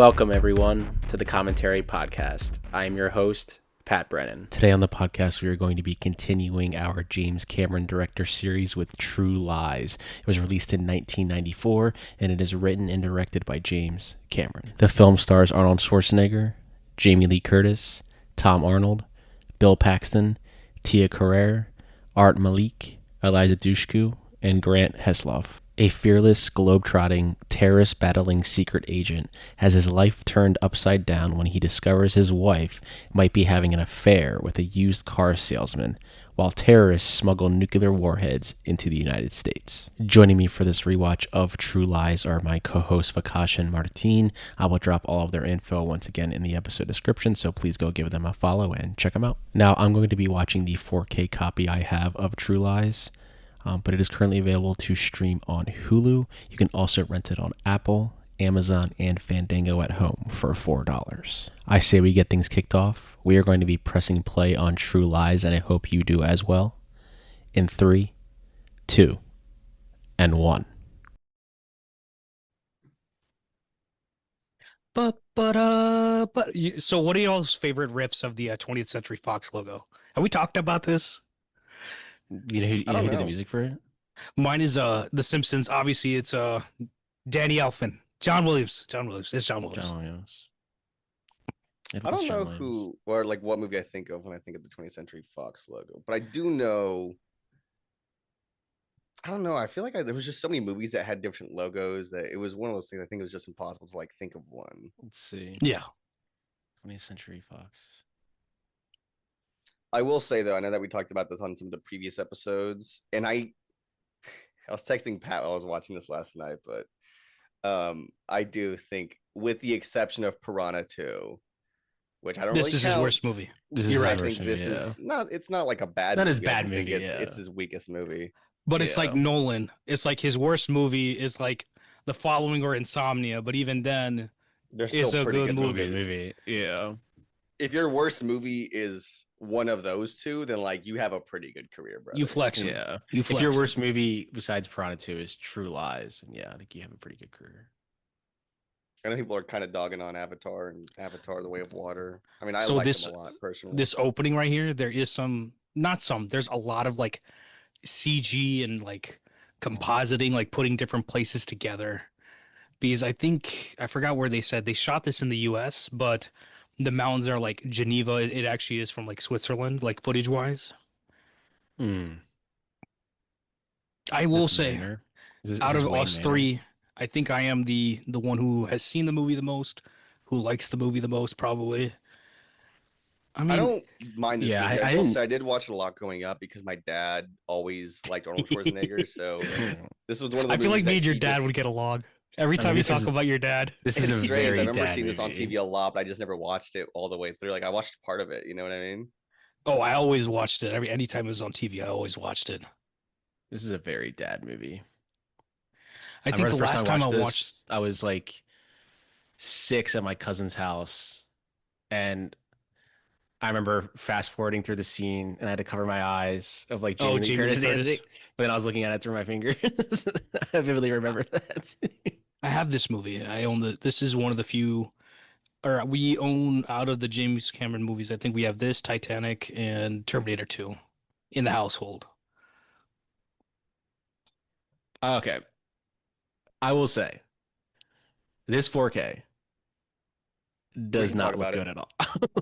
Welcome, everyone, to the Commentary Podcast. I am your host, Pat Brennan. Today on the podcast, we are going to be continuing our James Cameron director series with True Lies. It was released in 1994, and it is written and directed by James Cameron. The film stars Arnold Schwarzenegger, Jamie Lee Curtis, Tom Arnold, Bill Paxton, Tia Carrere, Art Malik, Eliza Dushku, and Grant Heslov. A fearless, globe-trotting, terrorist-battling secret agent has his life turned upside down when he discovers his wife might be having an affair with a used car salesman, while terrorists smuggle nuclear warheads into the United States. Joining me for this rewatch of True Lies are my co-hosts Vikash and Martin. I will drop all of their info once again in the episode description, so please go give them a follow and check them out. Now, I'm going to be watching the 4K copy I have of True Lies. But it is currently available to stream on Hulu. You can also rent it on Apple, Amazon, and Fandango at home for $4. I say we get things kicked off. We are going to be pressing play on True Lies, and I hope you do as well. In 3, 2, and 1. So what are y'all's favorite riffs of the 20th Century Fox logo? Have we talked about this? You know who did the music for it? Mine is The Simpsons. Obviously, it's Danny Elfman. John Williams. It's John Williams. John Williams. I don't know who or like what movie I think of when I think of the 20th Century Fox logo, but I do know. I don't know. I feel like there was just so many movies that had different logos that it was one of those things. I think it was just impossible to like think of one. Let's see. Yeah. 20th Century Fox. I will say though, I know that we talked about this on some of the previous episodes, and I was texting Pat while I was watching this last night, but I do think, with the exception of Piranha 2, which I don't This really is count, his worst movie. You're I right. think this is not. It's not like a bad. Not movie. his bad I think movie. it's his weakest movie. But it's like Yeah. Nolan. It's like his worst movie is like The Following or Insomnia, but even then, They're it's still a pretty good good movie. movies. Yeah. If your worst movie is one of those two, then like you have a pretty good career, brother. You flex. Yeah. You If flex. your worst movie besides Piranha 2 is True Lies, then yeah, I think you have a pretty good career. I know people are kind of dogging on Avatar and Avatar: The Way of Water. I mean, I So like this- them a lot personally. This opening right here, there is there's a lot of like CG and like compositing, like putting different places together. Because I forgot where they said they shot this in the US, but the mountains are like Geneva. It actually is from like Switzerland, like footage wise. Hmm. I will This say, Manor? Is out this of Wayne us Manor? three, I think I am the one who has seen the movie the most, who likes the movie the most, probably. I I mean, don't mind this yeah, movie. I I will didn't- say I did watch it a lot growing up because my dad always liked Arnold Schwarzenegger. So this was one of the I feel like movies me that and your he dad just- would get along. Every I time mean, you this talk is- about your dad, This It's is a strange. very I remember dad seeing this on movie. TV a lot, but I just never watched it all the way through. Like I watched part of it. You know what I mean? oh, I always watched it. Anytime it was on TV, I always watched it. This is a very dad movie. I think the remember last time I this, watched, I was like 6 at my cousin's house, and I remember fast forwarding through the scene, and I had to cover my eyes of like Jamie Lee Jamie Lee Curtis Curtis. dancing, but then I was looking at it through my fingers. I vividly remember that. I have this movie. I own this is one of the few, or we own out of the James Cameron movies. I think we have this, Titanic, and Terminator 2 in the household. Okay, I will say this 4K does can not talk look about it. good at all.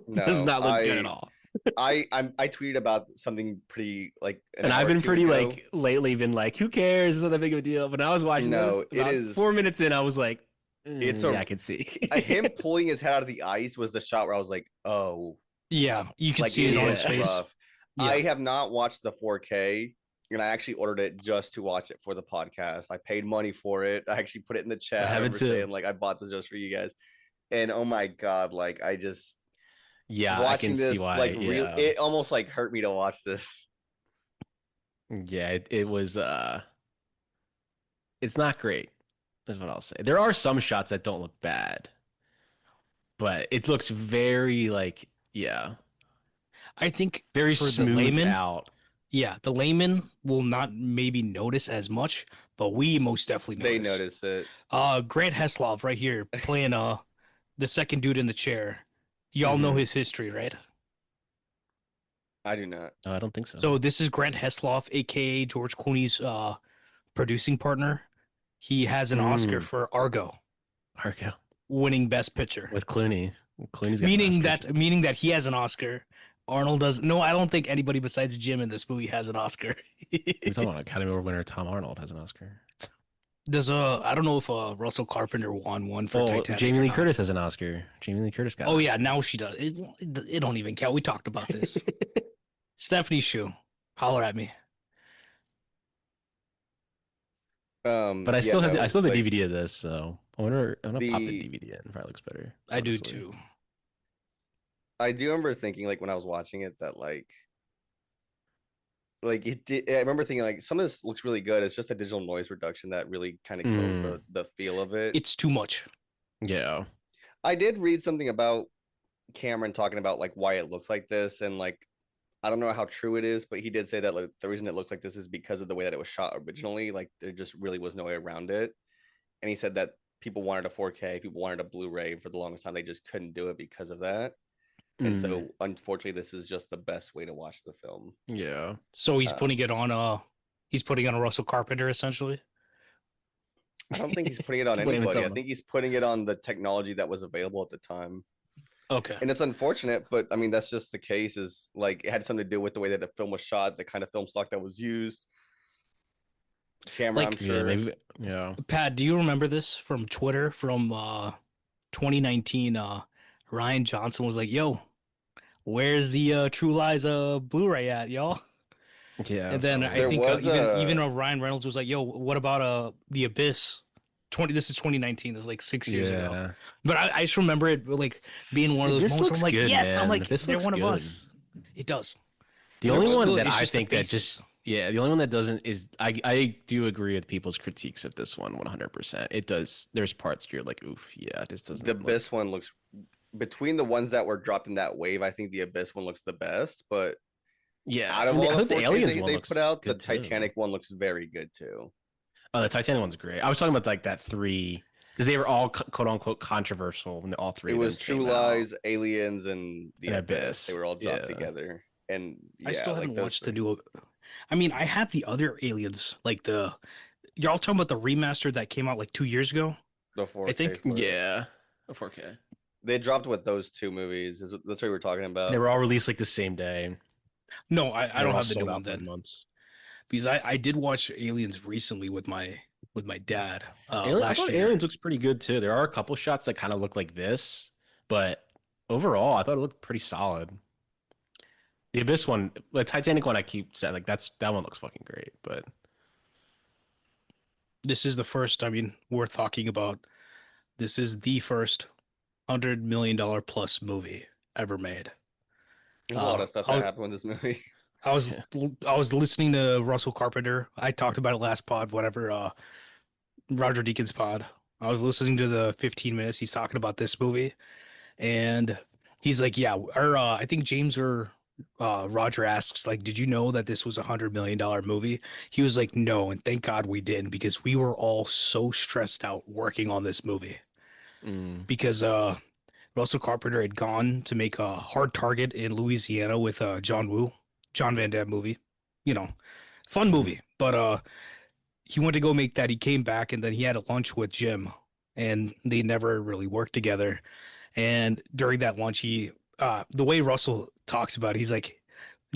No, Does not look good at all. I tweeted about something pretty like, And I've been pretty like lately been like, who cares? It's not that big of a deal. But I was watching No, this. it About is- 4 minutes in, I was like, It's yeah, a- I can see. him pulling his head out of the ice was the shot where I was like, oh, Yeah, you can like see it on his is face. rough. Yeah. I have not watched the 4K, and I actually ordered it just to watch it for the podcast. I paid money for it. I actually put it in the chat. I have it remember too. saying like I bought this just for you guys, and oh my god, like I just Yeah, I watching can this see why. like Yeah, it almost like hurt me to watch this. yeah, it was. It's not great, is what I'll say. There are some shots that don't look bad, but it looks very like, yeah, I think very for the smoothed layman, out. yeah, the layman will not maybe notice as much, but we most definitely They notice. notice it. Grant Heslov right here playing the second dude in the chair. Y'all know his history, right? I do not. No, I don't think so. So this is Grant Heslov, aka George Clooney's producing partner. He has an Oscar for Argo, Argo winning Best Picture. with Clooney. Clooney's got Meaning that he has an Oscar. Arnold does. No, I don't think anybody besides Jim in this movie has an Oscar. We're talking about Academy Award winner Tom Arnold has an Oscar. Does I don't know if Russell Carpenter won one for Titanic. Jamie Lee Curtis has an Oscar. Jamie Lee Curtis got. Oh yeah, now she does. It don't even count. We talked about this. Stephanie Shu, holler at me. But I still have the DVD of this, so I'm gonna pop the DVD in. It probably looks better. I do too. I do remember thinking, like, when I was watching it, that like it did. I remember thinking, like, some of this looks really good. It's just a digital noise reduction that really kind of kills the feel of it. It's too much. Yeah. I did read something about Cameron talking about like why it looks like this, and like I don't know how true it is, but he did say that like, the reason it looks like this is because of the way that it was shot originally. Like there just really was no way around it, and he said that people wanted a 4K, people wanted a Blu-ray for the longest time. They just couldn't do it because of that. And so, unfortunately, this is just the best way to watch the film. Yeah. So he's putting it on a Russell Carpenter essentially. I don't think he's putting it on anybody. I think he's putting it on the technology that was available at the time. Okay. And it's unfortunate, but I mean that's just the case. Is like it had something to do with the way that the film was shot, the kind of film stock that was used. Camera, I'm sure. Yeah, maybe. Yeah. Pat, do you remember this from Twitter from 2019? Ryan Johnson was like, "Yo, where's the True Lies Blu-ray at, y'all?" Yeah. And then I think even Ryan Reynolds was like, "Yo, what about The Abyss?" This is 2019. This is like 6 years ago. But I just remember it like being one of those moments where I'm like, good, yes, man. I'm like, they're one of us. It does. The only one that I think that just the only one that doesn't is I do agree with people's critiques of this one 100%. It does. There's parts you're like, oof, yeah, this doesn't. The Abyss one looks between the ones that were dropped in that wave. I think the Abyss one looks the best, but yeah, out of all the Aliens they put out, the Titanic too. one looks very good too. Oh, the Titanic one's great. I was talking about like that 3 because they were all quote unquote controversial when all 3. It was True Lies, Aliens, and the Abyss. They were all dropped together, and I still haven't watched the dual. I mean, I have the other Aliens, like y'all talking about the remaster that came out like 2 years ago. The 4K, I think. Yeah, a 4K. They dropped with those 2 movies. That's what we were talking about. They were all released like the same day. No, I don't have the new one then. Months. Because I did watch Aliens recently with my dad last year. Aliens looks pretty good too. There are a couple shots that kind of look like this, but overall, I thought it looked pretty solid. The Abyss one, the Titanic one, I keep saying like that one looks fucking great, but this is the first. I mean, we're talking about this is the first $100 million plus movie ever made. There's a lot of stuff that happened in this movie. I was listening to Russell Carpenter. I talked about it last pod, whatever. Roger Deakins pod. I was listening to the 15 minutes he's talking about this movie, and he's like, "Yeah," or I think James or Roger asks, like, "Did you know that this was $100 million movie?" He was like, "No," and thank God we didn't because we were all so stressed out working on this movie because Russell Carpenter had gone to make a Hard Target in Louisiana with John Van Damme movie, fun movie. But he went to go make that. He came back and then he had a lunch with Jim, and they never really worked together. And during that lunch, the way Russell talks about it, he's like,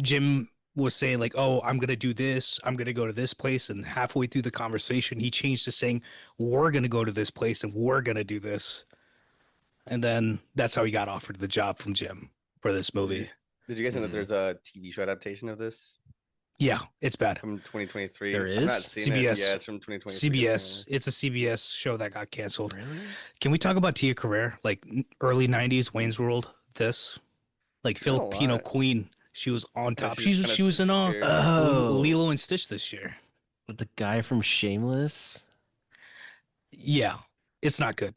Jim was saying like, "Oh, I'm gonna do this. I'm gonna go to this place." And halfway through the conversation, he changed to saying, "We're gonna go to this place and we're gonna do this." And then that's how he got offered the job from Jim for this movie. Did you guys know that there's a TV show adaptation of this? Yeah, it's bad. From 2023. There is? I've not seen CBS. It. Yeah, it's from 2023. CBS. It's a CBS show that got canceled. Really? Can we talk about Tia Carrere? Like early 90s, Wayne's World, this? Like Filipino Queen. She was on top. Yeah, she was in Lilo and Stitch this year. With the guy from Shameless? Yeah, it's not good.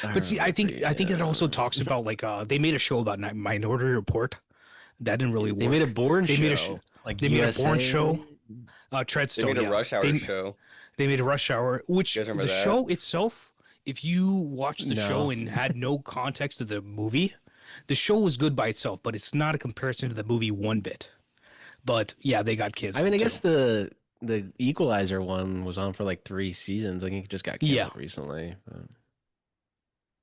But see, I think it also talks about like they made a show about Minority Report. That didn't really work. They made a Bourne show. They made a Bourne show. Treadstone. They made a Rush Hour show. They made a Rush Hour, which the show itself if you watched the show No. and had no context of the movie, the show was good by itself, but it's not a comparison to the movie one bit. But yeah, they got kids I mean, I too. guess the Equalizer one was on for like 3 seasons. I think it just got Yeah. canceled recently. But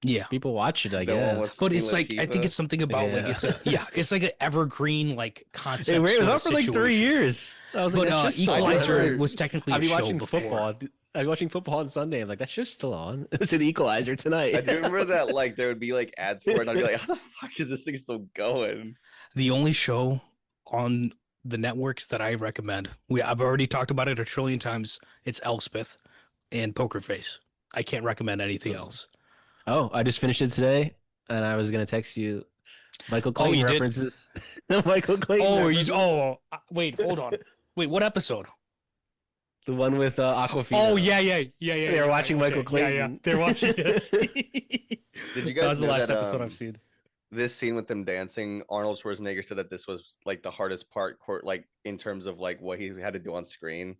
Yeah. people watch it, I The one with guess. But Queen it's like I think Latifah? it's something about like Yeah. it's like an evergreen like concept. It was sort on of for like 3 situation. years. I was like, But that show's still on. Equalizer never- was technically I'd a be show watching before. football. I'd be watching football on Sunday. I'm like, that show's still on. It was an Equalizer tonight. I do remember that like there would be like ads for it. And I'd be like, how the fuck is this thing still going? The only show on the networks that I recommend, I've already talked about it a trillion times. It's Elspeth and Poker Face. I can't recommend anything else. Oh, I just finished it today, and I was gonna text you. Michael Clayton you did? references. Michael Clayton. references. Wait, hold on. Wait, what episode? The one with Aquafina. Oh yeah. They were watching Michael Yeah, Clayton. they're watching this. Did you That guys was the know last that, episode I've seen. this scene with them dancing, Arnold Schwarzenegger said that this was like the hardest part, like in terms of like what he had to do on screen.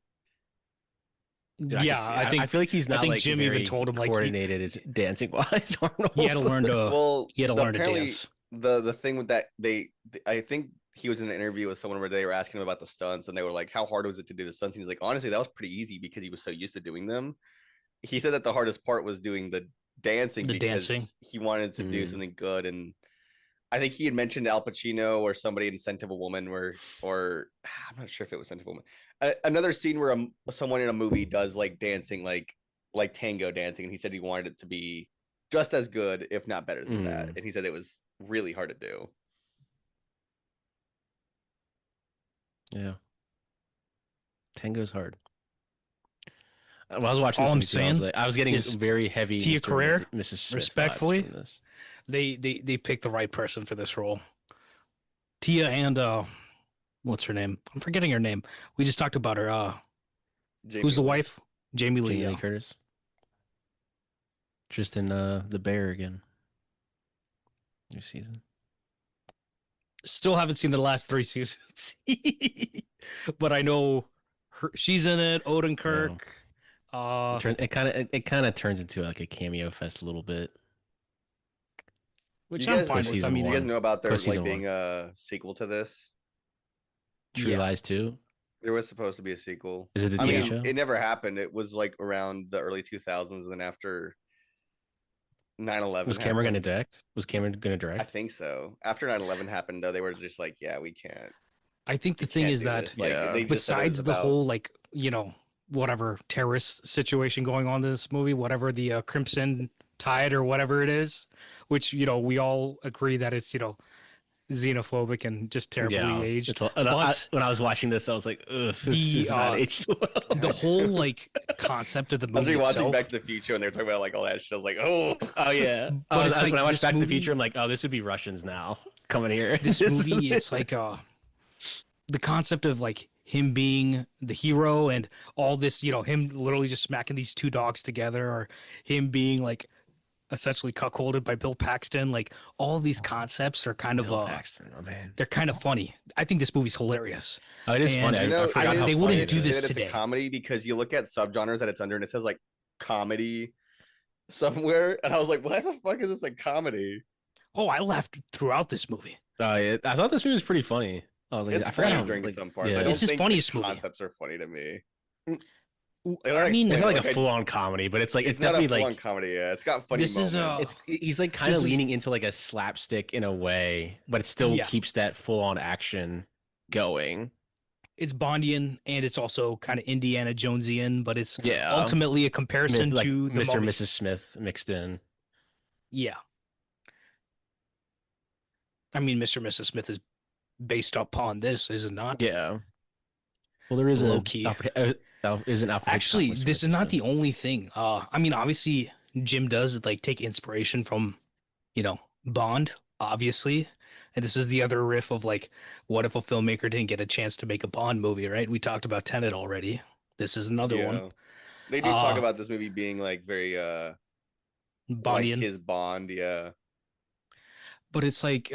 Dude, I Yeah, can see- I think I feel like he's not think like Jim even very told him, like, he- coordinated dancing wise. Arnold. he had to learn to Well, he had to learn to apparently dance. the thing with that I think he was in an interview with someone where they were asking him about the stunts and they were like, how hard was it to do the stunts? And he's like, honestly, that was pretty easy because he was so used to doing them. He said that the hardest part was doing the dancing The because dancing. he wanted to do Mm. something good. And I think he had mentioned Al Pacino or somebody in Scent of a Woman or I'm not sure if it was Scent of a Woman. Another scene where someone in a movie does like dancing, like tango dancing. And he said he wanted it to be just as good, if not better than that. And he said it was really hard to do. Yeah. Tango's hard. When I was watching All I'm this movie, too, saying I was getting is very heavy Tia Mr. Carrere, and Mrs. Smith respectfully, vibes from this. They picked the right person for this role. Tia and what's her name? I'm forgetting her name. We just talked about her. Who's the wife? Jamie Lee. Jamie Lee Yeah. Curtis. Just in The Bear again. New season. Still haven't seen the last 3 seasons, but I know she's in it. Odenkirk. It kind of turns into like a cameo fest a little bit. Which You I'm guys- fine with. season I mean, Do you guys one. know about there like Season being a sequel to this? True Yeah. Lies 2. There was supposed to be a sequel. Is it the I TV mean, show? it never happened. It was like around the early 2000s, and then after 9/11, Was Cameron going to happened- direct? Was Cameron going to I direct? think so. After 9/11 happened, though, they were just like, "Yeah, we can't." I think the we thing can't is do that this. Like, Yeah. they just said it was besides the about- whole like whatever terrorist situation going on in this movie, whatever the Crimson Tide or whatever it is, which we all agree that it's xenophobic and just terribly aged. When I was watching this, I was like, ugh, this is not aged well. The whole like concept of the I was movie rewatching itself. Back to the Future, and they were talking about like all that shit. I was like, "Oh, Oh yeah. But it's like when I watched this Back to the movie- Future, I'm like, oh, this would be Russians now coming here. This movie, it's like the concept of like him being the hero and all this, him literally just smacking these 2 dogs together, or him being like essentially cuckolded by Bill Paxton. Like all of these concepts are kind Bill of Paxton, oh man. they're kind of funny. I think this movie's hilarious. Oh, it is And- funny. you know, I forgot it how is they funny wouldn't it do is. this It's today. a comedy because you look at subgenres that it's under, and it says like comedy somewhere, and I was like, "Why the fuck is this a comedy?" Oh, I laughed throughout this movie. Oh, yeah. I thought this movie was pretty funny. I was like, It's I forgot funny how, during like, some parts. yeah. I don't It's his think funniest the movie. concepts are funny to me. I mean, It's not like Like, a I- full-on comedy, but it's like It's it's not a definitely full-on like comedy. Yeah, it's got funny This is, moments. he's like kind of This is- leaning into like a slapstick in a way, but it still Yeah. keeps that full-on action going. it's Bondian and it's also kind of Indiana Jonesian, but it's Yeah. ultimately a comparison Like to the Mr. and Mummy. Mrs. Smith mixed in. Yeah. I mean, Mr. and Mrs. Smith is based upon this, is it not? Yeah. Well, there is Low a key. isn't Alfred Actually, Hitchcock this Smith, is not so- the only thing. I mean, obviously, Jim does like take inspiration from, Bond, obviously. And this is the other riff of like, what if a filmmaker didn't get a chance to make a Bond movie, right? We talked about Tenet already. This is another one. They do talk about this movie being like very like Bondian. his Bond, yeah. But it's like,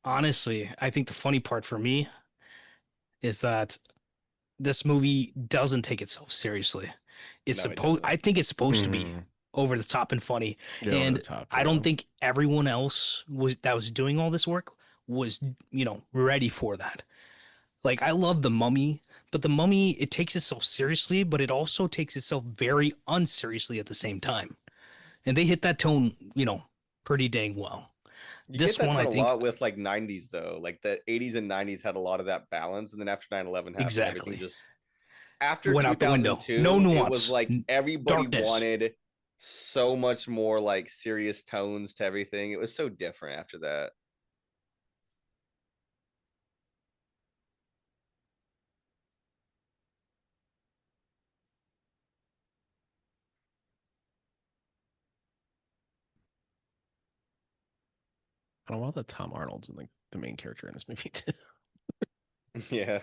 honestly, I think the funny part for me is that this movie doesn't take itself seriously. It's No, it supposed. doesn't. I think it's supposed to be Mhm. over the top and funny, Yeah, over the and top, I don't yeah. think everyone else that was doing all this work was ready for that. Like I love the Mummy, but the Mummy it takes itself seriously, but it also takes itself very unseriously at the same time, and they hit that tone, pretty dang well. You get This that one, tone I a think, lot with like 90s though. Like the 80s and 90s had a lot of that balance, and then after 9/11 happened, everything exactly just after went out the window. No 2002, it was nuance, like everybody darkness. wanted so much more like serious tones to everything. It was so different after that. I don't know why that Tom Arnold's like the main character in this movie too. Yeah.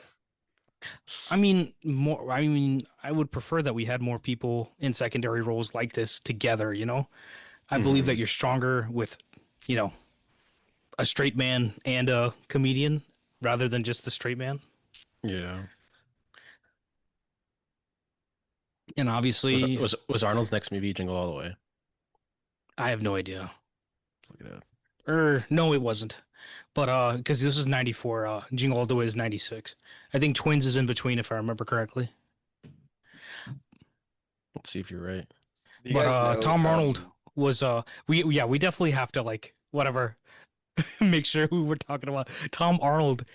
I mean, more. I mean, I would prefer that we had more people in secondary roles like this together. I believe that Mhm. you're stronger with, you know, a straight man and a comedian rather than just the straight man. Yeah. And Was obviously, was was Arnold's next movie Jingle All the Way? I have no idea. Let's look it up. Or no, it wasn't. But because this was '94, Jingle All the Way is '96. I think Twins is in between, if I remember correctly. Let's see if you're right. Do you But guys know Tom Arnold was we definitely have to like whatever make sure who we're talking about. Tom Arnold,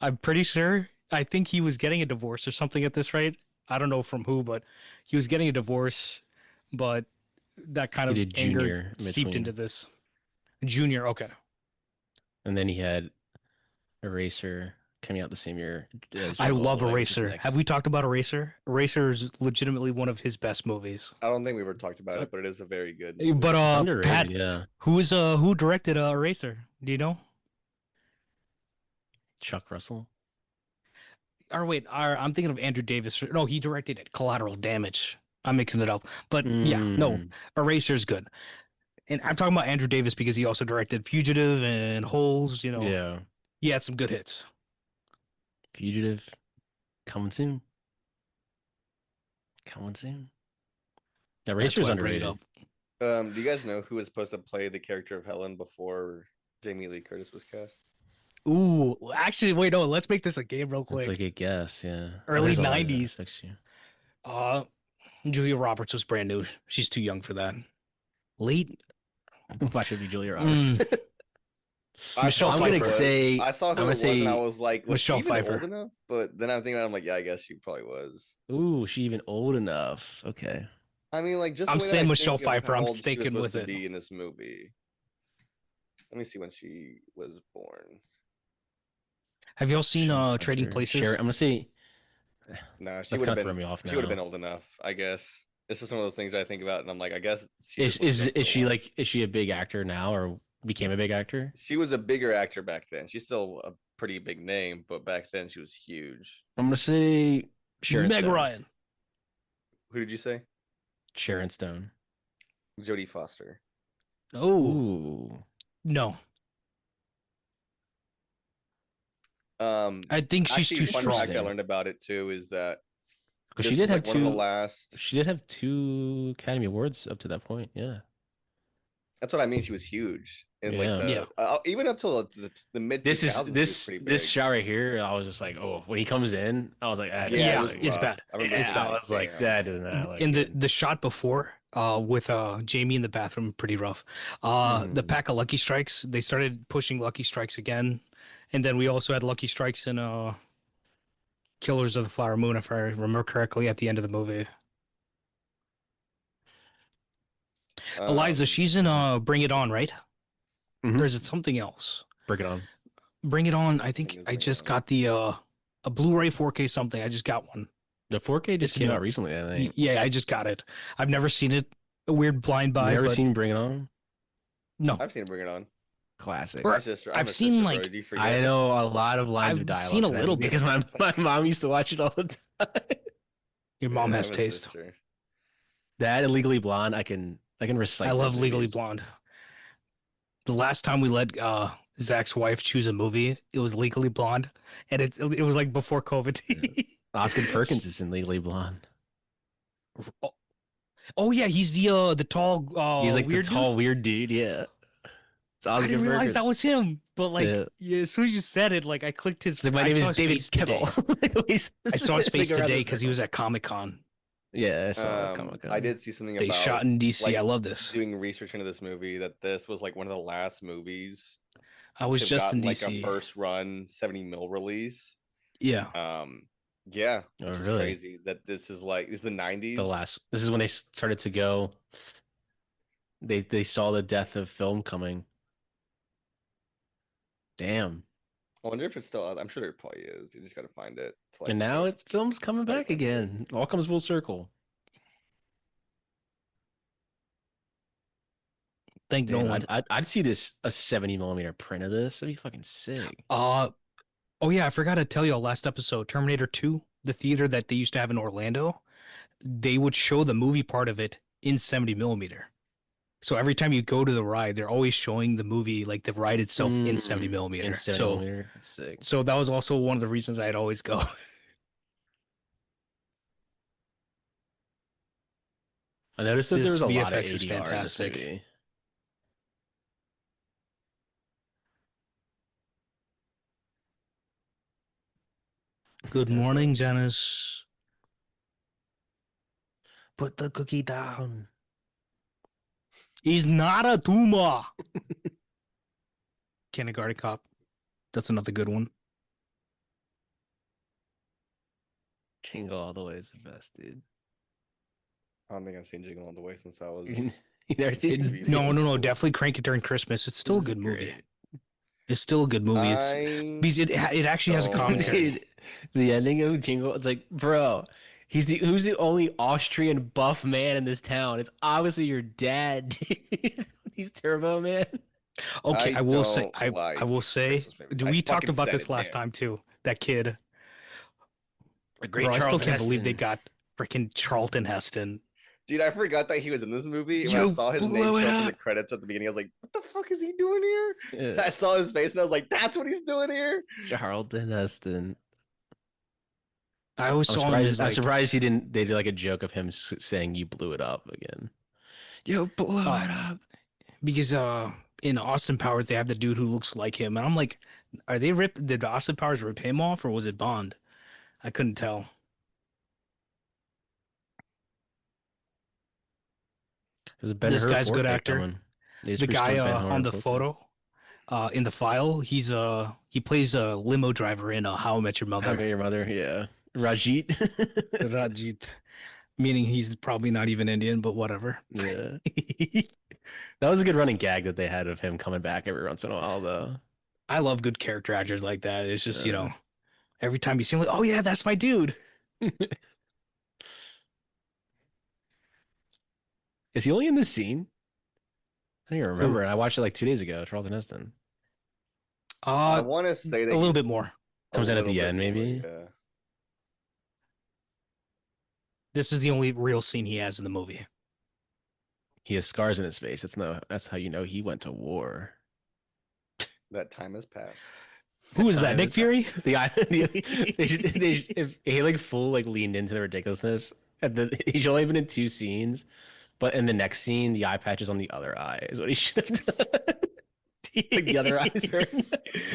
I'm pretty sure. I think he was getting a divorce or something at this rate. I don't know from who, but he was getting a divorce. But that kind He of did anger Junior in seeped between, into this. Junior, okay. and then he had Eraser coming out the same year as I Jingle All love the Way, which is Eraser. Have next. we talked about Eraser? Eraser is legitimately one of his best movies. I don't think we ever talked about So- it, but it is a very good But movie. It's underrated, Pat, yeah. who directed Eraser? Do you know? Chuck Russell. Or wait, I'm thinking of Andrew Davis. No, he directed it. Collateral Damage. I'm mixing it up. But yeah, no, Mm, Eraser's good. And I'm talking about Andrew Davis because he also directed Fugitive and Holes. yeah. He had some good hits. Fugitive. Coming soon. Coming soon. Yeah, That's Eraser's why I bring it underrated. up. Do you guys know who was supposed to play the character of Helen before Jamie Lee Curtis was cast? Ooh, actually, wait, no, let's make this a game real It's quick. like a guess, yeah. Early There's a lot that 90s. affects you. Uh, Julia Roberts was brand new. She's too young for that. Late. Why should it be Julia Roberts? I Michelle saw I'm who gonna it Pfeiffer. say. was. I saw I'm who it gonna was, and I say. was like, was she Michelle even Pfeiffer. old enough? But then I'm thinking about it, I'm like, yeah, I guess she probably was. Ooh, she even old enough. Okay. I mean, like just the I'm way that I saying Michelle think of Pfeiffer. how I'm old she was sticking supposed with to it. be in this movie. Let me see when she was born. Have y'all seen Michelle Trading Pfeiffer. Places? I'm gonna say No, she that's would have kind of throwing been. me off She would have now. been old enough, I guess. It's just one of those things I think about, and I'm like, I guess she Is just looked is young for is a she while. like is she a big actor now or became a big actor? She was a bigger actor back then. She's still a pretty big name, but back then she was huge. I'm gonna say Sharon Meg Stone. Ryan. Who did you say? Sharon Stone. Jodie Foster. Oh Ooh. no, Um, I think she's actually, too fun strong. fact I learned about it too is that Because she this did was have like one of the two. last. She did have two Academy Awards up to that point. Yeah. That's what I mean. She was huge, and like Yeah. Yeah. even up till the mid 2000s, This is she was this pretty big. this shot right here. I was just like, oh, when he comes in, I was like, ah, Yeah, it was it's rough. bad. I remember It's being bad. I was like, damn. that does not look In the good. the shot before, with Jamie in the bathroom, pretty rough. The Mhm. pack of Lucky Strikes, they started pushing Lucky Strikes again, and then we also had Lucky Strikes in Killers of the Flower Moon, if I remember correctly, at the end of the movie. Eliza, Um, she's in Bring It On, right? Mhm. Or is it something else? Bring it on. Bring It On. I I think think it's I Bring It just On. got the a Blu-ray 4K something. I just got one. The 4K just It's came new. out recently, I think. Yeah, I just got it. I've never seen it. A weird blind buy, Never but seen Bring It On. no. I've seen Bring It On. Classic. Or My sister. I'm I've her seen sister, bro. like Did you I forget? know a lot of lines of I've dialogue seen a to that little movie bit. because my mom used to watch it all the time. Your mom Yeah, has I'm a taste. sister. That and Legally Blonde, I can recite. I love those Legally movies. Blonde. The last time we let Zach's wife choose a movie, it was Legally Blonde, and it was like before COVID. Oscar Perkins is in Legally Blonde. Oh, oh yeah, he's the tall He's like the weird dude. tall weird dude. Yeah, it's I didn't realize Oscar. that was him. But Yeah. like, yeah, as soon as you said it, like I clicked his. It's like, my I name saw is his David face today. Kibble. I saw his face Like, around the today because he circle. was at Comic-Con. Yeah, I saw it. I did see something They about shot in DC. I like love this. doing research into this movie that this was like one of the last movies I was to have just in gotten like a DC. first run 70 mil release. Yeah. Yeah, Oh, which is really? crazy that this is the 90s. This is when they started to go. They saw the death of film coming. Damn. I wonder if it's still out. I'm sure there probably is. You just got to find it. To, like, And now search. it's film's coming back Reference it. again. It all comes full circle. Thank Damn, Nolan. I'd see this a 70 millimeter print of this. That'd be fucking sick. Oh yeah, I forgot to tell you last episode, Terminator 2, the theater that they used to have in Orlando, they would show the movie part of it in 70 millimeter. So every time you go to the ride, they're always showing the movie, like the ride itself in 70 millimeter. In 70 millimeter. That's sick. So that was also one of the reasons I'd always go. I noticed that there was a lot of VFX is ADR in this fantastic. movie. Good morning, Janice. Put the cookie down. He's not a tumor. Kindergarten Cop. That's another good one. Jingle All the Way is the best, dude. I don't think I've seen Jingle All the Way since I was. You never seen it? No. Definitely crank it during Christmas. It's still a good movie. It's still a good movie. It's because it actually has a commentary. Dude, the ending of Jingle, it's like, bro, who's the only Austrian buff man in this town? It's obviously your dad. He's Turbo Man. Okay, I will say. I will say. Christmas movies. We talked fucking about said this it, last damn. time too. That kid. The great Bro, I still Charlton can't believe they Heston. got freaking Charlton Heston. Dude, I forgot that he was in this movie. When I You saw his name blew it show up in the up. credits at the beginning, I was like, "What the fuck is he doing here?" Yeah. I saw his face and I was like, "That's what he's doing here." Charlton Heston. I always saw him as I'm like, surprised he didn't. They did like a joke of him saying "you blew it up" again. You blew it up. because in Austin Powers they have the dude who looks like him, and I'm like, did Austin Powers rip him off or was it Bond? I couldn't tell. This guy's a good actor. The guy on the photo, in the file, he plays a limo driver in How I Met Your Mother. How About Your Mother, yeah. Rajit. Rajit, meaning he's probably not even Indian, but whatever. Yeah. That was a good running gag that they had of him coming back every once in a while, though. I love good character actors like that. It's just, every time you see him, like, oh yeah, that's my dude. Is he only in this scene? I don't even remember. I watched it like 2 days ago. Charlton Heston I want to say that a little bit he's more. comes in at the little end, bit more, maybe. yeah. This is the only real scene he has in the movie. He has scars in his face. That's how you know he went to war. That time has passed. Who is that? Nick Fury? If he like full like leaned into the ridiculousness. He's only been in 2 scenes, but in the next scene, the eye patch is on the other eye. Is what he should have done. Like the other eyes are. I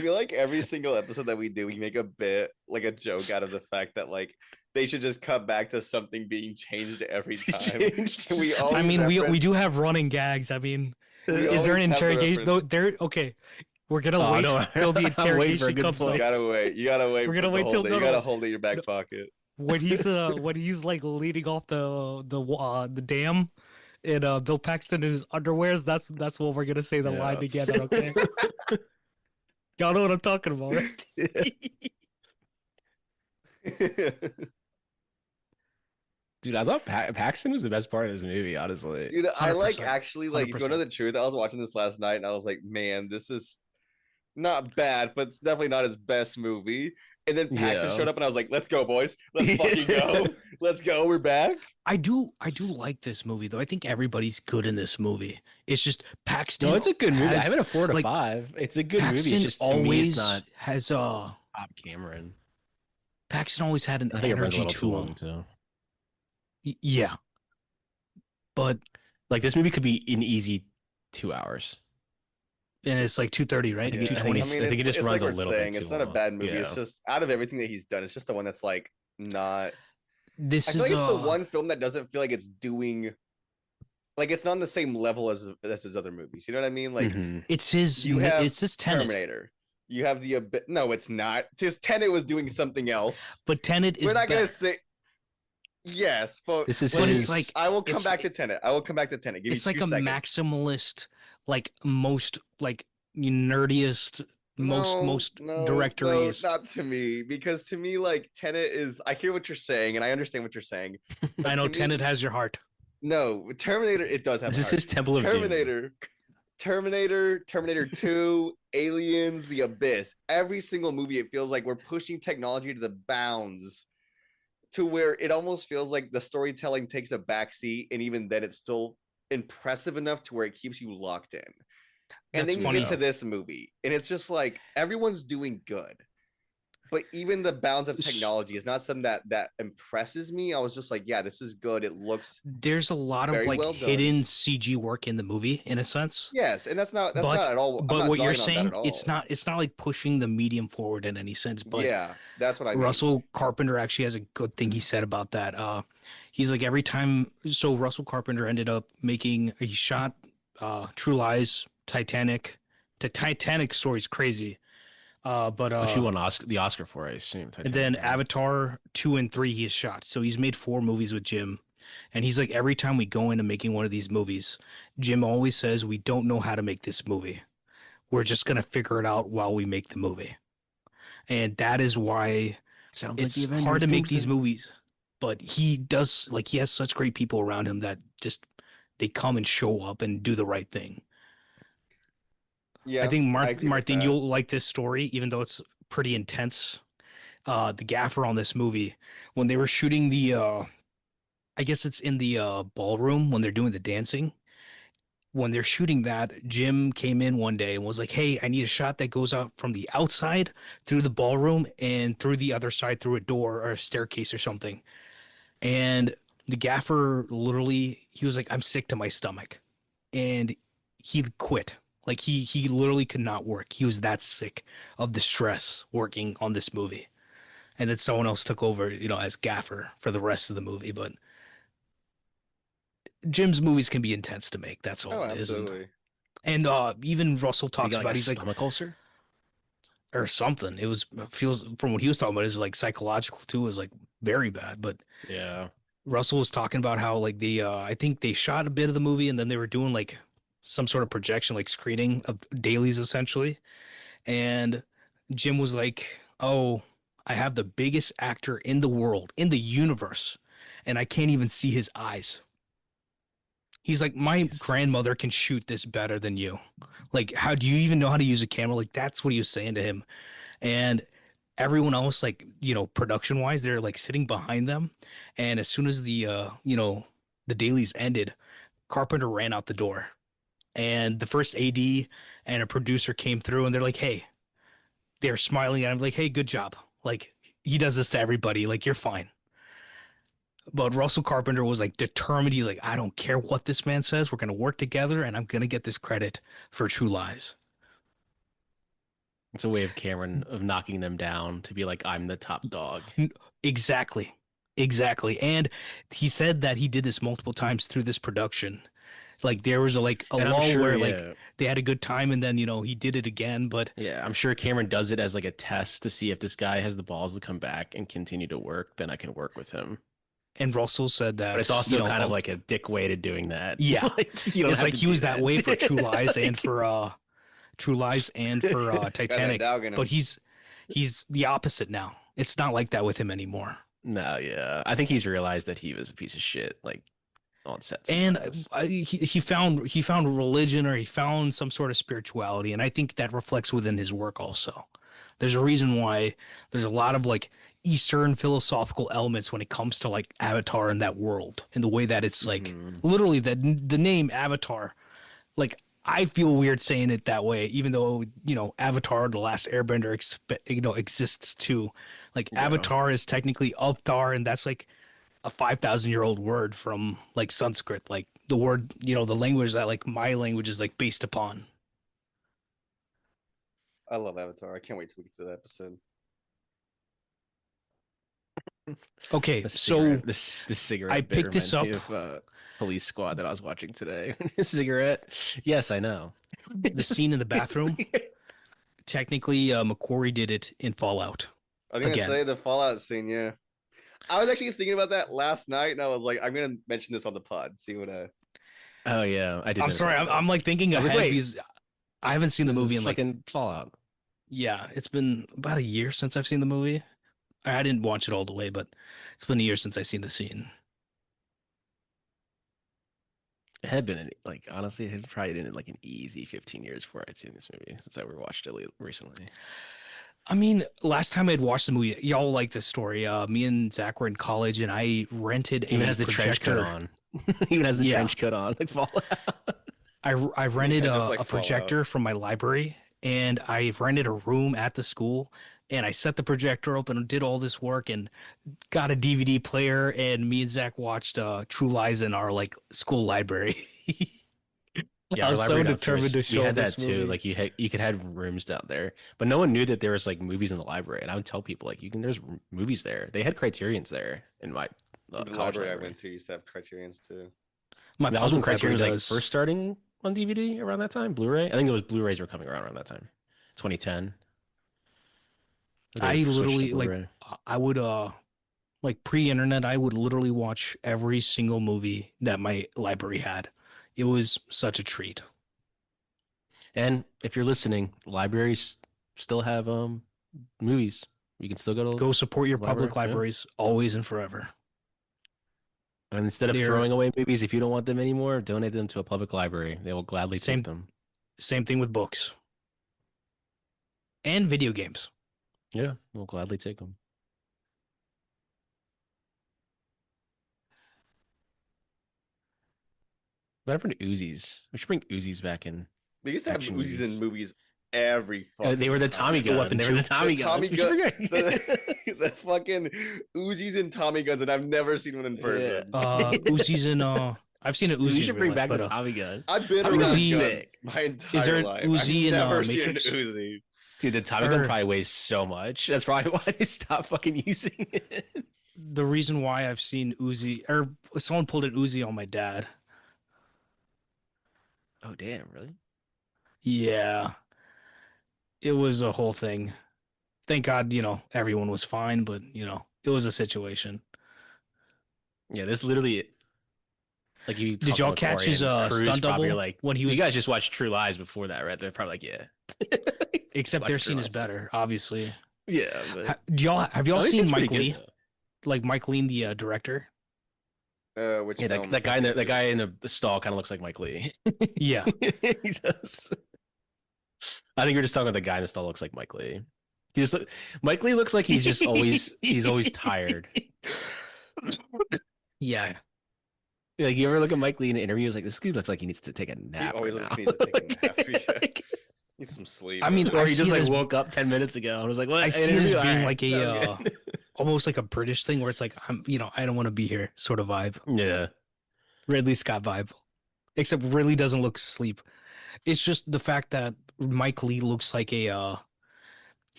feel like every single episode that we do, we make a bit like a joke out of the fact that like they should just cut back to something being changed every time. We do have running gags. I mean, is there an interrogation? No, okay. We're gonna wait till the interrogation comes up. You gotta wait. We're gonna wait till you gotta hold it in your back pocket. When he's like leading off the dam, and Bill Paxton in his underwears. That's what we're gonna say the line together. Okay. Y'all know what I'm talking about, right? Dude, I thought Paxton was the best part of this movie, honestly. Dude, I 100%. actually if you know the truth, I was watching this last night and I was like, man, this is not bad, but it's definitely not his best movie. And then Paxton showed up and I was like, let's go, boys. Let's fucking go. Let's go. We're back. I do like this movie though. I think everybody's good in this movie. It's just Paxton. No, it's a good movie. I have it a 4 to 5. It's a good Paxton movie. It's just always to me, it's not has top Cameron. Paxton always had an energy to him. Too. Yeah, but Like this movie could be an easy 2 hours. and it's like 2:30, right? I think, I 2:20. think, I mean, I think it just it's runs like a we're little bit saying, too it's not a long. bad movie. It's Yeah. just out of everything that he's done, it's just the one that's like not. This I feel is like it's the one film that doesn't feel like it's doing, like it's not on the same level as his other movies. You know what I mean? Like Mhm. you have it's his Tenet. Terminator. You have the no, it's not. His Tenet was doing something else. But Tenet is We're not gonna better. say yes, but This is But his. it's like I will come it's back to Tenet. I will come back to Tenet. Give me it's like 2 a seconds. maximalist, like most like nerdiest, most No, directories. not to me. Because to me, like Tenet is. I hear what you're saying, and I understand what you're saying. But I know to me, Tenet has your heart. no, Terminator. It does have. This is heart. his Temple of Doom. Terminator 2, Aliens, The Abyss. Every single movie, it feels like we're pushing technology to the bounds to where it almost feels like the storytelling takes a backseat, and even then, it's still impressive enough to where it keeps you locked in. And That's then you funny. get to this movie, and it's just like everyone's doing good. But even the bounds of technology is not something that impresses me. I was just like, yeah, this is good. It looks There's a lot of very like well done. hidden CG work in the movie, in a sense. Yes, and that's not But at all. I'm but not what you're dogging on that saying, at all. it's not like pushing the medium forward in any sense. But Yeah, that's what I mean. Russell Carpenter actually has a good thing he said about that. He's like every time. So Russell Carpenter ended up making. He shot True Lies, Titanic. The Titanic story's crazy. She won the Oscar for it, I assume. And then Titanic, right? Avatar 2 and 3 he has shot. So he's made 4 movies with Jim. And he's like, every time we go into making one of these movies, Jim always says, we don't know how to make this movie. We're just going to figure it out while we make the movie. And that is why Sounds it's like the hard to Avengers make these Doomsday. movies. But he does, like, he has such great people around him that just, they come and show up and do the right thing. Yeah, I think I agree with Martin, that. you'll like this story, even though it's pretty intense. The gaffer on this movie, when they were shooting the I guess it's in the ballroom when they're doing the dancing. When they're shooting that, Jim came in one day and was like, "Hey, I need a shot that goes out from the outside through the ballroom and through the other side through a door or a staircase or something." And the gaffer literally, he was like, "I'm sick to my stomach," and he quit. Like he literally could not work. He was that sick of the stress working on this movie. And then someone else took over, as gaffer for the rest of the movie. But Jim's movies can be intense to make. That's all Oh, it is. absolutely. And even Russell Did he talks get like about a he's like stomach ulcer? or something. It feels from what he was talking about is like psychological too. Is like very bad. But Yeah. Russell was talking about how like I think they shot a bit of the movie and then they were doing like some sort of projection, like screening of dailies essentially. And Jim was like, "Oh, I have the biggest actor in the world, in the universe, and I can't even see his eyes." He's like, "My Jeez. grandmother can shoot this better than you. Like, how do you even know how to use a camera?" Like, that's what he was saying to him. And everyone else, like, production wise, they're like sitting behind them. And as soon as the dailies ended, Carpenter ran out the door. And the first AD and a producer came through and they're like, "Hey," they're smiling at him like, "Hey, good job." Like he does this to everybody. Like you're fine. But Russell Carpenter was like determined. He's like, "I don't care what this man says. We're gonna work together, and I'm gonna get this credit for True Lies." It's a way of Cameron of knocking them down to be like, I'm the top dog. Exactly, exactly. And he said that he did this multiple times through this production. Like there was a And I'm lull sure, where yeah. like they had a good time, and then he did it again. But Yeah, I'm sure Cameron does it as like a test to see if this guy has the balls to come back and continue to work, then I can work with him. and Russell said that, But it's also kind of like a dick way to doing that. Yeah. Like, you don't it's have like to he do was that way for True Lies and Like, for True Lies and for Got that Titanic. dog in him. But he's the opposite now. It's not like that with him anymore. no, yeah. I think he's realized that he was a piece of shit, like on set And sometimes. he found religion, or he found some sort of spirituality, and I think that reflects within his work also. There's a reason why there's a lot of like Eastern philosophical elements when it comes to like Avatar and that world, and the way that it's like Mhm. literally the name Avatar. Like I feel weird saying it that way, even though Avatar: The Last Airbender exists too. Like Yeah. Avatar is technically Avtar, and that's like a 5,000-year-old word from like Sanskrit. Like the word, the language that like my language is like based upon. I love Avatar. I can't wait till we get to that episode. Okay, The so cigarette, the cigarette I bit picked this reminds up. me of Police Squad that I was watching today. Cigarette. Yes, I know. The scene in the bathroom. Technically, McQuarrie did it in Fallout. I was gonna Again. say the Fallout scene. Yeah, I was actually thinking about that last night, and I was like, I'm gonna mention this on the pod. See what Oh yeah, I did. I'm sorry, I'm like thinking I was ahead like, wait, because I haven't seen the this movie is in like fucking Fallout. yeah, it's been about a year since I've seen the movie. I didn't watch it all the way, but it's been a year since I've seen the scene. It had been like honestly, it had probably been like an easy 15 years before I'd seen this movie since I rewatched it recently. I mean, last time I'd watched the movie, y'all like this story. Me and Zach were in college, and I rented Even a has the trench coat projector. on. Even has the Yeah. trench coat on, like Fallout. I rented Yeah, just like a projector Fallout. from my library, and I rented a room at the school, and I set the projector up and did all this work and got a DVD player, and me and Zach watched True Lies in our like school library. Yeah, I our was so library determined downstairs, to show we had this that too. movie. Like you could have rooms down there, but no one knew that there was like movies in the library. And I would tell people like there's movies there. They had Criterions there in my the college library I library. went to used to have Criterions too. My That was when public Criterion library was like does. first starting on DVD around that time. Blu-ray. I think it was Blu-rays were coming around that time, 2010. I They switched to literally like Blu-ray. I would like pre-internet I would literally watch every single movie that my library had. It was such a treat. And if you're listening, libraries still have movies. You can still go to Go support your library, public yeah. libraries always and forever. And instead of They're- throwing away movies, if you don't want them anymore, donate them to a public library. They will gladly Same- take them. Same thing with books and video games. Yeah, we'll gladly take them. What happened to Uzis? We should bring Uzis back in. They used to have Action Uzis in movies. movies every fucking They were the Tommy time. gun. Weapon They were the two. Tommy The guns. Tommy We gun, should bring- the fucking Uzis and Tommy guns, and I've never seen one in person. Uzi's in I've seen an Dude, Uzi we in should real bring life, back but, the Tommy gun. I've been Tommy around Uzi- guns my entire there an life. Uzi I've in, never seen Matrix? an Uzi. Dude, the Tommy gun probably weighs so much. That's probably why they stopped fucking using it. the reason why I've seen Uzi or someone pulled an Uzi on my dad. Oh damn, really? Yeah. It was a whole thing. Thank God, everyone was fine, but it was a situation. Yeah, this literally like you. Did y'all catch his stunt double Like when he was? you guys just watched True Lies before that, right? They're probably like, yeah. Except Like their True scene is Lies. better, obviously. Yeah, but Have y'all at least seen it's Mike pretty Lee? good, though. Like Mike Lee, the director? Which Yeah, film? that guy in the stall kind of looks like Mike Lee. Yeah. He does. I think you're just talking about the guy in the stall looks like Mike Lee. Mike Lee looks like he's just always tired. Yeah. Like you ever look at Mike Lee in an interview, it's like this dude looks like he needs to take a nap. always right looks now. like he needs to take a nap, yeah. Need some sleep. I mean, Or I he see just it like as- woke up 10 minutes ago and was like, "What?" I see it as Interview? being All like right, a sounds good. almost like a British thing where it's like I don't want to be here sort of vibe. Yeah. Ridley Scott vibe. Except Ridley doesn't look asleep. It's just the fact that Mike Lee looks like he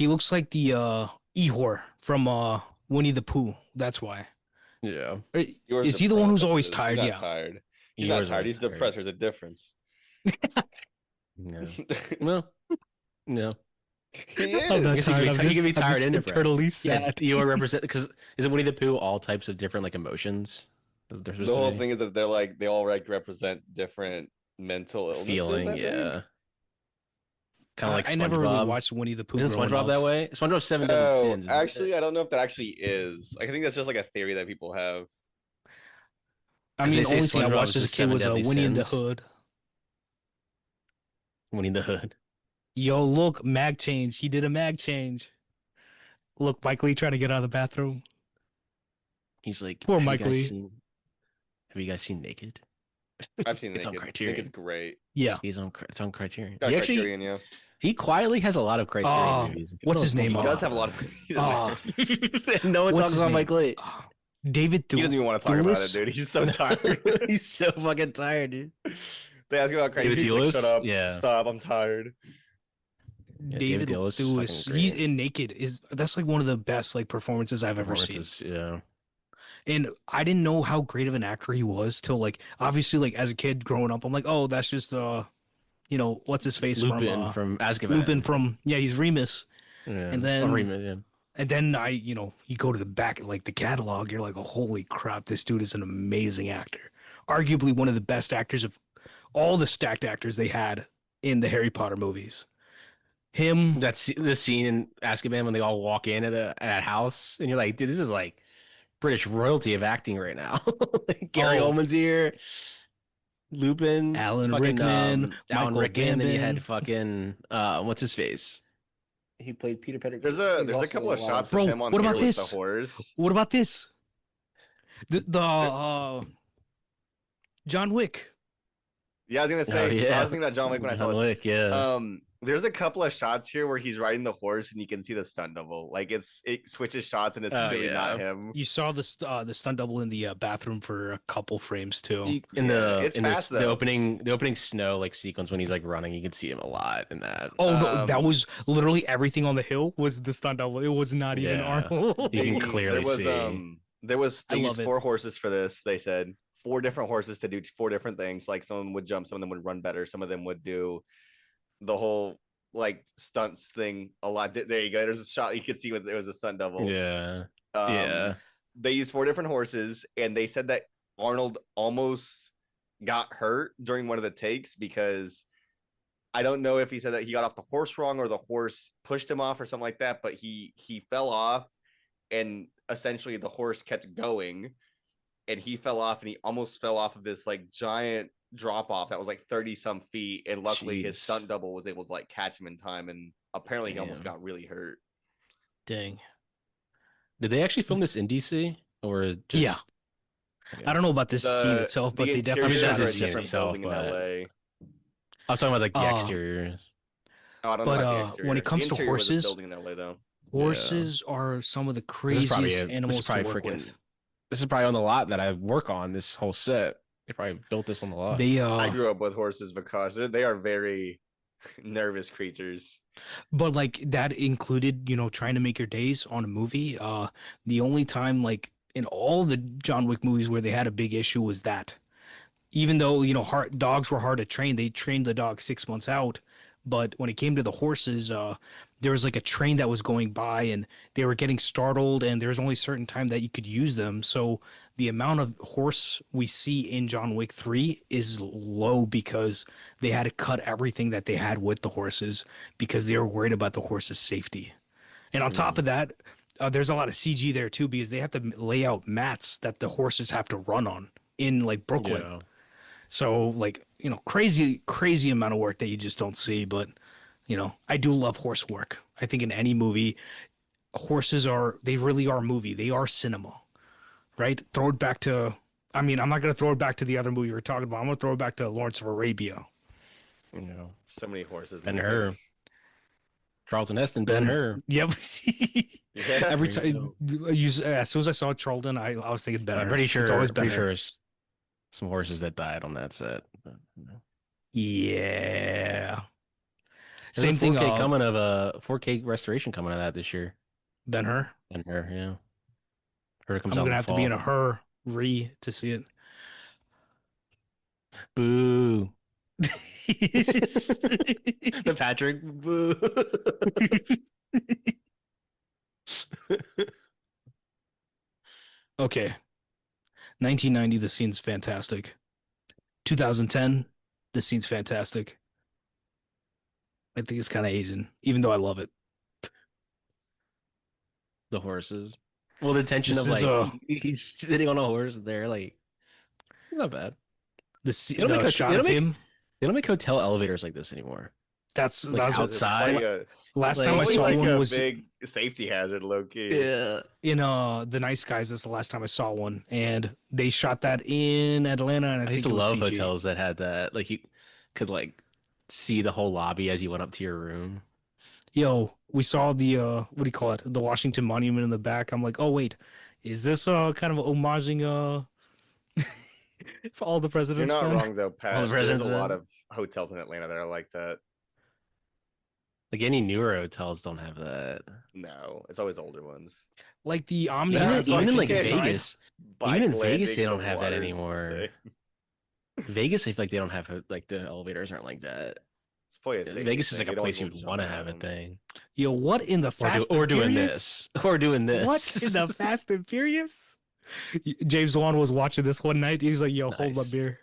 looks like the Ihor from Winnie the Pooh. That's why. Yeah. Yours Is he the one who's depressed, always that's tired? He's Yeah. not tired. He's Yours not is tired. always He's depressed. There's a difference. No. No. No. He I'm is. not I guess he tired. could be tired and depressed. eternally Yeah, sad. you represent because isn't Winnie the Pooh all types of different like emotions? They're supposed The to whole be? thing is that they're like they all like represent different mental illnesses. Feeling, I think. yeah. Kind of like I SpongeBob. never really watched Winnie the Pooh. Isn't growing SpongeBob up. that way? SpongeBob Seven Deadly Oh, Sins. isn't it? actually, I don't know if that actually is. I think that's just like a theory that people have. I 'Cause mean, they the only say thing I SpongeBob watched is as a the kid Seven was Deadly Winnie in the Sins. Hood. Winnie the Hood. Yo, look, mag change. He did a mag change. Look, Mike Lee trying to get out of the bathroom. He's like, Poor have you Mike guys Lee. have you guys seen Naked? I've seen It's on Naked. I Criterion. think it's great. Yeah. It's on Criterion. Got He actually Criterion, yeah. he quietly has a lot of Criterion Oh, movies. what's his name? He Oh. does have a lot of. No one What's talks his about name? Mike Lee. David He doesn't even want to talk about it, Thewlis? dude. He's so tired. He's so fucking tired, dude. They ask him about crazy. David He's like, Thewlis? shut up. Yeah. Stop. I'm tired. Yeah, David Thewlis is Thewlis. fucking He's great. in Naked. That's like one of the best like performances I've ever seen. Performances, yeah. And I didn't know how great of an actor he was till like obviously like as a kid growing up, I'm like, oh, that's just what's his face Lupin from Azkaban. Lupin from he's Remus. Yeah. And then Remus, yeah. And then you go to the back, like the catalog, you're like, oh, holy crap, this dude is an amazing actor. Arguably one of the best actors of all the stacked actors they had in the Harry Potter movies. Him. That's the scene in Azkaban when they all walk in at that house, and you're like, dude, this is like British royalty of acting right now. Like Gary Oldman's here, Lupin, Alan fucking, Rickman, Alan Michael Rickman, and then you Gambon. had fucking what's his face? He played Peter Pettigrew. There's a couple of shots Bro, of him on what here about with this? the horse. What about this? John Wick. Yeah, I was gonna say. I was thinking about John Wick when I saw this. Wick, yeah. There's a couple of shots here where he's riding the horse and you can see the stunt double. Like it switches shots and it's really not him. You saw the stunt double in the bathroom for a couple frames too. The opening snow like sequence when he's like running, you can see him a lot in that. Oh no, that was literally everything on the hill was the stunt double. It was not even Arnold. You can clearly see. They used 4 horses for this. They said 4 different horses to do 4 different things. Like some would jump, some of them would run better, some of them would do the whole like stunts thing a lot. There you go. There's a shot you could see it was a stunt double. Yeah. They used 4 different horses, and they said that Arnold almost got hurt during one of the takes because I don't know if he said that he got off the horse wrong or the horse pushed him off or something like that, but he fell off and essentially the horse kept going and he fell off and he almost fell off of this like giant drop off that was like 30 some feet, and luckily his stunt double was able to like catch him in time, and apparently he almost got really hurt. Dang. Did they actually film this in DC or just I don't know about this scene itself, but they definitely shot this a scene itself in LA. I was talking about like the exteriors. Oh, I don't know about the exterior. When it comes to horses, building in LA though. Horses are some of the craziest animals to work with. This is probably on the lot that I work on this whole set. They probably built this on the lot. I grew up with horses, Vikash. They are very nervous creatures. But like that included, trying to make your days on a movie. The only time like in all the John Wick movies where they had a big issue was that. Even though, dogs were hard to train, they trained the dog 6 months out. But when it came to the horses, there was like a train that was going by and they were getting startled, and there was only a certain time that you could use them. So the amount of horse we see in John Wick 3 is low because they had to cut everything that they had with the horses because they were worried about the horses' safety. And on top of that, there's a lot of CG there too because they have to lay out mats that the horses have to run on in like Brooklyn. Yeah. So like, crazy amount of work that you just don't see. But, I do love horse work. I think in any movie, they really are movie. They are cinema, right? Throw it back to, I'm not going to throw it back to the other movie we were talking about. I'm going to throw it back to Lawrence of Arabia. So many horses. Ben-Hur. Charlton Heston, Ben-Hur. Yep. Yeah, every time, as soon as I saw Charlton, I was thinking Ben-Hur. I'm pretty sure. It's always Ben-Hur. Pretty sure some horses that died on that set. But, Yeah. There's same thing. 4K coming of a 4K restoration coming of that this year. Ben-Hur. Ben-Hur, yeah. Heard it comes I'm out gonna have to be in a hurry to see it. Boo. The Patrick. Boo. Okay. 1990, the scene's fantastic. 2010, the scene's fantastic. I think it's kind of Asian, even though I love it. The horses. Well, the tension of he's sitting on a horse there, like, not bad. The shot of him. They don't make hotel elevators like this anymore. That's outside. Last time I saw one was a big safety hazard, low key. Yeah. In The Nice Guys, that's the last time I saw one, and they shot that in Atlanta. And I used to love hotels that had that. Like you could like see the whole lobby as you went up to your room. Yo, we saw the what do you call it? The Washington Monument in the back. I'm like, oh wait, Is this kind of homaging for all the You're presidents, not man? wrong though, All the Pat. There's a presidents, lot of hotels in Atlanta that are like that. like any newer hotels don't have that. No, it's always older ones. Like the Omni Even, has even like in like inside. Vegas, Bike even in Vegas, landing they in the don't have that water is anymore. insane. Vegas, I feel like they don't have like the elevators aren't like that. It's probably a safety Vegas is thing. like a They don't place want you'd people want to jumping have a around. thing. Yo, what in the Fast Or and doing Furious? this. Or doing this. What in the Fast and Furious? James Wan was watching this one night. He's like, "Yo, hold my Nice. beer."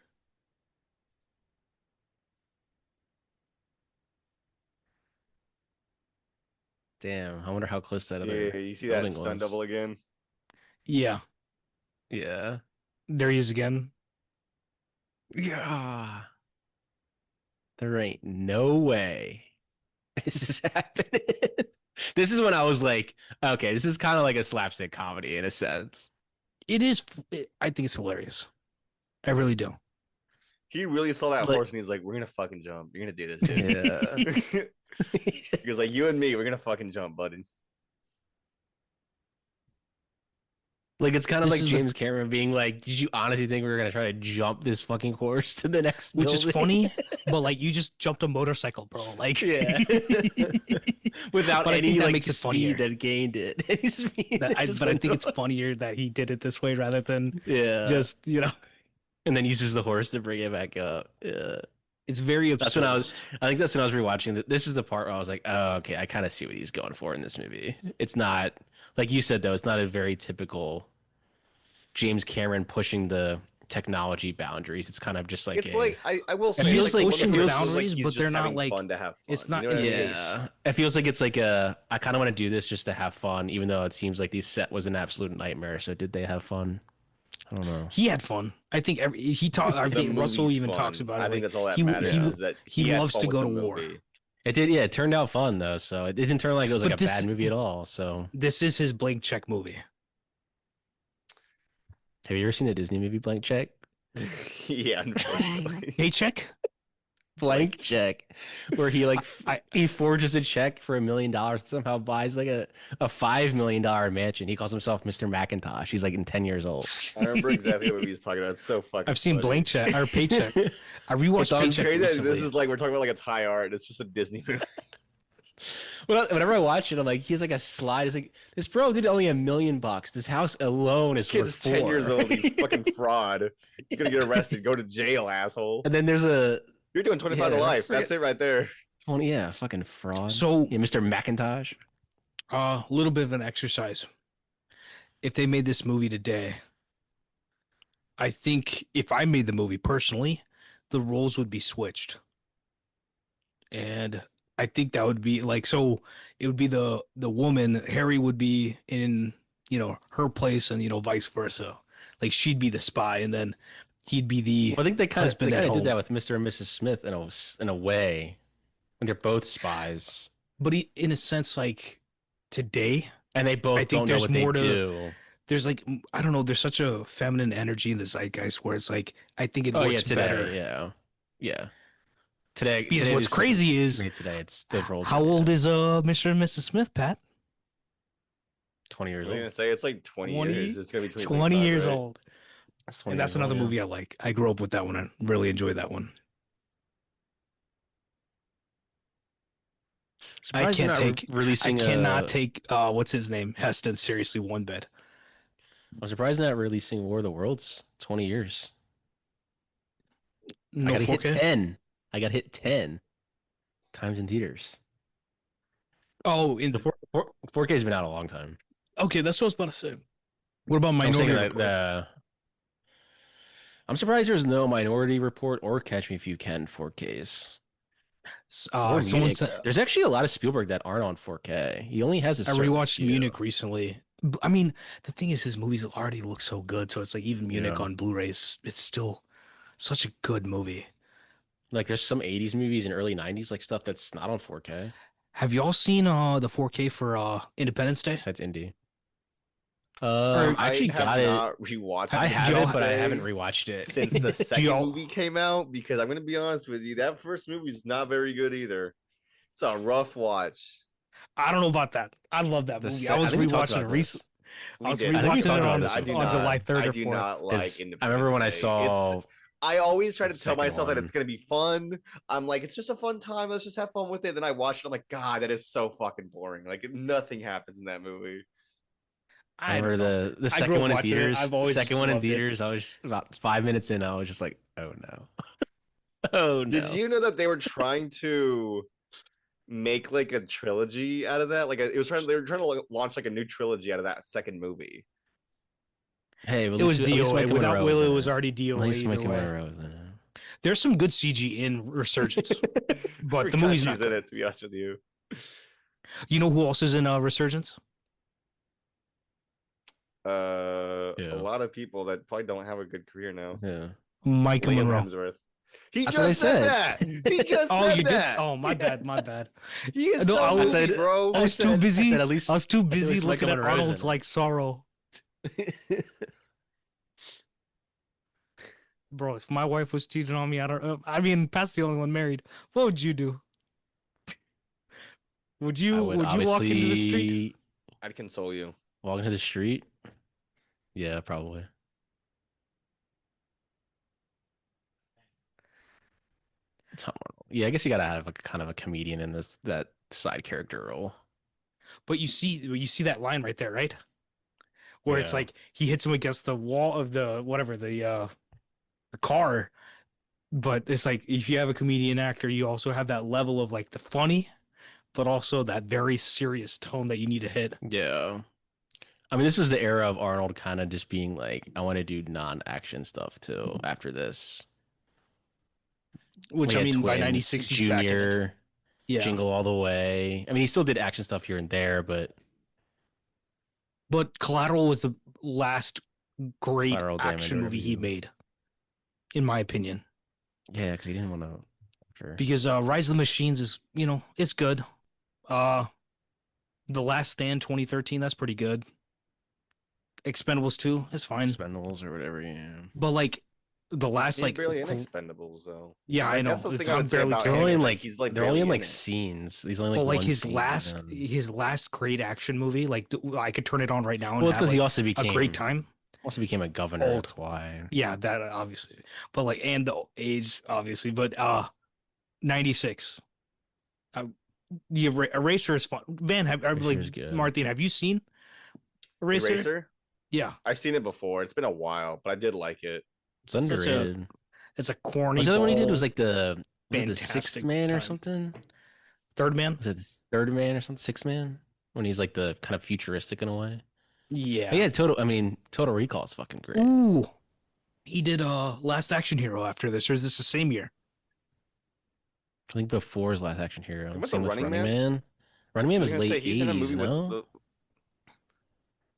Damn, I wonder how close that Yeah, other you see that building stunt was. double again? Yeah, Yeah. there he is again. Yeah. There ain't no way this is happening. This is when I was like, okay, this is kind of like a slapstick comedy in a sense. It is. I think it's hilarious. I really do. He really saw that Like- horse and he's like, "We're gonna fucking jump. You're gonna do this, dude." Yeah. He was like, "You and me, we're gonna fucking jump, buddy." Like it's kind of This like is the- James Cameron being like, "Did you honestly think we were gonna try to jump this fucking horse to the next Which is building?" funny, but like you just jumped a motorcycle, bro. Like, Yeah. Without But I any think that like makes it funnier. speed that gained it. Any speed that just but I went think it's up. funnier that he did it this way rather than Yeah. just and then uses the horse to bring it back up. Yeah. It's very absurd. That's when I think that's when I was rewatching this is the part where I was like, oh, okay, I kind of see what he's going for in this movie. It's not like you said though, it's not a very typical James Cameron pushing the technology boundaries. It's kind of just like It's like I will say, feels it's like- one of pushing the the first, boundaries, he's but just they're not, having like- fun to have fun. it's not you know what in I the mean? face. yeah, it feels like it's like I kind of want to do this just to have fun, even though it seems like the set was an absolute nightmare. So did they have fun? I don't know. He had fun. I think he talked. I The think Russell movie's even fun. talks about it. I think like, that's all that he- matters he- is that he had loves fun to with go the to war. movie. It did, yeah. It turned out fun though, so it didn't turn like it was But like a this- bad movie at all. So This is his blank check movie. have you ever seen the Disney movie Blank Check? Yeah, unfortunately. Paycheck. Blank check, where he like I- he forges a check for $1 million and somehow buys like a $5 million mansion. He calls himself Mr. Macintosh. He's like 10 years old. I remember exactly what he was talking about. It's so fucking. I've seen funny. blank check or paycheck. I rewatched It's always It's Paycheck crazy that recently. this is like we're talking about like a Thai art. It's just a Disney movie. Whenever I watch it, I'm like, he's like a slide. It's like this bro did only $1 million. This house alone is Kid's worth 10 4. years old. He's fucking fraud. You're gonna get arrested. Go to jail, asshole. And then there's a You're doing 25 to Yeah, I life. forget- That's it right there. 20, yeah, fucking fraud. So, yeah, Mr. Macintosh. a little bit of an exercise. If they made this movie today, I think if I made the movie personally, the roles would be switched. And I think that would be like, so it would be the woman, Harry would be in, her place and, vice versa. Like she'd be the spy and then he'd be the Well, I think they kind of husband at did home. that with Mr. and Mrs. Smith in a way, when they're both spies But in a sense, like today, and they both I think don't know there's what they more to- do. there's like, I don't know, there's such a feminine energy in the zeitgeist where it's like, I think it Oh yeah, works today, better. yeah. Today, Because today what's this- crazy is, made today, it's the roles. how old is Mr. and Mrs. Smith, Pat? 20 I years was gonna old. say it's like 20, 20 years. It's gonna be 20 years right? old. That's 20 And that's years old, another yeah. movie I like. I grew up with that one. I really enjoyed that one. Surprised they're can't not take- releasing. I cannot take what's his name, Heston, seriously one bit. I'm surprised they're not releasing War of the Worlds. 20 years. No I got hit 4K. 10. I got hit 10 times in theaters. Oh, in The the 4K has been out a long time. okay, that's what I was about to say. What about I'm Minority saying that Report? I'm surprised there's no Minority Report or Catch Me If You Can 4Ks. Or Someone Munich. said There's actually a lot of Spielberg that aren't on 4K. He only has a I certain rewatched few. Munich recently. I mean, the thing is, his movies already look so good. So it's like even Munich Yeah. on Blu-rays, it's still such a good movie. Like there's some 80s movies and early 90s like stuff that's not on 4K. Have y'all seen the 4K for Independence Day? Besides indie. Or I actually have got it. not rewatched I it have y'all it, but I today haven't rewatched it. since the second y'all- movie came out because I'm gonna be honest with you, that first movie is not very good either. It's a rough watch. I don't know about that. I love that movie. I was think we talked rewatching it about recently. I was did. I think we rewatching talked it about on, this I do before. on July 3rd I or do 4th. not like 'Cause Independence I remember when I Day. saw I always try the to tell second myself that it's one. gonna be fun. I'm like, it's just a fun time. Let's just have fun with it. Then I watch it. I'm like, God, that is so fucking boring. Like nothing happens in that movie. I I don't remember know. the I second grew up one in watching it. theaters. I've always Second one in loved it. theaters. I was just about 5 minutes in. I was just like, oh no, oh Did no. you know that they were trying to make like a trilogy out of that? Like it was trying. They were trying to like, launch like a new trilogy out of that second movie. Hey, It was at least DOA. Micah Without Monroe was Will, it in was it. already At DOA least either Micah way. Monroe was in it. There's some good CG in Resurgence, but the Forgot movie's she's not in good. it. To be honest with you, You know who else is in Resurgence? a lot of people that probably don't have a good career now. Yeah. Micah Liam Monroe. Hemsworth. He That's what I just said said. that. He just Oh, said you that. did? Oh, my bad. My bad. He is No, so I was- movie, bro. I was too busy. I said at least I was too at busy least looking Micah at Monroe's Arnold's in it. like sorrow. Bro, if my wife was cheating on me, I don't know. I mean, Pat's the only one married. What would you do? Would I you would walk into the street? obviously I'd console you. walk into the street. Yeah, probably. Tom Arnold. Yeah, I guess you gotta have a kind of a comedian in this that side character role. But you see that line right there, right? Where it's Yeah. like he hits him against the wall of the the car. But it's like if you have a comedian actor, you also have that level of like the funny, but also that very serious tone that you need to hit. Yeah. I mean, this was the era of Arnold kind of just being like, I want to do non-action stuff too after this. Which We I had mean, by Twins, '96 he's back in it. Junior, Yeah, Jingle All the Way. I mean, he still did action stuff here and there, but but Collateral was the last great Collateral Damage, action movie whatever he you- made, in my opinion. yeah, because he didn't want to. Sure. Because Rise of the Machines is, it's good. Uh, The Last Stand 2013, that's pretty good. Expendables 2 is fine. Expendables or whatever, yeah. But like the last He's like barely in Expendables though. Yeah, I know. That's the It's thing I would say barely about They're him. only is in that like he's like they're only in barely like it. scenes. He's only like well, like one his scene, last and then- his last great action movie, like I could turn it on right now and Well, it's have because he like, also a became great time. a governor. Old. That's why. Yeah, that obviously. But like and the age obviously, but 96. The Eraser is fun. Van, I Eraser's like good. Martin, have you seen Eraser? Eraser? Yeah. I've seen it before. It's been a while, but I did like it. It's Such a underrated. It's a corny. Was the other one he did? Was ball. like the fantastic Sixth Man or time. something? Third Man? Was it the Third Man or something? Sixth Man when he's like the kind of futuristic in a way. Yeah. But yeah, Total Recall is fucking great. Ooh. He did Last Action Hero after this, or is this the same year? I think before his Last Action Hero. It was Same a with Running Running Man? Man. Running Man I was gonna say, late he's in a 80s, movie no? with the.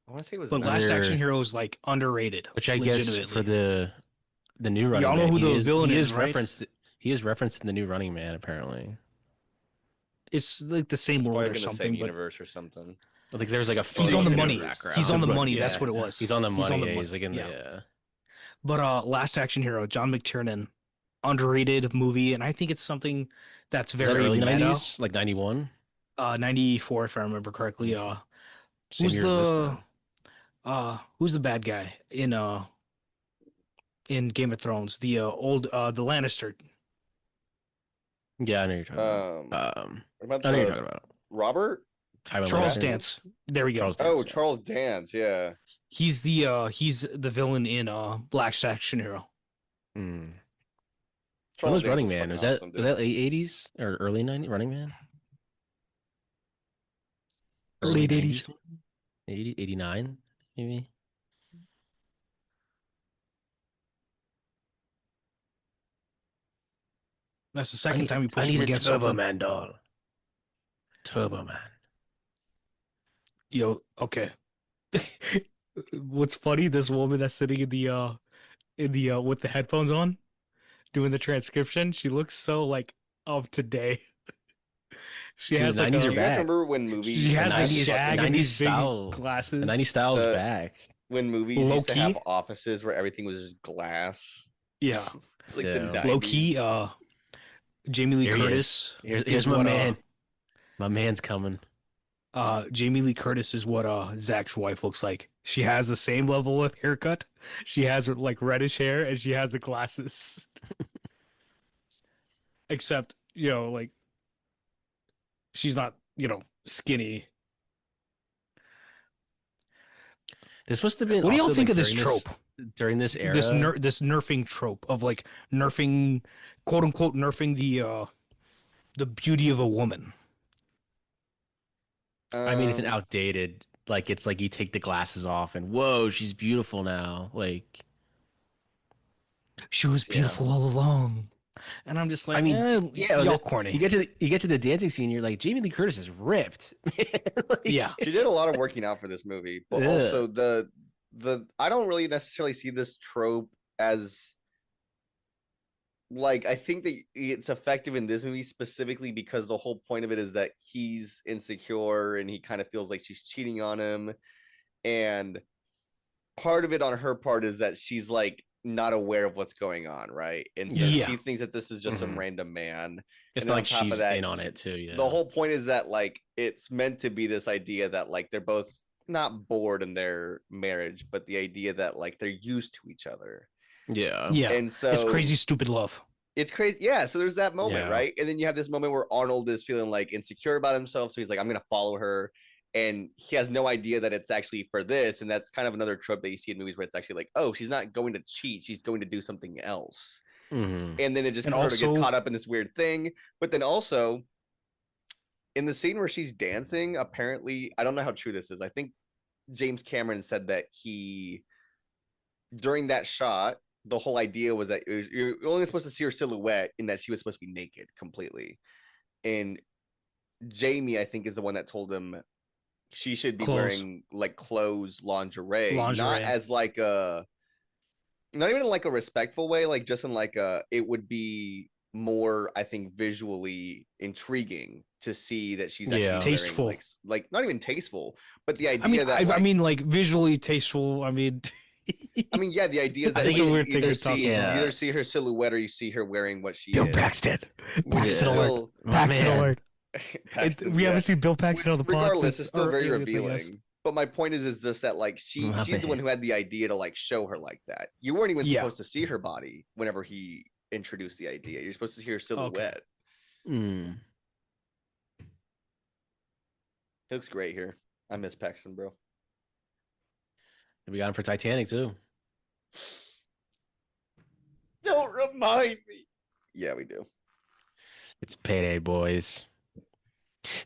I want to say it was. But Was Last there- Action Hero is like underrated. Which I guess legitimately. for the new Running Y'all know Man, who the he is, villain he is, is right? referenced. He is referenced in the new Running Man, apparently. It's like the same Probably world in or the same something, but universe or something. Like there's like a he's photo on the in money. background. He's on the Yeah. money. That's what it was. He's on the money. the Yeah, mon- he's like in yeah. the. But Last Action Hero, John McTiernan, underrated movie, and I think it's something that's Was that very early meta. 90s, like 91. 94, if I remember correctly. Same Who's year as this, the then. who's the bad guy in Game of Thrones? The old the Lannister. Yeah, I know you're talking about. What about I know you're the talking about. Robert? Tywin Charles Lannister. Dance. There we go. Charles Oh, Dance, yeah. Charles Dance. Yeah. He's the villain in Black Action Hero. Mm. When Charles was Dance Running is Man? fucking Was that awesome, was dude. that late 80s or early 90s? Running Man. Late Early 80s. 80, 89 maybe. That's the second time we I pushed him need a against Turbo something. Man doll. Turbo Man. Yo, okay. What's funny? This woman that's sitting in the with the headphones on, doing the transcription. She looks so like of today. She Dude, has like 90s a, are Do you guys back. remember when movies? she has The a 90s shag 90s and these big style. glasses. The 90s style's Uh, back. when movies Low used to have key? offices where everything was just glass. Yeah, It's like Yeah. the 90s. low key. Jamie Lee Here he Curtis. Here's is my what, man. My man's coming. Jamie Lee Curtis is what Zach's wife looks like. She has the same level of haircut. She has like reddish hair and she has the glasses. Except, like she's not, skinny. This must have been What do y'all also think like of this trope? during this This era. this nerfing trope of like nerfing, quote unquote, nerfing the beauty of a woman. I mean, it's an Um, outdated. Like it's like you take the glasses off and whoa, she's beautiful now. Like She was yeah. beautiful all along. And I'm just I like, mean, yeah, y'all corny. you get to the dancing scene, you're like Jamie Lee Curtis is ripped. Yeah. Like, She did a lot of working out for this movie, but yeah. also the I don't really necessarily see this trope as like I think that it's effective in this movie specifically because the whole point of it is that he's insecure and he kind of feels like she's cheating on him, and part of it on her part is that she's like not aware of what's going on, right? And so Yeah. she thinks that this is just some Mhm. random man. It's And not then on like top of she's that, in on it too. Yeah. the whole point is that like it's meant to be this idea that like they're both not bored in their marriage, but the idea that like they're used to each other. Yeah. Yeah. And It's so crazy, stupid love. it's crazy. Yeah. So there's that moment, Yeah. right? And then you have this moment where Arnold is feeling like insecure about himself. So he's like, I'm going to follow her. And he has no idea that it's actually for this. And that's kind of another trope that you see in movies where it's actually like, oh, she's not going to cheat. She's going to do something else. Hmm. And then it just And sort of gets also, caught up in this weird thing. But then also in the scene where she's dancing, apparently, I don't know how true this is. I think James Cameron said that he, during that shot, the whole idea was that you're only supposed to see her silhouette and that she was supposed to be naked completely. And Jamie, I think, is the one that told him she should be clothes, wearing like clothes, lingerie, not lingerie. as like a, not even in like a respectful way, like just in like a, it would be more, I think, visually intriguing to see that she's actually Yeah. wearing Tasteful. like not even tasteful, but the I mean, idea that I like, mean, like visually tasteful. I mean, I mean, yeah, the idea is I that think it's a like weird thing to talk you about. yeah. either see her silhouette or you see her wearing what she Bill is, Paxton. which is Paxton Yeah. alert. still My Paxton man. alert. Paxton, We yeah. haven't seen Bill Paxton Which on the pod regardless since is still very Aliens, I guess. revealing. But my point is just that like My she's the one man. who had the idea to like show her like that. You weren't even Yeah. supposed to see her body whenever he introduced the idea. You're supposed to see her Okay. silhouette. Mm. He looks great here. I miss Paxton, bro. We got him for Titanic too. Don't remind me. Yeah, we do. It's payday, boys.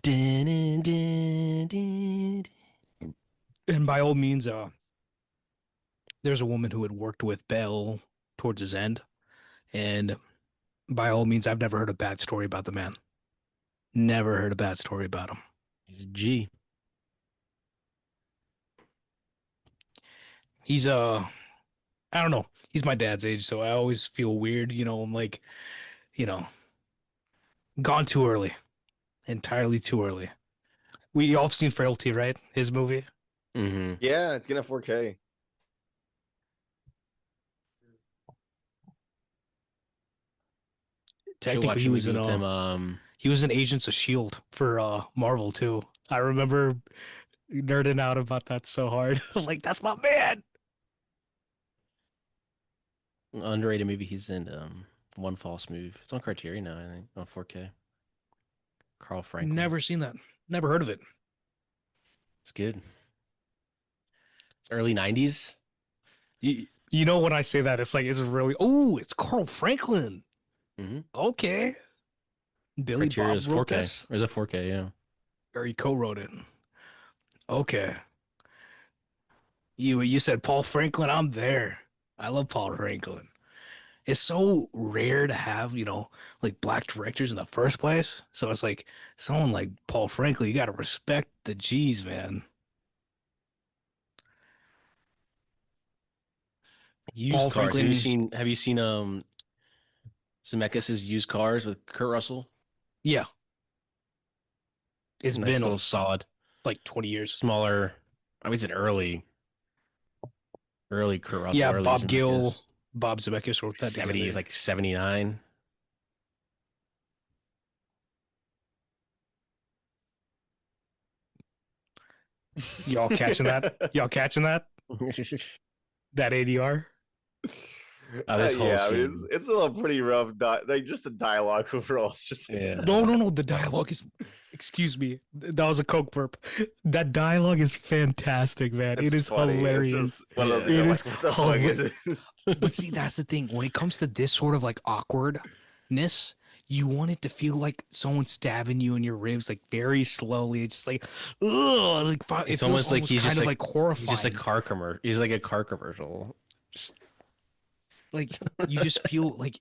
Dun, dun, dun, dun. And by all means, there's a woman who had worked with Bell towards his end, and by all means, I've never heard a bad story about the man. Never heard a bad story about him. He's a G. He's I don't know. He's my dad's age, so I always feel weird. I'm like, you know, gone too early, entirely too early. We all have seen Frailty, right? His movie. Mm-hmm. Yeah, it's gonna 4K. Technically, he was in he was in Agents of Shield for Marvel too. I remember nerding out about that so hard. I'm like, that's my man. Underrated movie. He's in One False Move. It's on Criterion now, I think, on 4K. Carl Franklin. Never seen that. Never heard of it. It's good. It's early 90s. You know when I say that, it's like it's really it's Carl Franklin. Mm-hmm. Okay. Billy Criteria Bob is wrote 4K. this, Or is it 4K? Yeah. or he co-wrote it. Okay. You said Paul Franklin, I'm there. I love Paul Franklin. It's so rare to have, like black directors in the first place. So it's like someone like Paul Franklin, you gotta respect the G's, man. Used Paul cars. Franklin, Have you seen Zemeckis' Used Cars with Kurt Russell? yeah, it's Nice been little solid, like 20 years. smaller. I mean, it's an early Kurt Russell, Yeah, early Bob Gill, Zemeckis. Bob Zemeckis wrote that 70, together. like 79. Y'all catching that? Y'all catching that? That ADR? This whole Yeah, I mean, scene. it's a little pretty rough. Like just the dialogue overall is just Yeah. No. The dialogue is. Excuse me. That was a coke burp. That dialogue is fantastic, man. It it's is funny. It's hilarious. just one of those. Yeah. You're It like, is what the fuck is this? But see, that's the thing. When it comes to this sort of like awkwardness, you want it to feel like someone stabbing you in your ribs, like very slowly. It's just like, ugh, like it It's feels almost like he's kind just of like horrifying. he's just a car commercial. He's like a car commercial. Just Like you just feel like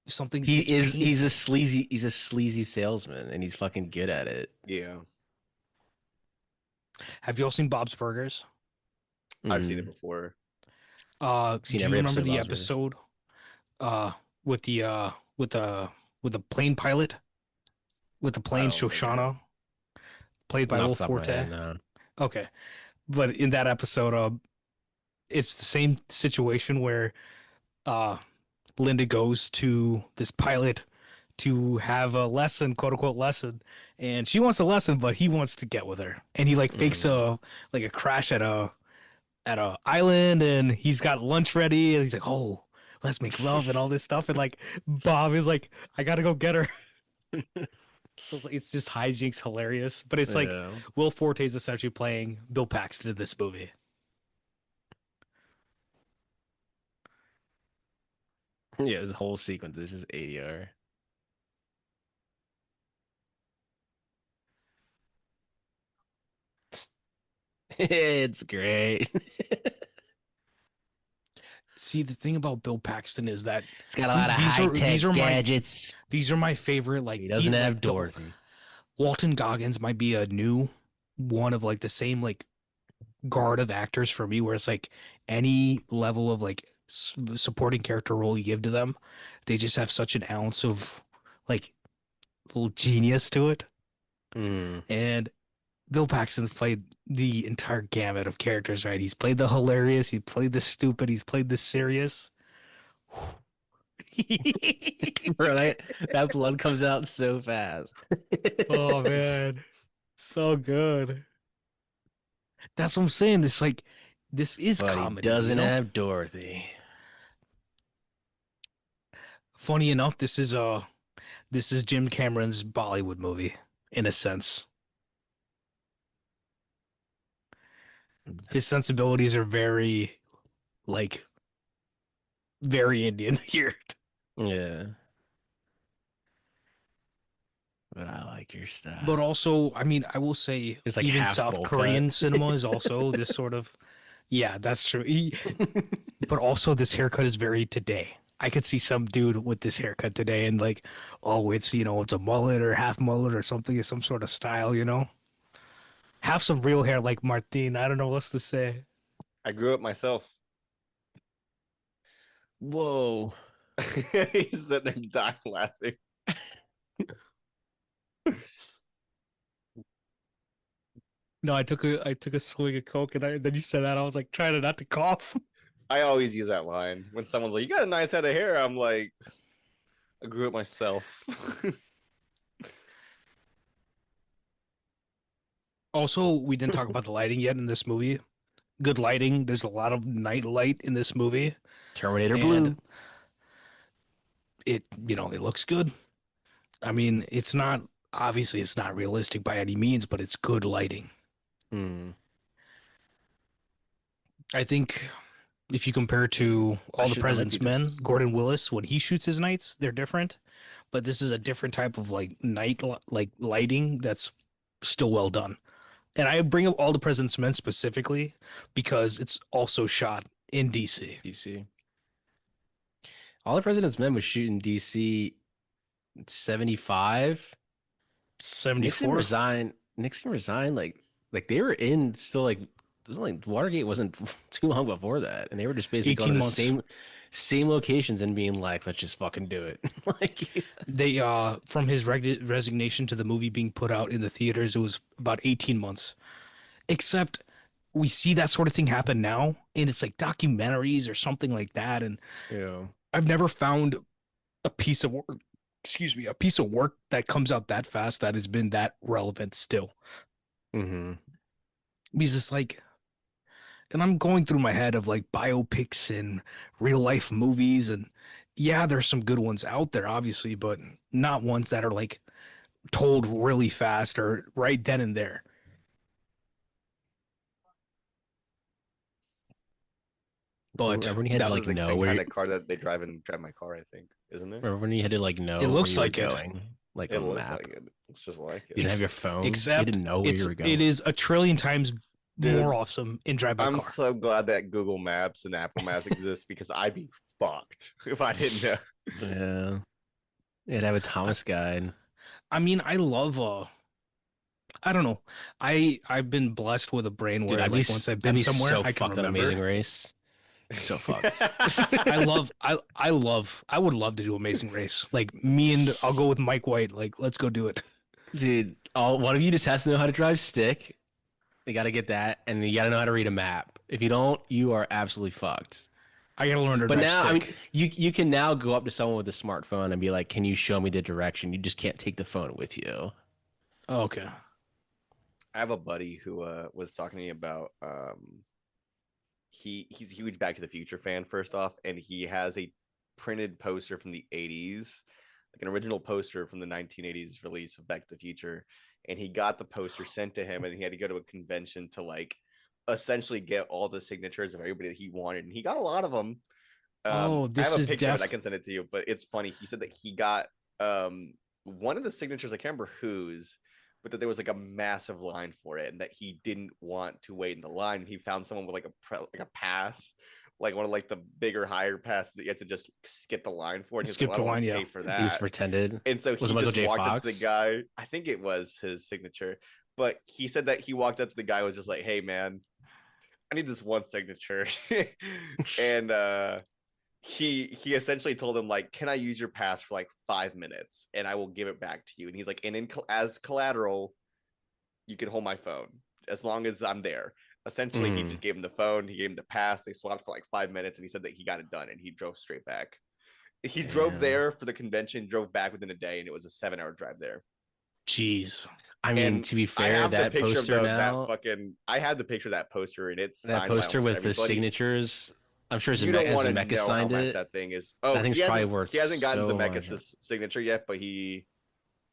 something. he's a sleazy salesman and he's fucking good at it. Yeah, Have you all seen Bob's Burgers? I've seen it Mhm. before. Seen Do you every remember episode of the Bob's Burgers. episode with the with the plane pilot with the I plane don't think I. Shoshana, played by Not Will off the top of my Forte? head, no. Okay, but in that episode, it's the same situation where uh Linda goes to this pilot to have a lesson, quote unquote lesson, and she wants a lesson, but he wants to get with her, and he like fakes Mhm. a crash at a island, and he's got lunch ready, and he's like, oh, let's make love and all this stuff, and like Bob is like, I gotta go get her. So it's just hijinks, hilarious, but it's like Yeah. Will Forte is essentially playing Bill Paxton in this movie. Yeah, this whole sequence is just ADR. It's great. See, the thing about Bill Paxton is that It's got a lot of these are my gadgets. these are my favorite. Like He doesn't have like Dorothy. Walton Goggins might be a new one of like the same like guard of actors for me, where it's like any level of like supporting character role you give to them, they just have such an ounce of like little genius to it. Mm. And Bill Paxton's played the entire gamut of characters, right? He's played the hilarious, he played the stupid, he's played the serious. Bro, that blood comes out so fast. Oh man, so good. That's what I'm saying. This is But he comedy, you doesn't know? have Dorothy. Funny enough, this is Jim Cameron's Bollywood movie, in a sense. His sensibilities are very, like, very Indian here. Yeah. But I like your style. But also, I mean, I will say, It's like even half South bowl Korean cut. cinema is also this sort of, yeah, that's true. But also, this haircut is very today. I could see some dude with this haircut today and like, oh, it's a mullet or half mullet or something, some sort of style, you know? Have some real hair like Martin. I don't know what's to say. I grew up myself. Whoa. He's sitting there dying laughing. No, I took a swig of Coke, and then you said that I was like trying not to cough. I always use that line when someone's like, "You got a nice head of hair." I'm like, I grew it myself. Also, we didn't talk about the lighting yet in this movie. Good lighting. There's a lot of night light in this movie, Terminator and Blue. it looks good. I mean, it's not realistic by any means, but it's good lighting. Mm. I think if you compare to All the I might be President's Men, just Gordon Willis, when he shoots his nights, they're different. But this is a different type of like like lighting that's still well done. And I bring up All the President's Men specifically because it's also shot in DC. DC. All the President's Men was shooting DC 75. Nixon 74, resigned. Nixon resigned like they were in still like it was like Watergate wasn't too long before that, and they were just basically going 18 to the months. same locations and being like, let's just fucking do it. Like They from his resignation to the movie being put out in the theaters, it was about 18 months. Except we see that sort of thing happen now, and it's like documentaries or something like that. And yeah. I've never found a piece of work, a piece of work that comes out that fast that has been that relevant still. Mm-hmm. Because it's like, and I'm going through my head of like biopics and real life movies, and yeah, there's some good ones out there, obviously, but not ones that are like told really fast or right then and there. But Remember when you had to that This like is the know same where kind you, of car that they drive my car, I think, isn't it? remember when you had to like it know where looks you were like it. going, like It on a looks map. like it. It's just like You it. didn't have Ex- your phone. You Except didn't know where you were it going. is a trillion times more Dude, awesome in Drive by I'm Car. so glad that Google Maps and Apple Maps exist because I'd be fucked if I didn't know. Yeah, you'd have a I, Thomas guide. I mean, I love I don't know. I've been blessed with a brain Dude, where like once I've I'd been be somewhere, so I can fucked on Amazing remember. Race. So fucked. I would love to do Amazing Race. Like me and I'll go with Mike White. Like let's go do it. Dude, all one of you just has to know how to drive stick. You got to get that, and you got to know how to read a map. If you don't, you are absolutely fucked. I gotta learn to But drive now, I mean, stick. you can now go up to someone with a smartphone and be like, "Can you show me the direction?" You just can't take the phone with you. Oh, okay. I have a buddy who was talking to me about he's a huge Back to the Future fan first off, and he has a printed poster from the 80s, like an original poster from the 1980s release of Back to the Future, and he got the poster sent to him, and he had to go to a convention to like essentially get all the signatures of everybody that he wanted, and he got a lot of them. Oh, I have this a is picture of it. I def. can send it to you, but it's funny. He said that he got one of the signatures. I can't remember whose, but that there was like a massive line for it, and that he didn't want to wait in the line. And he found someone with like like a pass, like one of like the bigger, higher passes that you had to just skip the line for. And he's like, Skip well, I the don't want line. to Yeah. pay for He just that. pretended. And so Was it he Michael just J. walked up to the Fox? guy. I think it was his signature, but he said that he walked up to the guy and was just like, "Hey, man, I need this one signature," and he essentially told him like, "Can I use your pass for like 5 minutes and I will give it back to you?" And he's like, "And as collateral, you can hold my phone as long as I'm there." Essentially, he Mm, just gave him the phone, he gave him the pass, they swapped for like 5 minutes, and he said that he got it done and he drove straight back. He drove damn. there for the convention, drove back within a day, and it was a 7 hour drive there. Jeez. I mean, And to be I fair, have the that picture of poster the that now, fucking I had the picture of that poster and it's that signed by poster almost with the everybody. signatures, I'm sure You don't want to Zemeckis know how signed much it. that thing is. Oh, That thing's probably worth he hasn't gotten so much. Zemeckis' signature yet, but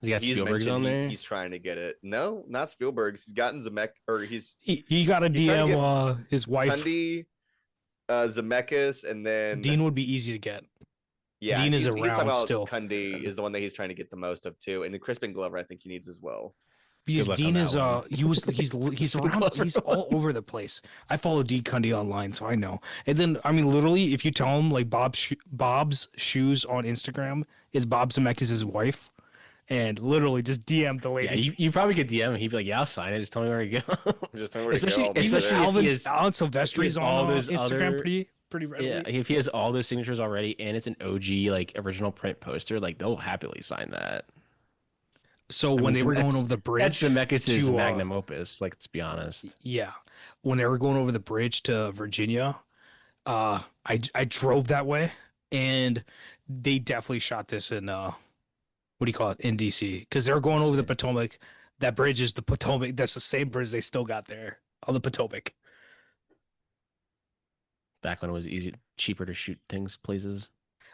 He got he's Spielberg's mentioned on there. he's trying to get it. No, not Spielberg's. He's gotten Zemeck or He got a he's trying to DM get his wife. Cundy, Zemeckis, and then Dean would be easy to get. yeah, Dean is he's talking around about still. Cundy is the one that he's trying to get the most of too, and the Crispin Glover I think he needs as well. Good Because luck on Dean that is one. he's Crispin around Glover. he's all over the place. I follow D Cundy online, so I know. And then I mean, literally, if you tell him like Bob's shoes on Instagram is Bob Zemeckis' wife, and literally just DM the Yeah, lady. you probably could DM him. He'd be like, "Yeah, I'll sign it. Just tell me where to go." Just tell me where to go. especially I'll meet you Even especially there. Alan if he has Silvestri's on all those Instagram other pretty yeah, readily. if he has all those signatures already and it's an OG like original print poster, like they'll happily sign that. So I when mean, they were going over the that's bridge Zemeckis' to magnum opus. Like, let's be honest. yeah, when they were going over the bridge to Virginia, I drove that way, and they definitely shot this in what do you call it in DC because they're going over the See, Potomac. That bridge is the Potomac. That's the same bridge they still got there on the Potomac. back when it was easy, cheaper to shoot things places.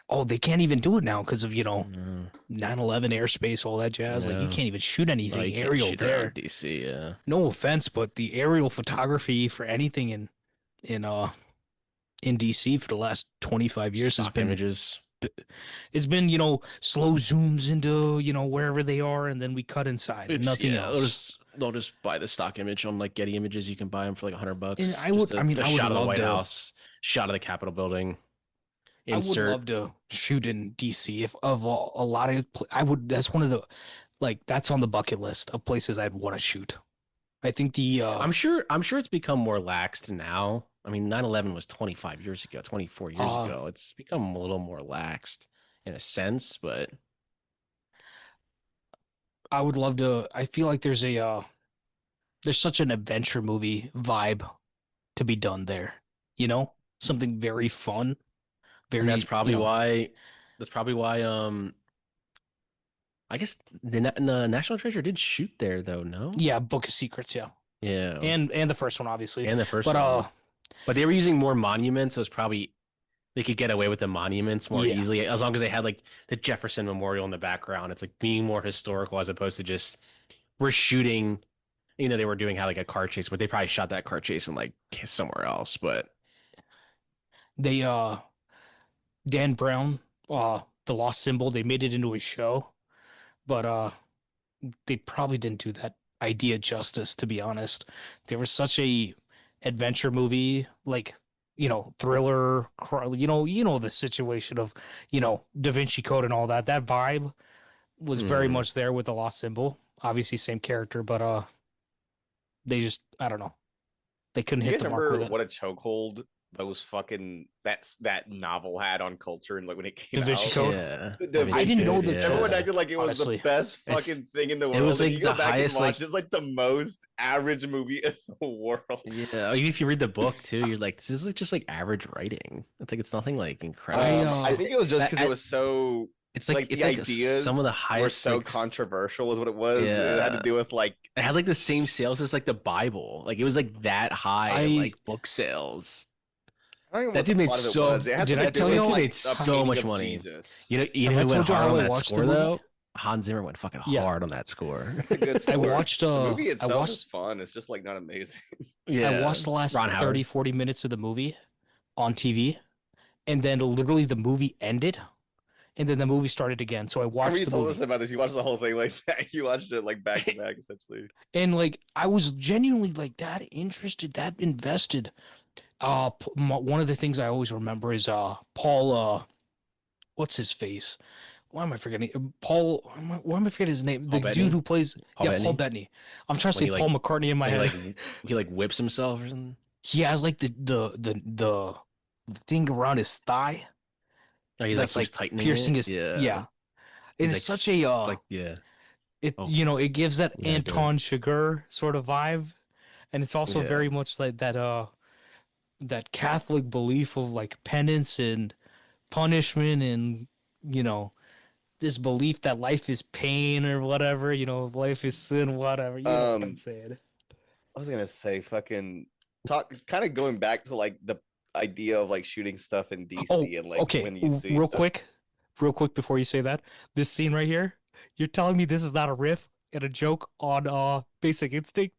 Oh, they can't even do it now because of Mm, 9/11 airspace, all that jazz. Like you yeah, can't even shoot no, anything you can't aerial shoot around there. DC. Yeah, No offense, but the aerial photography for anything in in DC for the last 25 years has stock been images. it's been slow zooms into wherever they are and then we cut inside and It's nothing yeah. else. They'll just buy the stock image on like Getty Images. You can buy them for like And $100. I would Just I mean a I would shot of the love White to House, shot of the Capitol building. I would Insert. love to shoot in DC if of a lot of I would that's one of the like that's on the bucket list of places I'd want to shoot. I think the I'm sure it's become more laxed now. I mean, 9/11 was 25 years ago, 24 years uh ago. It's become a little more laxed in a sense, but I would love to I feel like there's such an adventure movie vibe to be done there. You know? Something very fun, and very, that's probably why I guess the National Treasure did shoot there though, no? yeah, Book of Secrets, yeah. Yeah. and the first one, obviously. And the first But one. But they were using more monuments, so it's probably they could get away with the monuments more Yeah. easily as long as they had like the Jefferson Memorial in the background. It's like being more historical as opposed to just we're shooting. They were doing how like a car chase, but they probably shot that car chase in like somewhere else. But they Dan Brown, the Lost Symbol, they made it into a show, but they probably didn't do that idea justice, to be honest. There was such a adventure movie, like, thriller, the situation of, Da Vinci Code and all that. That vibe was very much there with the Lost Symbol. Obviously, same character, but they just, I don't know, they couldn't You hit guys the mark with remember it. what a chokehold those fucking that novel had on culture and like when it came Da Vinci out? Code. yeah, I didn't know the Everyone Yeah. acted like it was Honestly. the best It's- fucking thing in the world. it was and like you go the back highest, and watch like- it's like the most average movie in the world. Yeah, even if you read the book too, you're like, this is like just like average writing. It's like it's nothing like incredible. I think it was just because I- it was so It's like the it's like ideas some of the were highest so like, controversial was what it was. It had to Yeah. do with like it had like the same sales as like the Bible. Like it was like that high in I- like book sales. I don't even know That what dude the made plot of it so- was. It had Did something I to do tell with you like made a so painting much of money. Jesus. You know Have I who went told you hard how on I that watched the score movie? though? Hans Zimmer went fucking Yeah. hard on that score. It's a good score. I watched the movie I itself watched is fun. It's just like not amazing. Yeah, I watched the last Ron Howard. 30, 40 minutes of the movie on TV, and then literally the movie ended, and then the movie started again. So I I watched remember you the told movie, us about this. You watched the whole thing like that. You watched it like back to back essentially. and like I was genuinely like that interested, that invested. One of the things I always remember is Paul. What's his face? Why am I forgetting? Paul. Why am I forgetting his name? Paul The Bettany? dude who plays. Paul Yeah, Bettany? Paul Bettany. I'm trying to say When he, Paul like- McCartney in my He head. he like whips himself or something. He has like the thing around his thigh. Oh, he's That's like, like tightening piercing it. his. Yeah. It He's is like, such a like yeah. it Oh. it gives that Yeah, go Anton Chigurh sort of vibe, and it's also Yeah. very much like that Catholic belief of like penance and punishment, and this belief that life is pain or whatever, life is sin, whatever. You know what I'm saying? I was gonna say fucking talk kind of going back to like the idea of like shooting stuff in DC Oh, and like okay. when you see Real stuff. quick before you say that, this scene right here, you're telling me this is not a riff and a joke on Basic Instinct?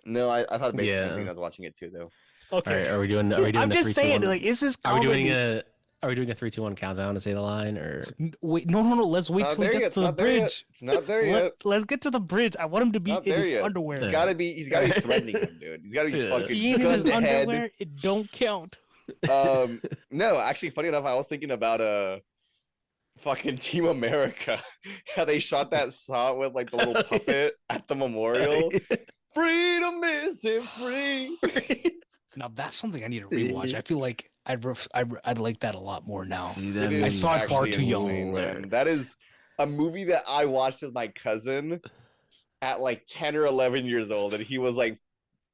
No, I thought basically Yeah. I was watching it too though. Okay. All right, are we doing I'm the just 3, 2, saying, 1? like, is this Are we comedy? doing a 3, 2, 1 countdown to say the line or Wait, no. Let's wait not till he there gets yet, to the it's not there yet. bridge. It's not there yet. Let's get to the bridge. I want him to be Not in there his yet. underwear. He's gotta be threatening him, dude. He's gotta be Yeah. fucking He ain't in gun his to head. underwear. It don't count. No, actually funny enough, I was thinking about fucking Team America. How they shot that shot with like the little puppet at the memorial. Freedom isn't free. Now that's something I need to rewatch. I feel like I'd like that a lot more now. Dude, It that is I saw it far actually too young. insane, man. That is a movie that I watched with my cousin at like 10 or 11 years old, and he was like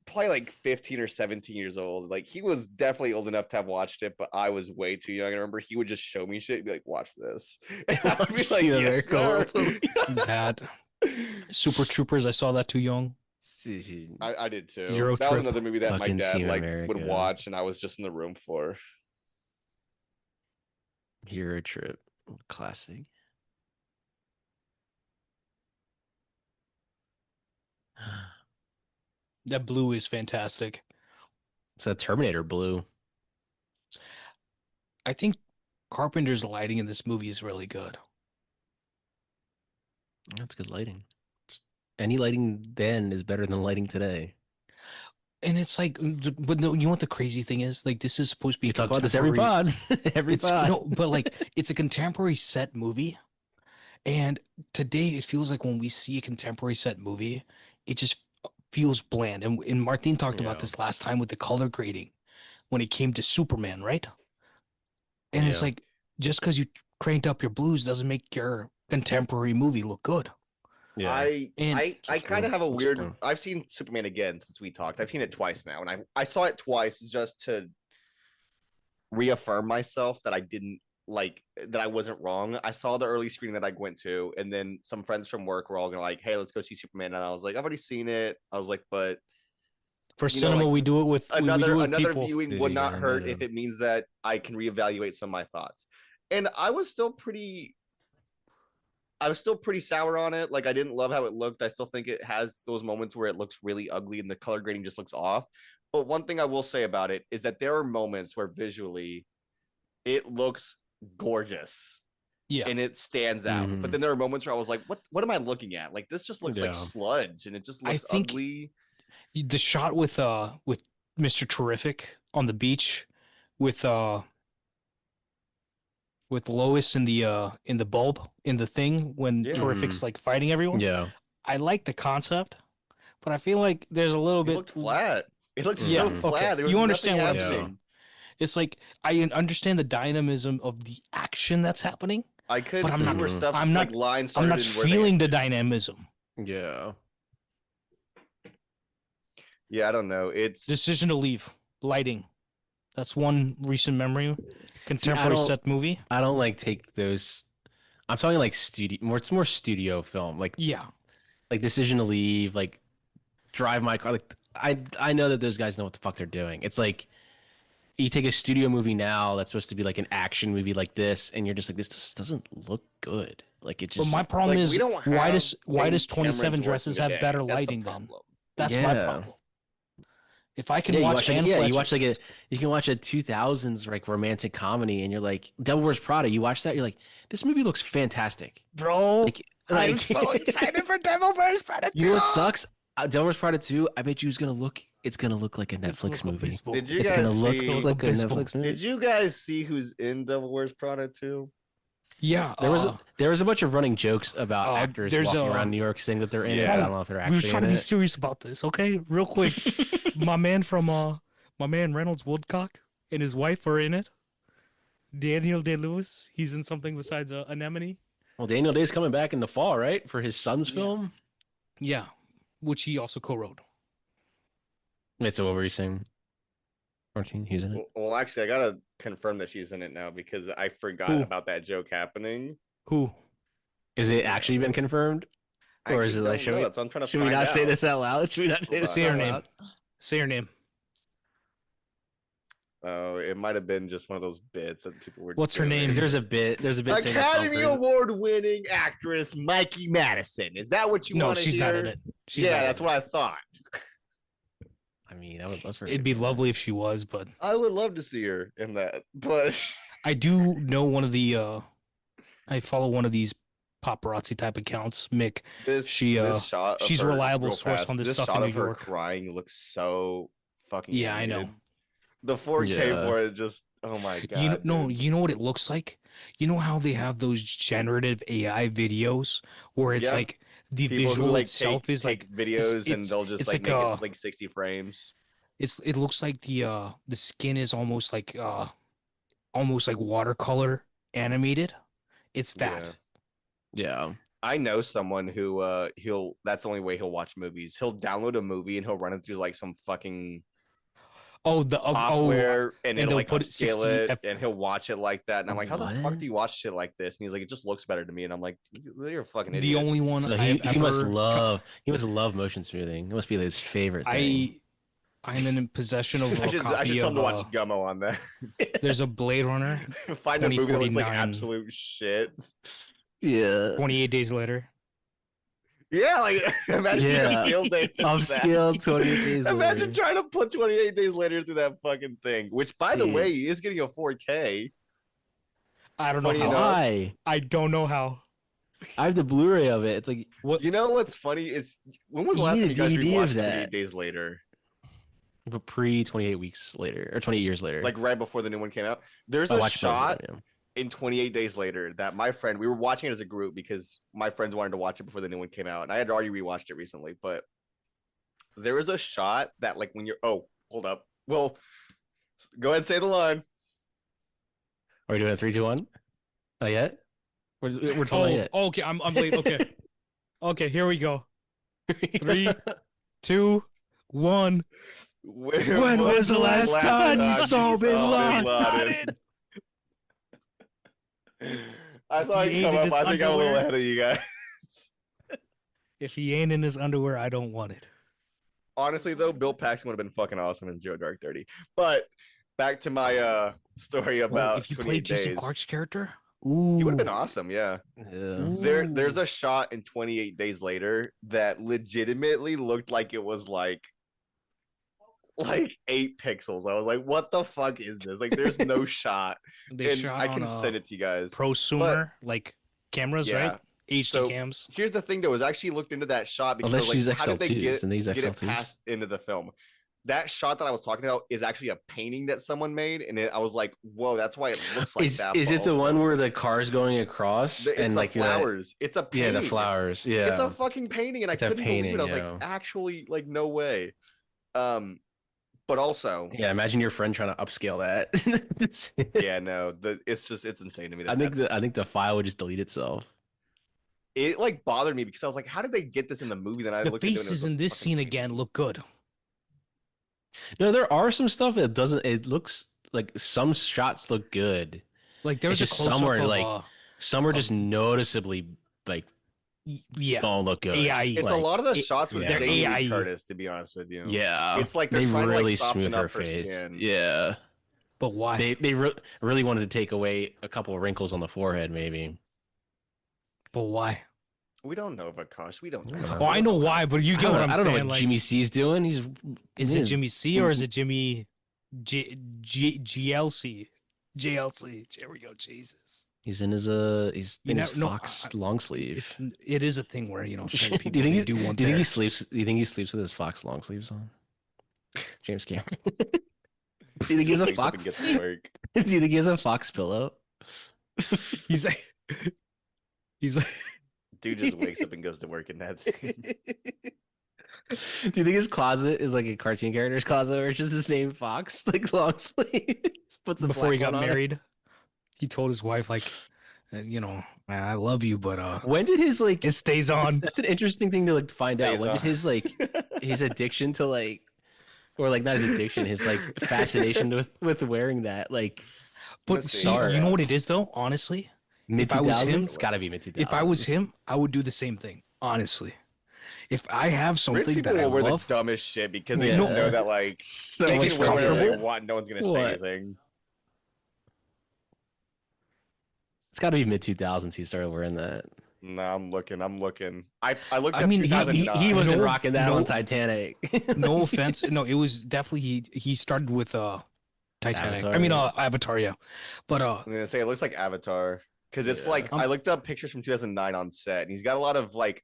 probably like 15 or 17 years old. Like he was definitely old enough to have watched it, but I was way too young. I remember he would just show me shit and be like, watch this. And I'd be like, Yeah, yes, very sir. cool. That Super Troopers, I saw that too young. I did too. Euro That was Trip. another movie that my Fucking dad Team like America. would watch, and I was just in the room for. Euro Trip, classic. That blue is fantastic. It's a Terminator blue. I think Carpenter's lighting in this movie is really good. That's good lighting. Any lighting then is better than lighting today. And it's like, but no, you know what the crazy thing is? Like, this is supposed to be We talk about this every pod. Every pod. No, but like, it's a contemporary set movie. And today it feels like when we see a contemporary set movie, it just feels bland. And Martin talked about Yeah. this last time with the color grading when it came to Superman, right? And it's Yeah. like, just because you cranked up your blues doesn't make your contemporary movie look good. Yeah. I That's kind of true. have a That's weird. true. I've seen Superman again since we talked. I've seen it twice now, and I saw it twice just to reaffirm myself that I didn't like that I wasn't wrong. I saw the early screening that I went to, and then some friends from work were all gonna like, "Hey, let's go see Superman." And I was like, "I've already seen it." I was like, "But For you know, cinema, like we do it with we do it with another people. viewing would not hurt if it means that I can reevaluate some of my thoughts." And I was still pretty sour on it. Like I didn't love how it looked. I still think it has those moments where it looks really ugly and the color grading just looks off. But one thing I will say about it is that there are moments where visually it looks gorgeous. Yeah. And it stands out. But then there are moments where I was like, what am I looking at? Like this just looks like sludge and it just looks ugly. The shot with Mr. Terrific on the beach with Lois in the bulb in the thing when Terrific's like fighting everyone. Yeah. I like the concept, but I feel like there's a little bit looked flat. It looks yeah, so flat. Okay. You understand what I'm saying? It's like I understand the dynamism of the action that's happening. I could but see where stuff like lines started. I'm not feeling the dynamism. Yeah. Yeah, I don't know. It's Decision to Leave, lighting. That's one recent memory. Contemporary set movie. I don't like take those. I'm talking like studio. It's more studio film. Like like Decision to Leave. Like Drive My Car. Like I know that those guys know what the fuck they're doing. It's like you take a studio movie now that's supposed to be like an action movie like this, and you're just like, this just doesn't look good. Like it just. But my problem is why does 27 Dresses have better lighting then? That's my problem. If I can watch you can watch a 2000s like romantic comedy, and you're like Devil Wears Prada. You watch that, you're like, this movie looks fantastic, bro. I'm so excited for Devil Wears Prada 2. You know what sucks? Devil Wears Prada 2. I bet you it's gonna look like a Netflix movie. Did you guys see? Like a Netflix movie. Did you guys see who's in Devil Wears Prada 2? Yeah, there was a bunch of running jokes about actors walking around New York saying that they're in it. I don't know if they're actually. We were trying to be serious about this, okay? Real quick, my man Reynolds Woodcock and his wife are in it. Daniel Day-Lewis, he's in something besides Anemone. Well, Daniel Day's coming back in the fall, right, for his son's film. Yeah, which he also co-wrote. Wait, so what were you saying? Martin, he's in it. Well, actually, I gotta confirm that she's in it now because I forgot about that joke happening. Who? Is it actually been confirmed, or is it like? Should we not say this out loud? Should we not say this out loud? Say her name. Oh, it might have been just one of those bits that people were. What's her name? There's a bit. Academy Award-winning actress Mikey Madison. Is that what you want to hear? No, she's not in it. That's what I thought. I mean, I would love for her. It'd be lovely if she was, but I would love to see her in that. But I do know one of the. I follow one of these paparazzi type accounts, Mick. She's a reliable source on this stuff in New York. Her crying looks so fucking. Yeah, animated. I know. The 4K for it just. Oh my god. You know what it looks like? You know how they have those generative AI videos where it's like the people visual itself is like videos and they'll just like make it like 60 frames. It looks like the skin is almost like watercolor animated. It's that. Yeah. I know someone who that's the only way he'll watch movies. He'll download a movie and he'll run it through like some fucking software and it'll like upscale it and he'll watch it like that. And I'm like, how the fuck do you watch shit like this? And he's like, it just looks better to me. And I'm like, you're a fucking idiot. The only one he must love motion smoothing. It must be his favorite thing. I'm in possession of I should tell him to watch Gummo on that. There's a Blade Runner. Find a movie that looks like absolute shit. Yeah. 28 Days Later. Yeah, like imagine upscale 28 days later. Imagine trying to put 28 days later through that fucking thing, which by the way is getting a 4K. I don't know how. I don't know how. I have the Blu-ray of it. It's like what you know what's funny is when was the last time you guys rewatched 28 Days Later? But pre 28 weeks later or 28 years later. Like right before the new one came out. There's a shot in 28 Days Later that we were watching it as a group because my friends wanted to watch it before the new one came out, and I had already rewatched it recently. But there was a shot that like when you're hold up, well, go ahead and say the line. Are we doing a 3, 2, 1? Not yet. We're told yet. Okay, I'm late. Okay, okay, here we go. 3, 2, 1. When was the last time you saw Bin Laden? I saw He it ain't come in up. his I think I'm a little underwear. ahead of you guys. If he ain't in his underwear, I don't want it. Honestly, though, Bill Paxton would have been fucking awesome in Zero Dark 30. But back to my story Well, about if you 28 played Jason days. Clark's character, He would have ooh, been awesome, yeah. Yeah. There's a shot in 28 Days Later that legitimately looked like it was like 8 pixels. I was like, what the fuck is this? Like, there's no shot. they And shot I on can send it to you guys. But prosumer like cameras, yeah. right? HD So cams. here's the thing, though, is I actually looked into that shot because I Unless was like, she's how did they XL2s, then they use get it XL2s. past into the film? That shot that I was talking about is actually a painting that someone made, and I was like, "Whoa, that's why it looks like that." Is but it the also- one where the car's going across it's and the like flowers? It's a painting. yeah, the flowers. Yeah, It's a fucking painting, and I It's a couldn't believe it. I was painting, like, actually, like, no way. But also, yeah. Imagine your friend trying to upscale that. yeah, no, it's insane to me. That I think the file would just delete itself. it like bothered me because I was like, how did they get this in the movie? Then I The looked into it, and it faces was a in this fucking scene painting. again look good. No, there are some stuff that doesn't. It looks like some shots look good. Like there's It's a just close up somewhere of like some are just noticeably like yeah, don't look good. AI. It's Like, a lot of the shots with yeah. Jamie AI. Lee Curtis, to be honest with you. Yeah, It's like they're they trying to really like soften smooth her up her face. skin. Yeah, But why? they really wanted to take away a couple of wrinkles on the forehead, maybe. But why? We don't know, Vikash. We don't know. Oh, I know why, but you I get don't what know, I'm I don't know saying. what Like, Jimmy C's doing. is it Jimmy C or is it Jimmy GLC? JLC. There we go. Jesus. He's in his Fox long sleeve. It is a thing where certain people do you think they do want do you think their- he sleeps? Do you think he sleeps with his Fox long sleeves on? James Cameron. Do you think he has a Wakes up and Fox? gets to work. Do you think he has a Fox pillow? He's like, Dude just wakes up and goes to work in that thing. Do you think his closet is like a cartoon character's closet, or it's just the same Fox, like long sleeves? Puts the before he black got one on it? married, he told his wife like, man, I love you, but When did his like? it stays on. That's an interesting thing to like find out. Stays When did on. his like his addiction to like, or like not his addiction, his like fascination with wearing that like But Let's see, see. you know what it is though, honestly. mid If I two was him- thousands? Got to be mid 2000s. If I was him, I would do the same thing. Honestly, if I have Rich something people that I will wear love, the dumbest shit because they Yeah. just know that like so they If much it's can wear whatever comfortable- they want, no one's gonna say What? anything. It's got to be mid 2000s. He started wearing that. No, I'm looking. I looked I at mean, 2009. he wasn't No- rocking that no- on Titanic. no offense, no, it was definitely he started with Titanic. Avatar, I mean, yeah. Avatar, yeah. But I'm gonna say it looks like Avatar because it's Yeah. like I looked up pictures from 2009 on set, and he's got a lot of like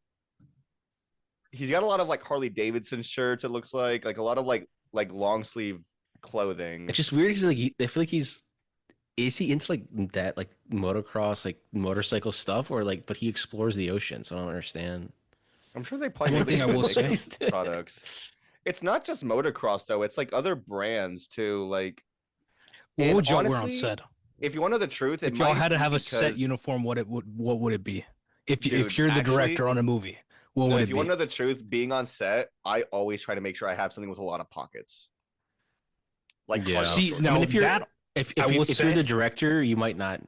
Harley Davidson shirts. It looks like a lot of like long sleeve clothing. It's just weird because like I feel like is he into like that like motocross like motorcycle stuff or like but he explores the ocean, so I don't understand. I'm sure they probably One make thing I a will mix say- of products. It's not just motocross though; it's like other brands too. Like, what and would y'all wear on honestly, set? if you want to know the truth, it If y'all might had to be have a set because- uniform, what would it be? If Dude, you're the actually- director on a movie, what No, would if it you want be? to know the truth, being on set, I always try to make sure I have something with a lot of pockets. Like, Yeah. cargo See, storage. now I mean, if you're that if I will if say- you're the director, you might not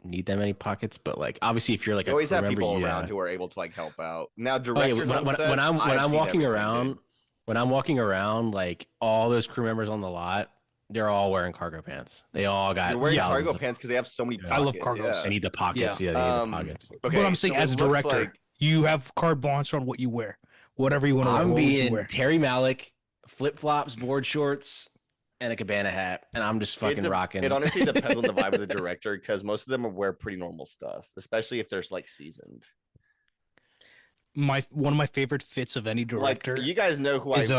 need that many pockets, but like obviously if you're like you a always crew have member, people yeah. around who are able to like help out. Now, Oh, yeah, directors on sets, when I'm I've seen walking everything, around, dude. when I'm walking around, like all those crew members on the lot, they're all wearing cargo pants. They all got You're wearing thousands cargo of- pants because they have so many. Yeah. I love pockets, cargos. They need the pockets. Yeah, they need the pockets. Okay, but I'm saying so it as a looks director, like- you have carte blanche on what you wear. Whatever you want to wear. I'm What would you being wear? Terry Malick, flip flops, board shorts, and a cabana hat, and I'm just fucking rocking. It honestly depends on the vibe of the director because most of them wear pretty normal stuff, especially if they're like seasoned. One of my favorite fits of any director Like you guys know who is I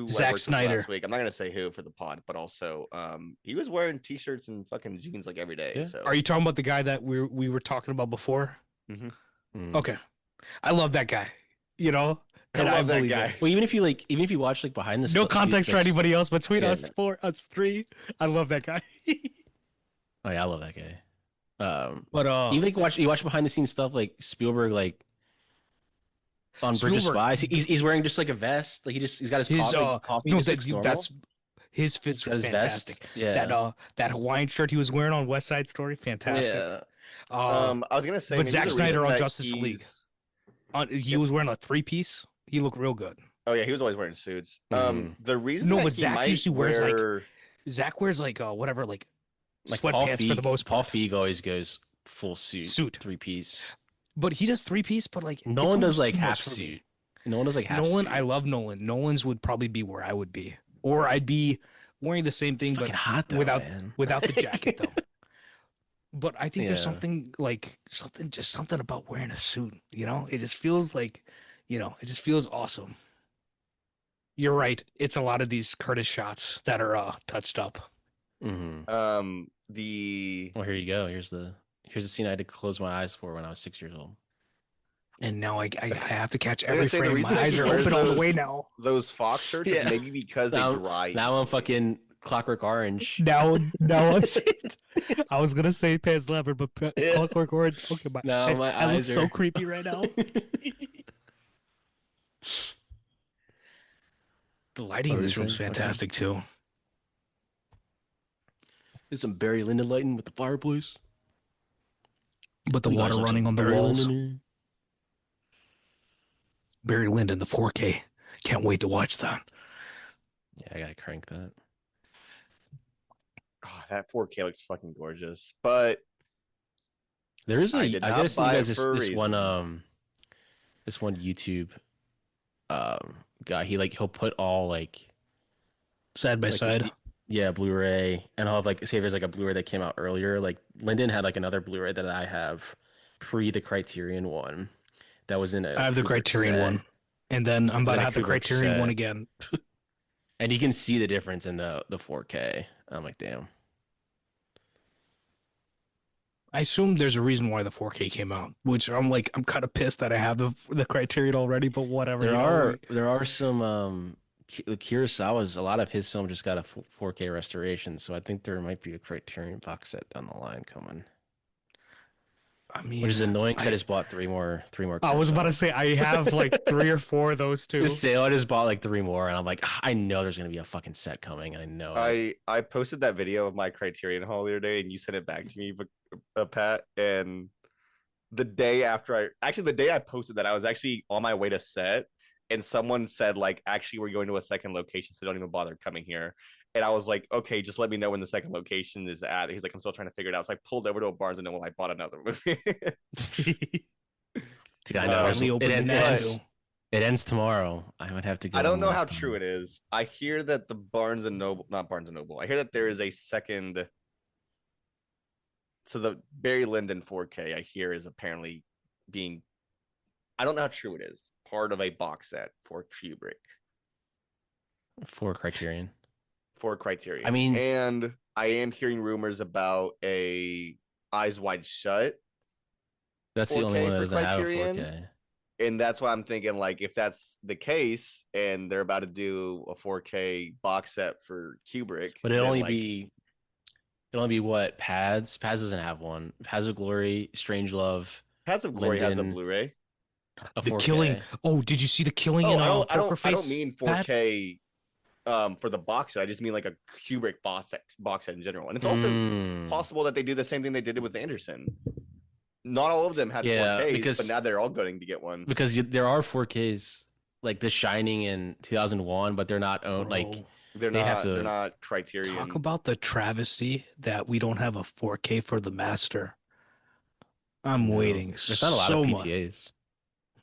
Zack worked with Snyder. last week. I'm not gonna say who for the pod, but also he was wearing t-shirts and fucking jeans like every day. Yeah. So Are you talking about the guy that we were talking about before? Mm. Okay, I love that guy. You know, I love that believe guy. it. Well, even if you watch like behind the No context for anybody else between Yeah, us three. I love that guy. Oh yeah, I love that guy. But you watch behind the scenes stuff like Spielberg like on Bridge of Spielberg- Spies. He's wearing just like a vest. Like he's got his his coffee. no, just looks normal. that's his He's fits got were his fantastic. vest. Yeah. That Hawaiian shirt he was wearing on West Side Story, fantastic. Yeah. I was gonna say, but maybe Zack the Snyder reason on that Justice League. he's He if was wearing a 3-piece. He looked real good. oh yeah, he was always wearing suits. Mhm. The reason No, that but he Zack might usually wears like wear whatever, like Like Paul sweatpants for the Feig, most Paul part. Feig always goes full suit, Suit. 3-piece. But he does 3-piece, but like No it's one does almost like too half much for me. suit. No one does like half Nolan, suit. I love Nolan. Nolan's would probably be where I would be, or I'd be wearing the same It's thing, fucking but hot though, without man. the jacket though. But I think there's Yeah. something about wearing a suit. You know, it just feels like, it just feels awesome. You're right. It's a lot of these Curtis shots that are touched up. Mm-hmm. The Well, here you go. Here's the scene I had to close my eyes for when I was 6 years old. And now I have to catch I was every gonna say the frame. reason My that eyes he are wears open all the way now. those Fox shirts is Yeah. maybe because they dry. Now I'm easily. fucking Clockwork Orange. Now it's I was gonna say Pan's Labyrinth, but Yeah. Clockwork Orange. Okay, Now my I look eyes so are creepy right now. The lighting What in were this you room's saying? fantastic too. There's some Barry Lyndon lighting with the fireplace. But the You guys water like running some on the Barry walls. Lyndon? Barry Lyndon, the 4K. Can't wait to watch that. Yeah, I gotta crank that. Oh, that 4K looks fucking gorgeous, but There is I did I not gotta send you buy guys it for a this one reason. this one YouTube guy. He'll put all like Side by side. yeah, Blu-ray, and I'll have like say there's like a Blu-ray that came out earlier. Like Lyndon had like another Blu-ray that I have pre the Criterion one that was in a I have the Kubrick Criterion set. one. And then I'm about Then to a have the Kubrick Criterion one set. again. And you can see the difference in the 4K. I'm like, damn. I assume there's a reason why the 4K came out, which I'm kind of pissed that I have the Criterion already, but whatever. There are some Kurosawa's a lot of his film just got a 4K restoration, so I think there might be a Criterion box set down the line coming. I mean, Which is annoying because I just bought three more. I was about to Kurosawa. say I have like 3 or 4 of those too. This sale, I just bought like 3 more, and I'm like, I know there's gonna be a fucking set coming, and I know it. I posted that video of my Criterion haul the other day, and you sent it back to me, Pat. And the day I posted that, I was actually on my way to set, and someone said like, actually, we're going to a second location, so don't even bother coming here. And I was like, okay, just let me know when the second location is at. He's like, I'm still trying to figure it out. So I pulled over to a Barnes and Noble. I bought another movie. Dude, I know Finally opened the Nashville. it ends tomorrow. I might have to go. I don't know how last time. true it is. I hear that the Barnes and Noble, not Barnes and Noble. I hear that there is a second. So the Barry Lyndon 4K, I hear, is apparently being. I don't know how true it is. Part of a box set for Kubrick. For Criterion. For Criterion. I mean, and I am hearing rumors about a Eyes Wide Shut. That's the only 4K one that for doesn't have a Criterion. 4K. And that's why I'm thinking, like, if that's the case, and they're about to do a 4K box set for Kubrick, But it'll only be what? Paths doesn't have one. Paths of Glory, Strangelove, Paths of Glory has a Lyndon, Blu-ray. a The 4K. Killing. Oh, did you see the Killing Oh, in I Poker Face? don't mean 4K for the box set. I just mean like a Kubrick box set in general. And it's also possible that they do the same thing they did with Anderson. Not all of them had 4Ks, but now they're all going to get one. Because there are 4Ks like The Shining in 2001, but they're not owned. Like they're not Criterion. Talk about the travesty that we don't have a 4K for the Master. I'm waiting. There's not a lot of PTAs.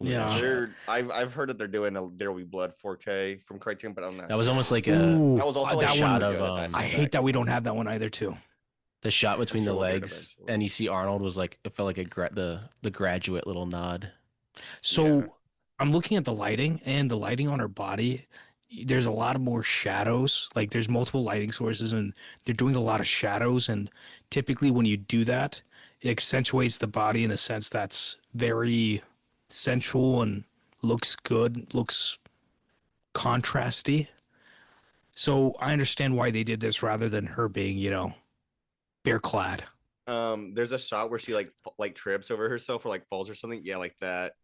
Yeah, I've heard that they're doing a There Will Be Blood 4K from Criterion, but I'm not. That was almost like that was also that a shot one, of. I hate that we don't have that one either too. The shot between the legs, eventually. and you see Arnold was like, it felt like the Graduate little nod. So I'm looking at the lighting, and the lighting on her body, there's a lot of more shadows. Like there's multiple lighting sources, and they're doing a lot of shadows. And typically when you do that, it accentuates the body in a sense that's very sensual and looks good, looks contrasty. So I understand why they did this rather than her being, bare clad. There's a shot where she like trips over herself or like falls or something. Yeah, like that.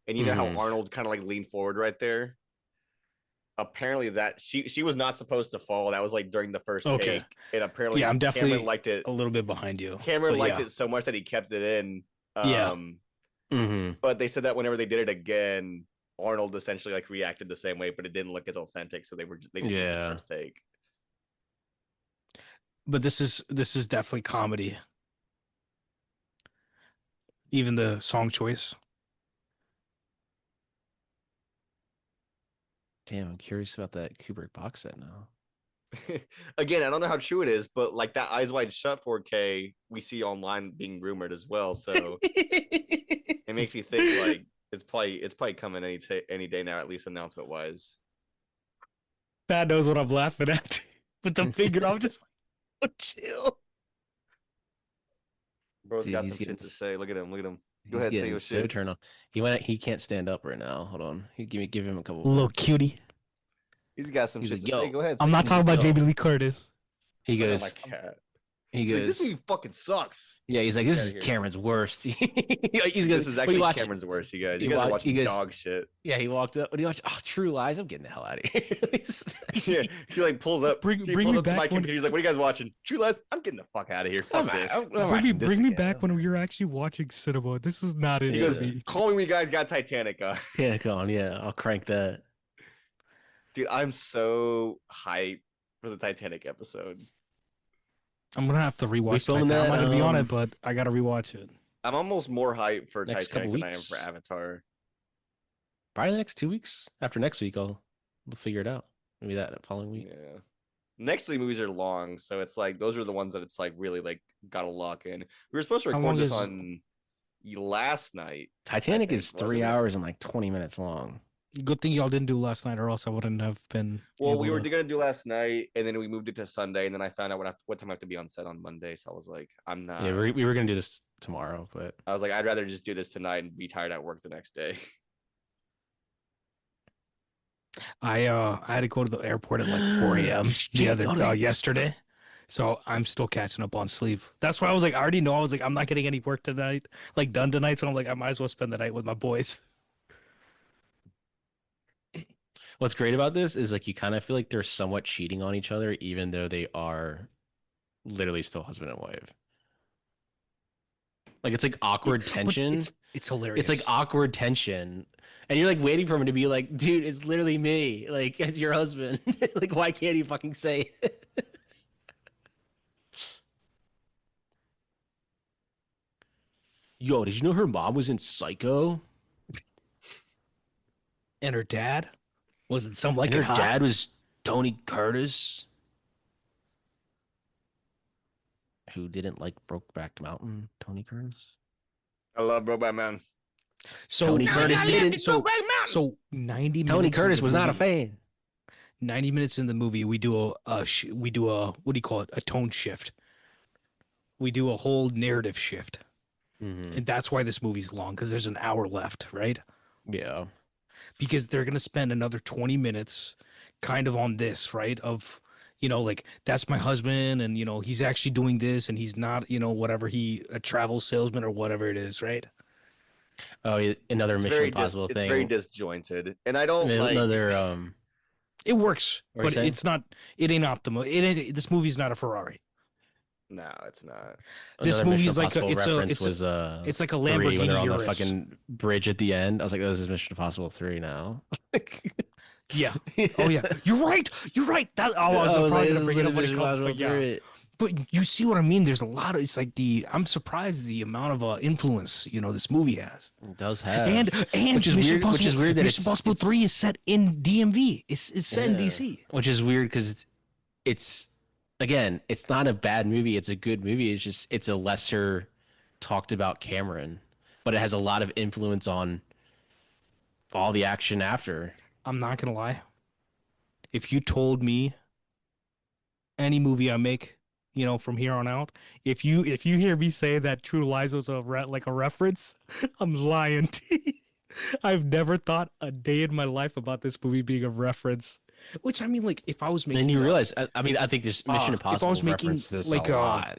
And you know how Arnold kind of like leaned forward right there? apparently that she was not supposed to fall. That was like during the first Okay. take, and apparently Yeah, I'm Cameron definitely liked it. a little bit behind you. Cameron But liked yeah. it so much that he kept it in. Yeah. Mm-hmm. But they said that whenever they did it again, Arnold essentially like reacted the same way, but it didn't look as authentic. So they just used the first take. But this is definitely comedy. Even the song choice. Damn, I'm curious about that Kubrick box set now. Again, I don't know how true it is, but like that Eyes Wide Shut 4K we see online being rumored as well. So it makes me think like it's probably coming any day now, at least announcement wise. Pat knows what I'm laughing at. With the finger, I'm just like, oh, chill. Bro's Dude, got he's some shit getting to say. Look at him. Look at him. Go He's ahead, say getting your so shit. turned on. He can't stand up right now. Hold on. Give him a couple Little minutes. cutie. He's got some He's shit like, to say. yo. Go ahead. I'm say not your talking shit. about Jamie Lee Curtis. He It's like, goes, oh my cat. he He's like, goes, this movie fucking sucks. yeah, he's like, this Get is outta here. Cameron's worst. He's This is actually Cameron's worst, you guys. You guys are watching dog shit. Yeah, he walked up. What do you watch? Oh, True Lies. I'm getting the hell out of here. Yeah, he like pulls up. Bring He me pulls up to back my when- computer. He's like, "What are you guys watching? True Lies? I'm getting the fuck out of here. Fuck this." Bring me back when we were actually watching cinema. This is not it. He goes, Yeah. "Call me when you guys got Titanic on." Yeah, go on. Yeah, I'll crank that. Dude, I'm so hyped for the Titanic episode. I'm gonna have to rewatch filming Titanic. I'm that, not gonna be on it, but I gotta rewatch it. I'm almost more hyped for Next Titanic couple than I am weeks. for Avatar. Probably the next 2 weeks. After next week, we'll figure it out. Maybe that following week. Yeah. Next 3 movies are long, so it's like those are the ones that it's like really like gotta lock in. We were supposed to How record long this is- on last night. Titanic think, is wasn't 3 it? hours and like 20 minutes long. Good thing y'all didn't do last night, or else I wouldn't have been. Well, we able were to- gonna do last night, and then we moved it to Sunday, and then I found out what time I have to be on set on Monday. So I was like, I'm not. Yeah, we were gonna do this tomorrow, but I was like, I'd rather just do this tonight and be tired at work the next day. I had to go to the airport at like 4 a.m. yesterday, so I'm still catching up on sleep. That's why I was like, I already know. I was like, I'm not getting any work tonight, like done tonight. So I'm like, I might as well spend the night with my boys. what's great about this is like you kind of feel like they're somewhat cheating on each other, even though they are literally still husband and wife. Like it's like awkward tension. It's hilarious. It's like awkward tension. And you're like waiting for him to be like, dude, it's literally me. Like, it's your husband. Like, why can't he fucking say it? Yo, did you know her mom was in Psycho? And her dad was it some like And it her hot? dad was Tony Curtis, who didn't like Brokeback Mountain. Tony Curtis. I love Brokeback Mountain. So Tony Curtis didn't. So 90 Tony minutes. Curtis into was the not a movie- fan. 90 minutes in the movie, we do a what do you call it? A tone shift. We do a whole narrative shift, Mm-hmm. and that's why this movie's long because there's an hour left, right? Yeah. Because they're gonna spend another 20 minutes, kind of on this, right? Of like that's my husband, and he's actually doing this, and he's not, whatever a travel salesman or whatever it is, right? Oh, another It's Mission very Impossible it's thing. very disjointed, and I don't like. Another It works, What are you but saying? it's not. It ain't optimal. This movie's not a Ferrari. No, it's not. This another movie Mission is like Impossible it's a reference it's a, was it's like a 3 when Lamborghini they're on the Urus. fucking bridge at the end. I was like, this is Mission Impossible 3 now. Yeah. Oh yeah. You're right. You're right. That I was probably gonna bring it up when it comes, but yeah. But you see what I mean? There's a lot of. It's like I'm surprised the amount of influence this movie has. It does have. And which is Mission weird. Which is weird that Mission Impossible 3 is set in DMV. It's set in Yeah. DC. Which is weird because it's again, it's not a bad movie. It's a good movie. It's just it's a lesser talked about Cameron, but it has a lot of influence on all the action after. I'm not gonna lie. If you told me any movie I make, from here on out, if you hear me say that True Lies was a reference, I'm lying to you. I've never thought a day in my life about this movie being a reference. Which I mean, like, if I was making, And you realize, I mean, I think there's Mission if I Impossible was making, reference this like, a lot.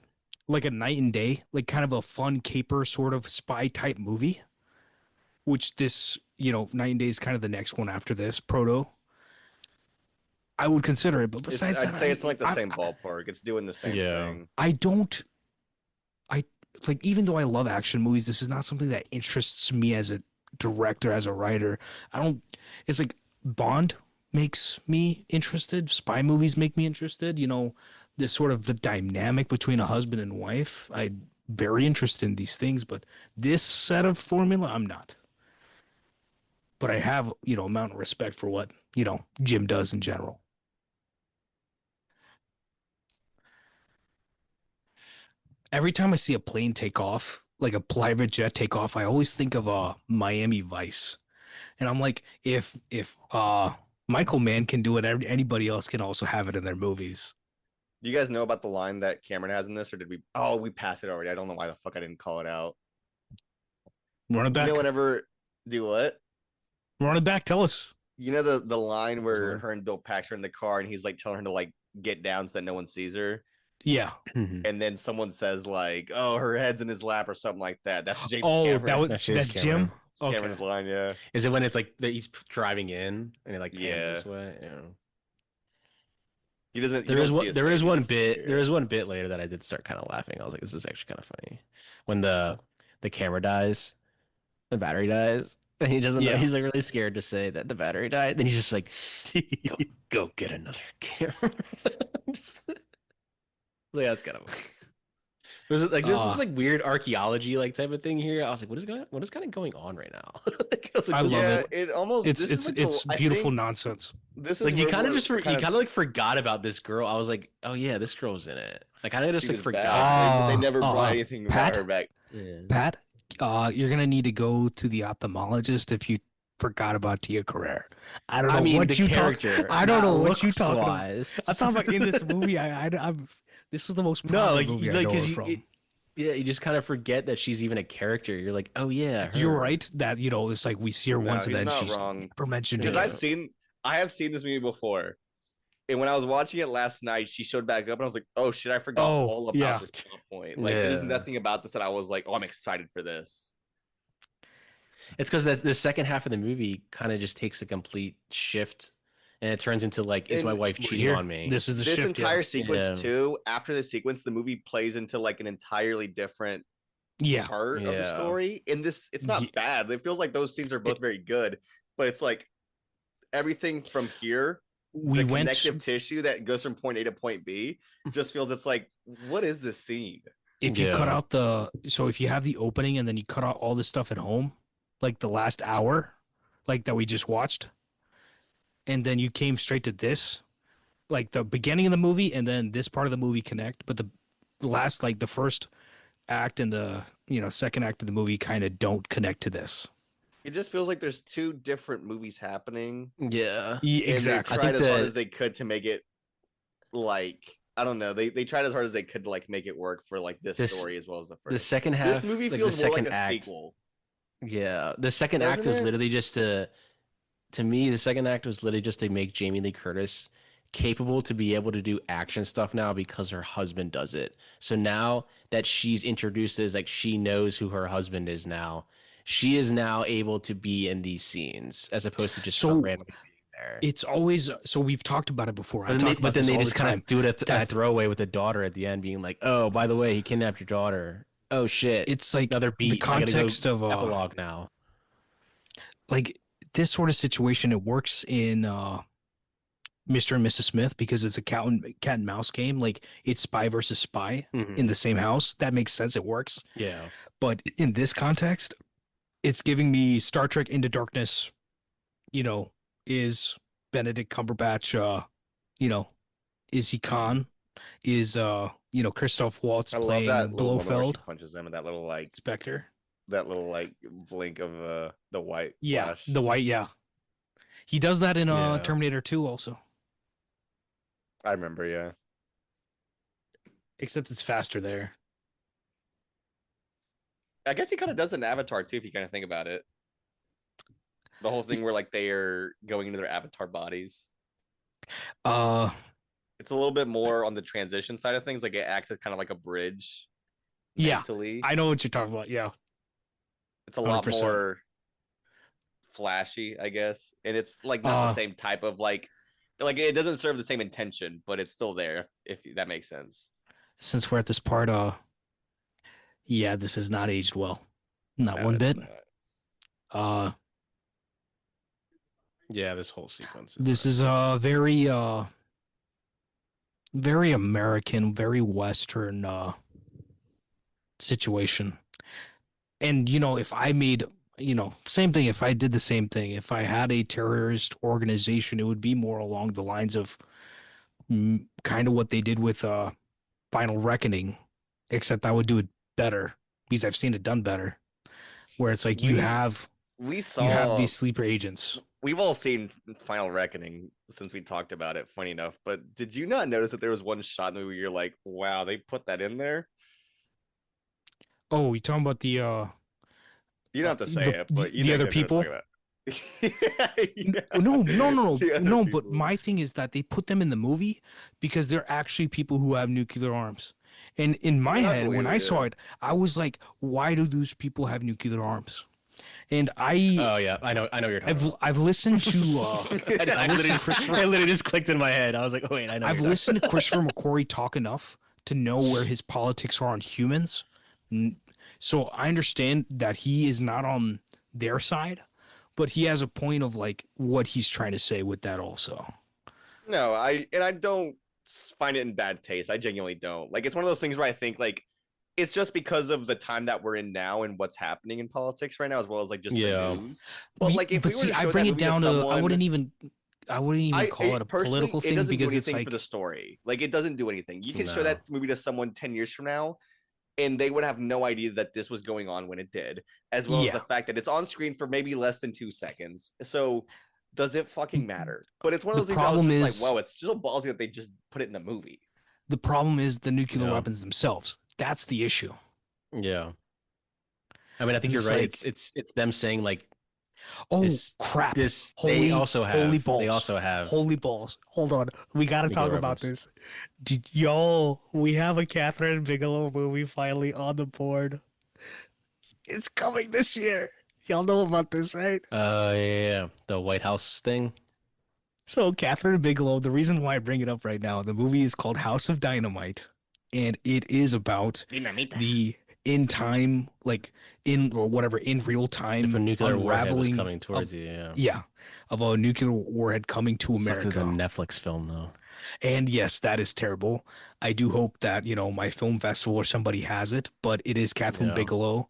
like a night and day, like kind of a fun caper sort of spy type movie, which this, night and day is kind of the next one after this, Proto. I would consider it, but It's, besides I'd that, say it's like the I, same ballpark. It's doing the same Yeah. thing. I don't. I like even though I love action movies, this is not something that interests me as a director, as a writer. I don't. It's like Bond makes me interested. Spy movies make me interested. You know, this sort of the dynamic between a husband and wife. I'm very interested in these things, but this set of formula, I'm not. But I have, you know, amount of respect for what, you know, Jim does in general. Every time I see a plane take off, like a private jet take off, I always think of Miami Vice. And I'm like, if Michael Mann can do it, anybody else can also have it in their movies. Do you guys know about the line that Cameron has in this, or did we? Oh, we passed it already. I don't know why the fuck I didn't call it out. Run it You back. know, whenever do what? Run it back. Tell us. You know the line where her and Bill Paxton are in the car and he's like telling her to like get down so that no one sees her, Yeah. and then someone says like, "Oh, her head's in his lap" or something like that. That's James Oh, Cameron. that was That's James that's Cameron. Jim. It's Cameron's line. Yeah. Is it when it's like he's driving in and it like pans Yeah. this way? Yeah. He doesn't. There you is don't see one. his There face, is you one just bit. hear There it. is one bit later that I did start kind of laughing. I was like, "This is actually kind of funny." When the camera dies, the battery dies, and he doesn't know. Yeah. He's like really scared to say that the battery died. Then he's just like, "Go get another camera." Just, like that's kind of. There's like this is like weird archaeology like type of thing here. I was like, what is kind of going on right now? Like, I was like, I what is love Yeah, it. it almost. It's this is like it's I beautiful think nonsense. This is like you where kind of we're just you kind of like forgot about this girl. I was like, oh yeah, this girl's in it. Like I kind of just she like was forgot. back. They never brought anything about Pat? her back. Yeah. Pat, you're gonna need to go to the ophthalmologist if you forgot about Tia Carrere. I don't know I mean, what the you character. I don't know not what you looks talking about. wise. I'm talking about in this movie. I'm. This is the most No, prominent like movie I like know her because from. yeah, you just kind of forget that she's even a character. You're like, oh yeah, her. You're right that you know it's like we see her No, once and he's then not she's wrong. never mentioned Because again. I have seen this movie before, and when I was watching it last night, she showed back up, and I was like, "Oh shit, I forgot Oh, all about yeah. this plot point." Like, there's Yeah. nothing about this that I was like, "Oh, I'm excited for this." It's because that the second half of the movie kind of just takes a complete shift, and it turns into like, is my And wife We're cheating here. on me? This is the this shift. entire sequence Yeah. too, after the sequence, the movie plays into like an entirely different Yeah. part of the Yeah. story. In this, it's not Ye- bad. It feels like those scenes are both very good, but it's like everything from here, We the went. connective tissue that goes from point A to point B, just feels it's like, what is this scene? If you cut Yeah. out if you have the opening and then you cut out all this stuff at home, like the last hour, like that we just watched, and then you came straight to this, like the beginning of the movie and then this part of the movie connect, but the last, like the first act and the second act of the movie kind of don't connect to this. It just feels like there's two different movies happening. Yeah. And Exactly. they I tried think as hard that- as they could to make it like, I don't know. They tried as hard as they could to like make it work for like this story as well as the first. The second half. This movie like, feels the more like second a act, sequel. Yeah, the second act Doesn't was it? literally just to me, the second act was literally just to make Jamie Lee Curtis capable to be able to do action stuff now because her husband does it. So now that she's introduced as like she knows who her husband is now, she is now able to be in these scenes as opposed to just So, randomly being there. It's always so we've talked about it before. I talk about But then this they all just the kind time. of do it a that- throwaway with the daughter at the end, being like, "Oh, by the way, he kidnapped your daughter." Oh shit! It's like Another beat. the context of epilogue now. like this sort of situation. It works in Mr. and Mrs. Smith because it's a cat and mouse game. Like it's spy versus spy Mhm. in the same house. That makes sense. It works. Yeah. But in this context, it's giving me Star Trek Into Darkness. Is Benedict Cumberbatch? Is he Khan? Is Christoph Waltz I love playing that little moment where she Blofeld? punches them and that little like Spectre. blink of the white Yeah, flash. the white. Yeah, he does that in Yeah. Terminator 2 also. I remember, yeah. Except it's faster there. I guess he kind of does in Avatar too, if you kind of think about it. The whole thing where like they are going into their avatar bodies. Uh, It's a little bit more on the transition side of things. Like it acts as kind of like a bridge. Yeah, Mentally. I know what you're talking about. Yeah, It's a lot 100%. more flashy, I guess. And it's like not the same type of like Like it doesn't serve the same intention, but it's still there. If that makes sense. Since we're at this part, yeah, this has not aged well, not No, one it's bit. not. Uh, Yeah, this whole sequence is this not is good. a very American, very Western situation. And if I made, same thing, if I did the same thing, if I had a terrorist organization, it would be more along the lines of kind of what they did with Final Reckoning, except I would do it better because I've seen it done better. Where it's like We you have saw these sleeper agents. we've all seen Final Reckoning since we talked about it, funny enough. But did you not notice that there was one shot in the movie where you're like, wow, they put that in there? Oh, you talking about You don't have to say it, but you know other exactly what I'm people? talking about. Yeah. No, The other no. But people. my thing is that they put them in the movie because they're actually people who have nuclear arms. And in I my mean, I head, believe when I it, saw yeah. it, I was like, why do those people have nuclear arms? And I Oh yeah, I know what you're talking about. I've listened to I literally just clicked in my head. I was like, oh wait, I know. I've What you're listened to talking Christopher McQuarrie talk enough to know where his politics are on humans. So I understand that he is not on their side, but he has a point of like what he's trying to say with that also. No, I don't find it in bad taste. I genuinely don't. Like it's one of those things where I think like it's just because of the time that we're in now and what's happening in politics right now, as well as like just the Yeah. news. But like if But we were see, to I show bring that it movie to down to someone, I wouldn't even call it a personally, political it thing doesn't do because it's anything for like the story. Like it doesn't do anything. You can show No. that movie to someone 10 years from now, and they would have no idea that this was going on when it did, as well as the yeah. fact that it's on screen for maybe less than 2 seconds. So does it fucking matter? But it's one of The those things where I was problem just like, is whoa, it's still ballsy that they just put it in the movie. the nuclear Yeah. weapons themselves. That's the issue. Yeah. I mean, I think And you're it's right. like, It's them saying like oh this crap! this they also Holy have balls! Holy balls! Hold on, we gotta talk nuclear about weapons. this. Yo, we have a Catherine Bigelow movie finally on the board. It's coming this year. Y'all know about this, right? Yeah, the White House thing. So Catherine Bigelow, the reason why I bring it up right now, the movie is called House of Dynamite, and it is about Dinamita. the in time, like in or whatever, in real If a time nuclear warhead was unraveling coming of towards you, yeah. yeah, of a nuclear warhead coming to Sucks as a America. Netflix film though. And yes, that is terrible. I do hope that, my film festival or somebody has it, but it is Catherine Yeah. Bigelow,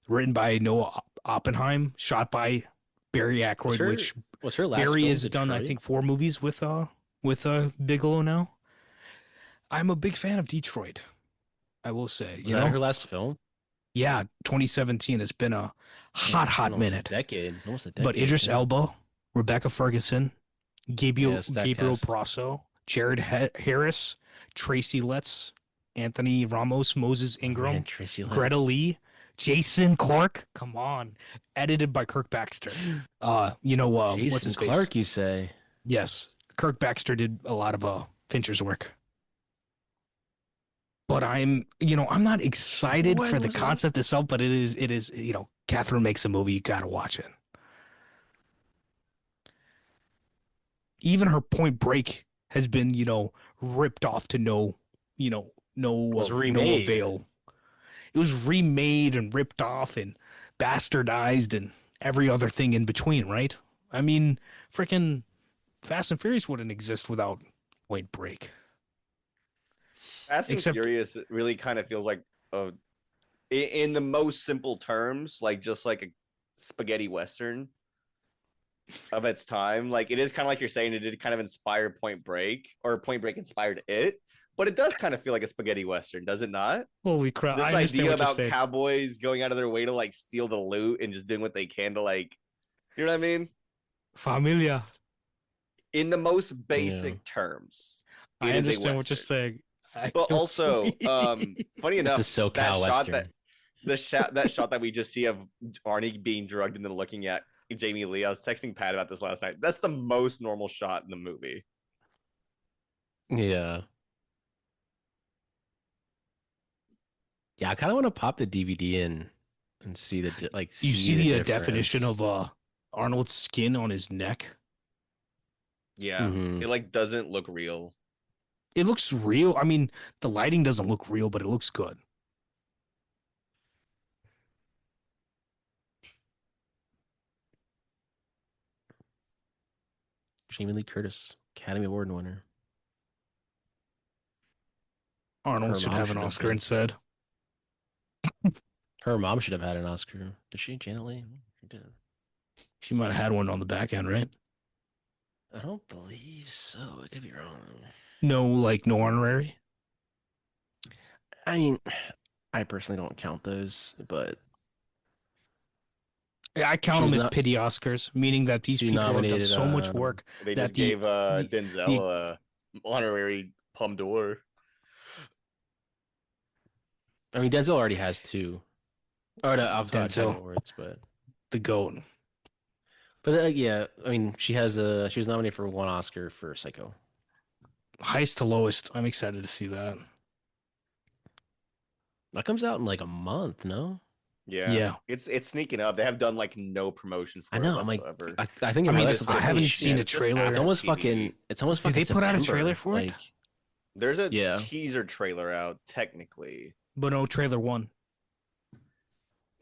written by Noah Oppenheim, shot by Barry Was Ackroyd, her which was her last Barry film has done, I Detroit? think, 4 movies with Bigelow now. I'm a big fan of Detroit, I will say, Was that her last film? Yeah, 2017 has been a Man, it's been hot almost a minute. decade. Almost a But decade. Idris Damn. Elba, Rebecca Ferguson, Yeah, Gabriel Statcast. Brasso, Jared Harris, Tracy Letts, Anthony Ramos, Moses Oh man, Ingram, Tracy Greta Letts. Lee, Jason Clark. Come on, edited by Kirk Baxter. What's Jason his face? Clark, you say? Yes, Kirk Baxter did a lot of Fincher's work. But I'm not excited for When the was that? concept itself. But it is. Catherine makes a movie, you gotta watch it. Even her Point Break has been, ripped off to Was no remade. avail. It was remade and ripped off and bastardized and every other thing in between, right? I mean, freaking Fast and Furious wouldn't exist without Point Break. Fast and Except, Furious really kind of feels like a in the most simple terms, like just like a spaghetti western of its time. Like it is kind of like you're saying, it did kind of inspire Point Break, or Point Break inspired it, but it does kind of feel like a spaghetti western, does it not? holy crap! This I understand idea what you're about saying. cowboys going out of their way to like steal the loot and just doing what they can to like, you know what I mean? Familia. In the most Yeah. basic terms, I it is a understand what you're western. saying. But also, funny It's a enough, SoCal that shot Western. that shot that we just see of Arnie being drugged and then looking at Jamie Lee. I was texting Pat about this last night. That's the most normal shot in the movie. Yeah. Yeah, I kind of want to pop the DVD in and see You see the difference. definition of Arnold's skin on his neck? Yeah, Mhm. it like doesn't look real. It looks real. I mean, the lighting doesn't look real, but it looks good. Jamie Lee Curtis, Academy Award winner. Arnold Her should mom have an should have Oscar been. instead. Her mom should have had an Oscar. Did she, Janet Leigh? She did. She might have had one on the back end, right? I don't believe so. I could be wrong. No, like no honorary. I mean, I personally don't count those, but I count she was them as not. pity Oscars, meaning that these She people have done nominated. so much work They that just gave the Denzel a honorary Palme d'Or. I mean, Denzel already has two. Oh, no, Academy Denzel, Awards, but the GOAT. yeah. I mean, she was nominated for one Oscar for Psycho. Highest to lowest. I'm excited to see that. That comes out in like a month, no? Yeah. Yeah. It's sneaking up. They have done like no promotion for I it know. I'm like, whatsoever. I think I in mean, real It's life, I like, haven't holy seen a shit, It's just trailer. It's Apple almost TV. fucking. It's almost Did fucking. they put out a September. trailer for it? Like, There's a yeah. teaser trailer out technically. But no trailer one.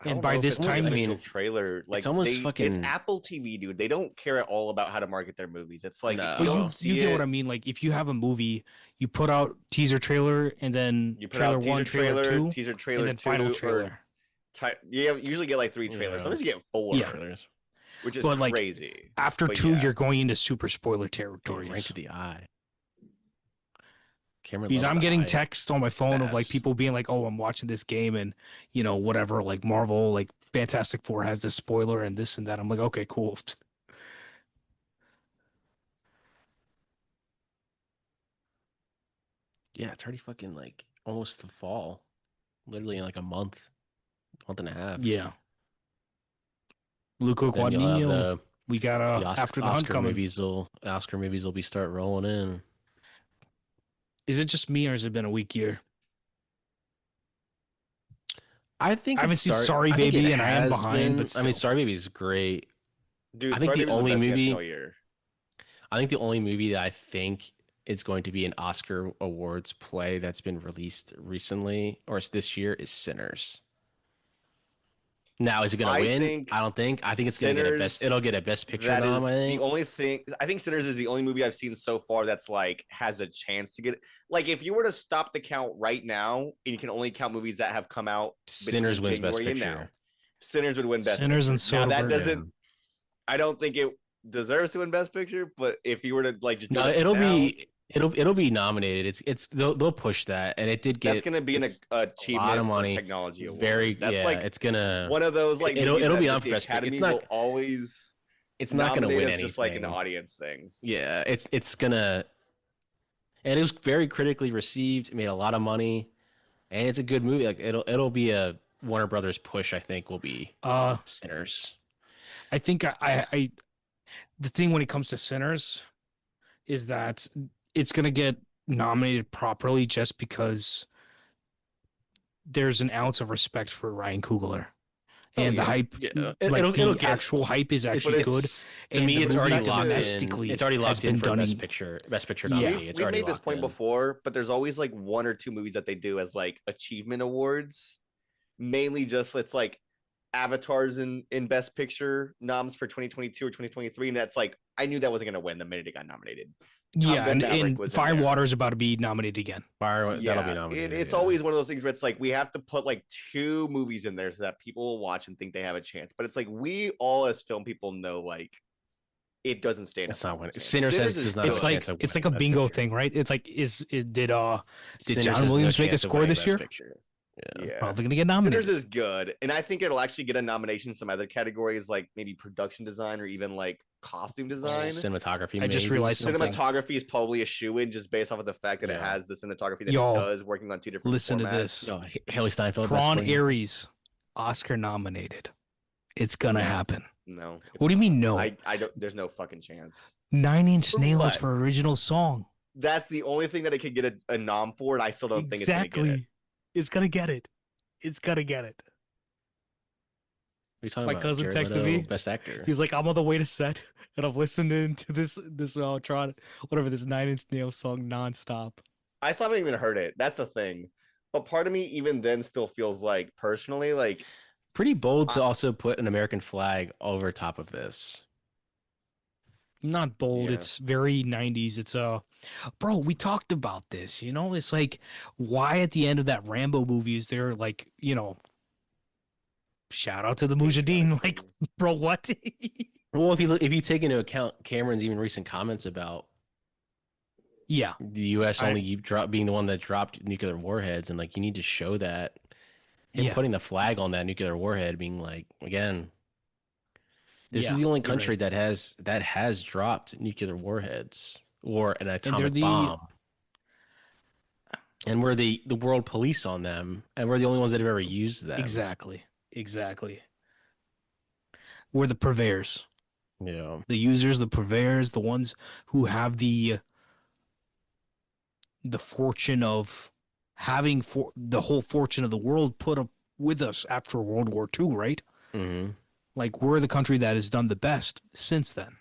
I And don't by know if this it's an time- I official mean, trailer. Like almost it's fucking- Apple TV, dude. They don't care at all about how to market their movies. It's like if No. you But don't you see get it, what I mean. Like if you have a movie, you put out teaser trailer and then you put trailer out teaser one, trailer trailer, two, teaser and trailer then two, final or trailer. you usually get like 3 trailers. Yeah. Sometimes you get 4, Yeah. trailers. which is But, like, crazy. After But two, yeah. you're going into super spoiler Getting territories. right to the eye. Cameron Because loves I'm the getting eye texts on my phone of like stabs. people being like, "Oh, I'm watching this game and whatever, like Marvel, like Fantastic Four has this spoiler and this and that." I'm like, "Okay, cool." Yeah, it's already fucking like almost the fall. Literally in like a month and a half. Yeah. Luca Then you'll have Guadagnino, we got the After the Hunt coming. Oscar movies will be start rolling in. Is it just me or has it been a weak year? I think I haven't seen Sorry Baby and I am behind, but I mean, still. Sorry Baby is great. Dude, I think Sorry the Baby's only best thing I've movie- seen all year. I think the only movie that I think is going to be an Oscar awards play that's been released recently or this year is Sinners. Now, is it going to I win? think I don't think. I think it's going to get a best. Sinners, It'll get a best picture That nom. is I think. the only thing. I think Sinners is the only movie I've seen so far that's like has a chance to get. Like, if you were to stop the count right now, and you can only count movies that have come out, Sinners wins best January and picture. now, Sinners would win best. Sinners and picture. Now that Soderbergh. doesn't. I don't think it deserves to win best picture. But if you were to like just do No, it it'll now, be it'll be nominated. They'll push that, and it did get. that's going to be an it's achievement of money. or technology award. Very. That's yeah, like it's gonna. one of those like It'll movies be that on just for the best picture. Academy It's not. will always. It's not gonna win nominate as anything. just like an audience thing. Yeah, it's gonna. And it was very critically received. It made a lot of money, and it's a good movie. Like it'll be a Warner Brothers push. I think will be Sinners. I think I the thing when it comes to Sinners is that it's gonna get nominated properly just because there's an ounce of respect for Ryan Coogler. And the hype, Yeah. like It'll the get- actual hype is actually good. To And me, the it's movie already locked in. domestically It's already has locked in been for done best in- picture. Best picture Yeah. nominee. We've, It's we've already made this locked point in. before, but there's always like 1 or 2 movies that they do as like achievement awards. Mainly just it's like avatars in best picture noms for 2022 or 2023. And that's like, I knew that wasn't going to win the minute it got nominated. Yeah, Gun and Maverick was in Fire and there. Water is about to be nominated again. That'll be Yeah, nominated. it's yeah. always one of those things where it's like we have to put like 2 movies in there so that people will watch and think they have a chance. But it's like we all as film people know like it doesn't stand. It's up not to winning. a chance. Sinners Sinners does is not have It's a good. like chance of it's like winning a Best bingo Picture. thing, right? It's like did Sinners John has no Williams make a chance of score winning this Best year? Picture. Yeah. Yeah. Probably gonna get nominated. Sinners is good, and I think it'll actually get a nomination in some other categories, like maybe production design or even like costume design. Cinematography. I just maybe. realized something. Cinematography is probably a shoe-in just based off of the fact that it Yeah. has the cinematography that Y'all, it does, working on 2 different Listen to formats. this. No, Haley Steinfeld. Prawn best wing. Aries, Oscar nominated. It's gonna No. happen. No. it's What do you mean not. no? I don't. There's no fucking chance. 9 Inch For Nails what? for original song. That's the only thing that it could get a nom for, and I still don't think it's gonna get it. It's gonna get it. It's gonna get it. are you talking My about? cousin Jared texted Leto, me. Best Actor. He's like, I'm on the way to set, and I'm listening to this Tron, whatever, this Nine Inch Nails song nonstop. I still haven't even heard it. That's the thing. But part of me, even then, still feels like personally, like Pretty bold I, to also put an American flag over top of this. Not bold. yeah, It's very 90s. It's bro, we talked about this, you know? It's like, why at the end of that Rambo movie is there like, shout out to the Mujahideen. Like, patriotism. bro, what? Well, if you take into account Cameron's even recent comments about Yeah. the U.S. I only being the one that dropped nuclear warheads, and like you need to show that him yeah. putting the flag on that nuclear warhead, being like, again, this is Yeah, the only you're country right. that has dropped nuclear warheads or an And they're atomic the bomb, and we're the world police on them, and we're the only ones that have ever used them. exactly. Exactly. We're the purveyors. You know. The users, the purveyors, the ones who have the fortune of having the whole fortune of the world put up with us after World War II, right? Hmm. Like we're the country that has done the best since then.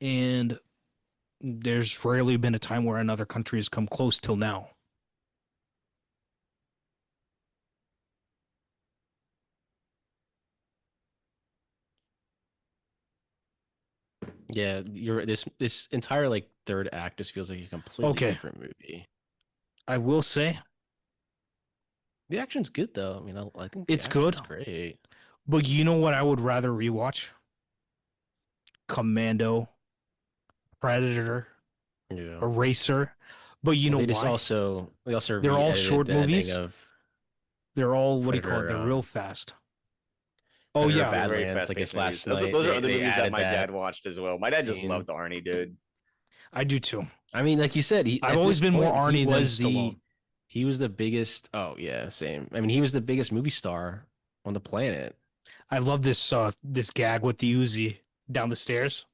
And there's rarely been a time where another country has come close till now. Yeah, you're this entire like third act just feels like a completely Okay, different movie. I will say The action's good though. I mean, I think the it's good, action's great. but you know what I would rather rewatch? Commando, Predator, Yeah. Eraser. But you Well, know they just why? also they also They're all re-edited short the ending movies. of They're all, what do you call it? Predator They're real fast. Oh Predator yeah, They're very Badlands like fast-paced his movies. last Those are, night. those are They other they movies that added my that dad watched as well. My dad just scene. loved Arnie, dude. I do too. I mean, like you said, I've at this always been more point Arnie than Stallone. he was the biggest. Oh yeah, same. I mean, he was the biggest movie star on the planet. I love this gag with the Uzi down the stairs,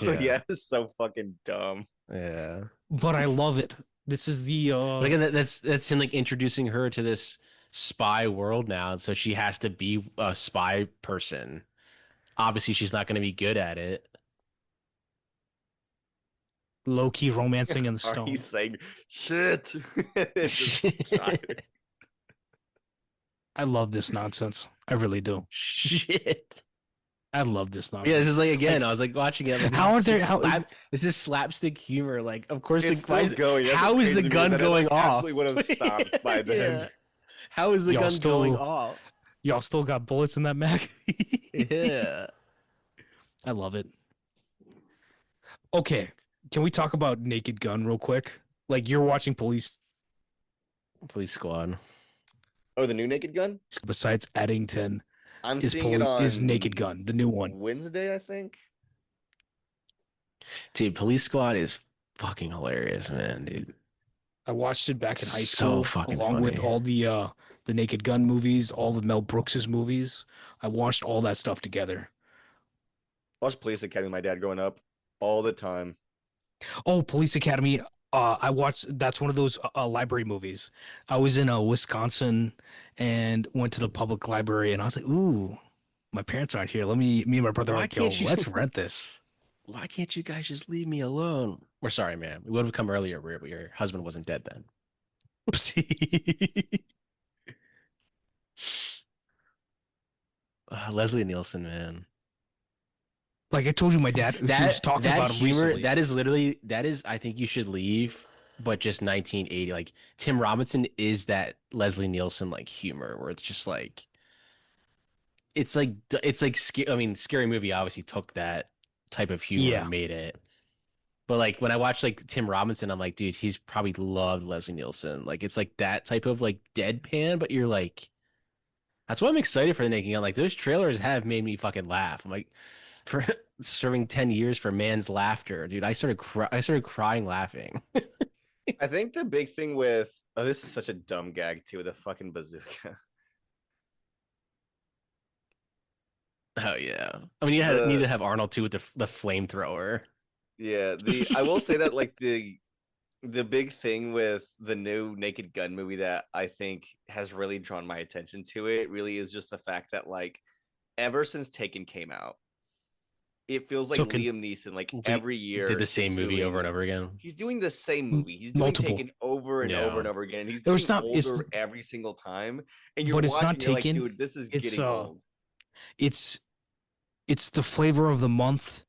Yeah, Yeah, it's so fucking dumb. yeah. but I love it. This is the But again, that's him like introducing her to this spy world now, so she has to be a spy person. Obviously, she's not going to be good at it. low key romancing in the Arnie stone. saying shit. It's just shocking. I love this nonsense. I really do. Shit. I love this Yeah, this is nonsense. like again. Like, I was like watching it. I'm like, how are there? How this is slapstick humor. Like, of course, It's still going. That's what's how is crazy the to me is gun that it going like off? absolutely would have stopped by then. Yeah, how is the y'all gun going still off? y'all still got bullets in that mag? Yeah, I love it. Okay, can we talk about Naked Gun real quick? Like you're watching Police Police Squad. Oh, the new Naked Gun? besides Eddington I'm is seeing it is Naked on Gun, the new one. Wednesday, I think. Dude, Police Squad is fucking hilarious, man, dude. I watched it back in high So school fucking along with funny. all the Naked Gun movies, all the Mel Brooks's movies. I watched all that stuff together. I watched Police Academy with my dad growing up all the time. Oh, Police Academy. I watched. That's one of those library movies. I was in Wisconsin and went to the public library, and I was like, "Ooh, my parents aren't here. Me and my brother are Why like, yo, can't you? let's rent this." Why can't you guys just leave me alone? We're sorry, man. We would have come earlier, but your husband wasn't dead then. Oopsie. Leslie Nielsen, man. Like I told you, my dad, he was talking That about him humor, recently. that is I think you should leave, but just 1980. Like Tim Robinson is that Leslie Nielsen like humor where it's just like I mean, Scary Movie obviously took that type of humor Yeah, and made it. But like when I watch like Tim Robinson, I'm like, dude, he's probably loved Leslie Nielsen. Like it's like that type of like deadpan, but you're like that's why I'm excited for the Naked Gun. Like those trailers have made me fucking laugh. I'm like, for serving 10 years for man's laughter, dude. I started crying laughing. I think the big thing with this is such a dumb gag too with a fucking bazooka. Oh yeah. I mean, need to have Arnold too with the flamethrower. I will say that like The big thing with the new Naked Gun movie that I think has really drawn my attention to it really is just the fact that like ever since Taken came out, it feels like Took in Liam Neeson like Re- every year did the is just same movie over and doing over again. he's doing the same movie. He's doing multiple. Taken over and over and Yeah. over again. And he's It was getting not. It's older every single time. And you're but it's not watching, you're like, Taken. dude, this is It's getting old. it's the flavor of the month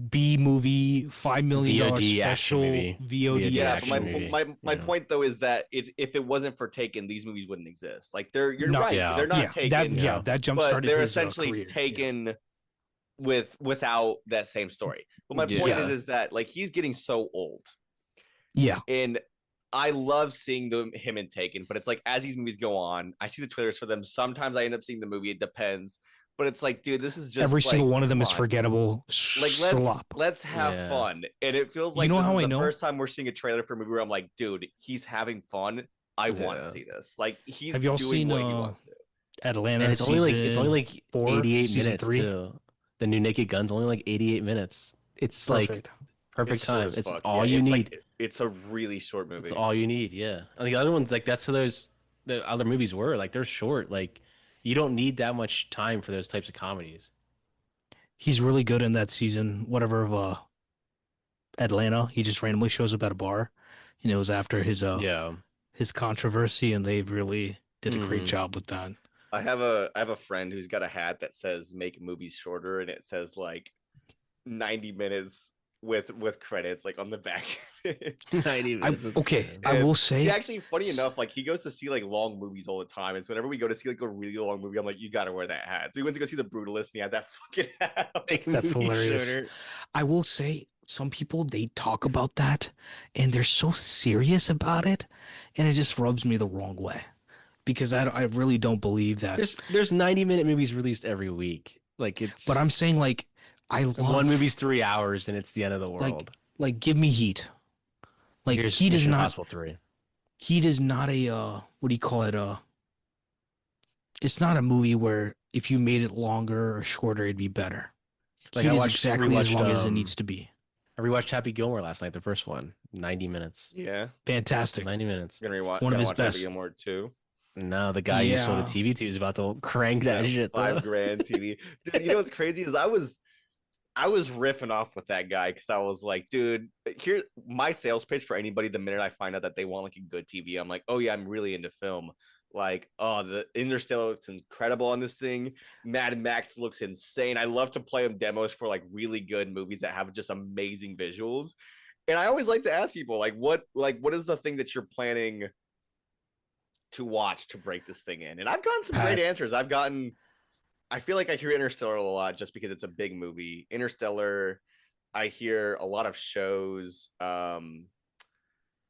B movie $5 million VOD action special movie. VOD Yeah, action but movie. my Yeah. point though is that if it wasn't for Taken, these movies wouldn't exist. Like you're No, right, Yeah. they're not yeah, Taken, that jump but started they're his essentially career. taken without that same story. But my point Yeah. is that like he's getting so old, Yeah, and I love seeing him in Taken. But it's like as these movies go on, I see the trailers for them. Sometimes I end up seeing the movie. It depends. But it's like, dude, this is just every single like, one of them come is on. forgettable. Like Slop. let's have Yeah. fun. And it feels like You know this how is I the know? first time we're seeing a trailer for a movie where I'm like, dude, he's having fun. I want Yeah. to see this. Like he's Have y'all doing seen what he wants to. Atlanta? And it's only like 4, 88 season minutes 3? too. The new Naked Gun's only like 88 minutes. It's Perfect. like perfect It's short time. as It's fuck. all Yeah, you it's need. like it's a really short movie. It's all you need. Yeah. And the other ones like that's how the other movies were like they're short. Like you don't need that much time for those types of comedies. He's really good in that season, whatever of Atlanta. He just randomly shows up at a bar. It was after Yeah. his controversy, and they really did a great Mhm. job with that. I have a friend who's got a hat that says make movies shorter, and it says like 90 minutes with credits like on the back. 90 minutes. I will And say, he actually, funny enough, like he goes to see like long movies all the time. And so whenever we go to see like a really long movie, I'm like, you gotta wear that hat. So we went to go see The Brutalist, and he had that fucking hat. Make That's movies hilarious. shorter. I will say, some people they talk about that, and they're so serious about it, and it just rubs me the wrong way, because I really don't believe that. There's 90-minute movies released every week. Like it's But I'm saying like I love one movie's 3 hours and it's the end of the world. like give me Heat. Like Here's Heat is Mission not Impossible 3. Heat is not a what do you call it? It's not a movie where if you made it longer or shorter, it'd be better. Like, Heat I is watched- exactly as rewatched, long as it um, needs to be. I rewatched Happy Gilmore last night, the first one. 90 minutes. Yeah, Fantastic. 90 minutes. I'm gonna rewatch One of gonna his watch Happy best. Gilmore too. No, the guy you sold a Yeah. TV to is about to crank that Yeah, shit. though. $5,000 TV. Dude, you know what's crazy is I was riffing off with that guy because I was like, dude, here my sales pitch for anybody the minute I find out that they want like a good TV, I'm like, oh yeah, I'm really into film. Like, oh, the Interstellar looks incredible on this thing. Mad Max looks insane. I love to play them demos for like really good movies that have just amazing visuals. And I always like to ask people, what is the thing that you're planning to watch to break this thing in? And I've gotten some great answers. I feel like I hear Interstellar a lot just because it's a big movie. Interstellar, I hear a lot of shows.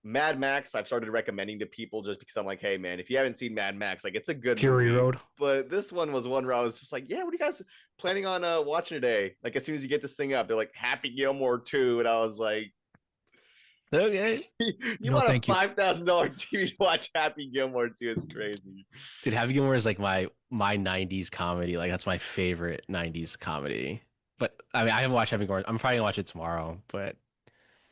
Mad Max, I've started recommending to people just because I'm like, hey man, if you haven't seen Mad Max, like it's a good Fury movie. Road. But this one was one where I was just like, yeah, what are you guys planning on watching today? Like as soon as you get this thing up, they're like Happy Gilmore 2, and I was like, Okay. you No, want a thank you. $5,000 TV to watch Happy Gilmore 2? It's crazy. Dude, Happy Gilmore is like my 90s comedy. Like that's my favorite 90s comedy. But I mean, I haven't watched Happy Gilmore. I'm probably gonna watch it tomorrow, but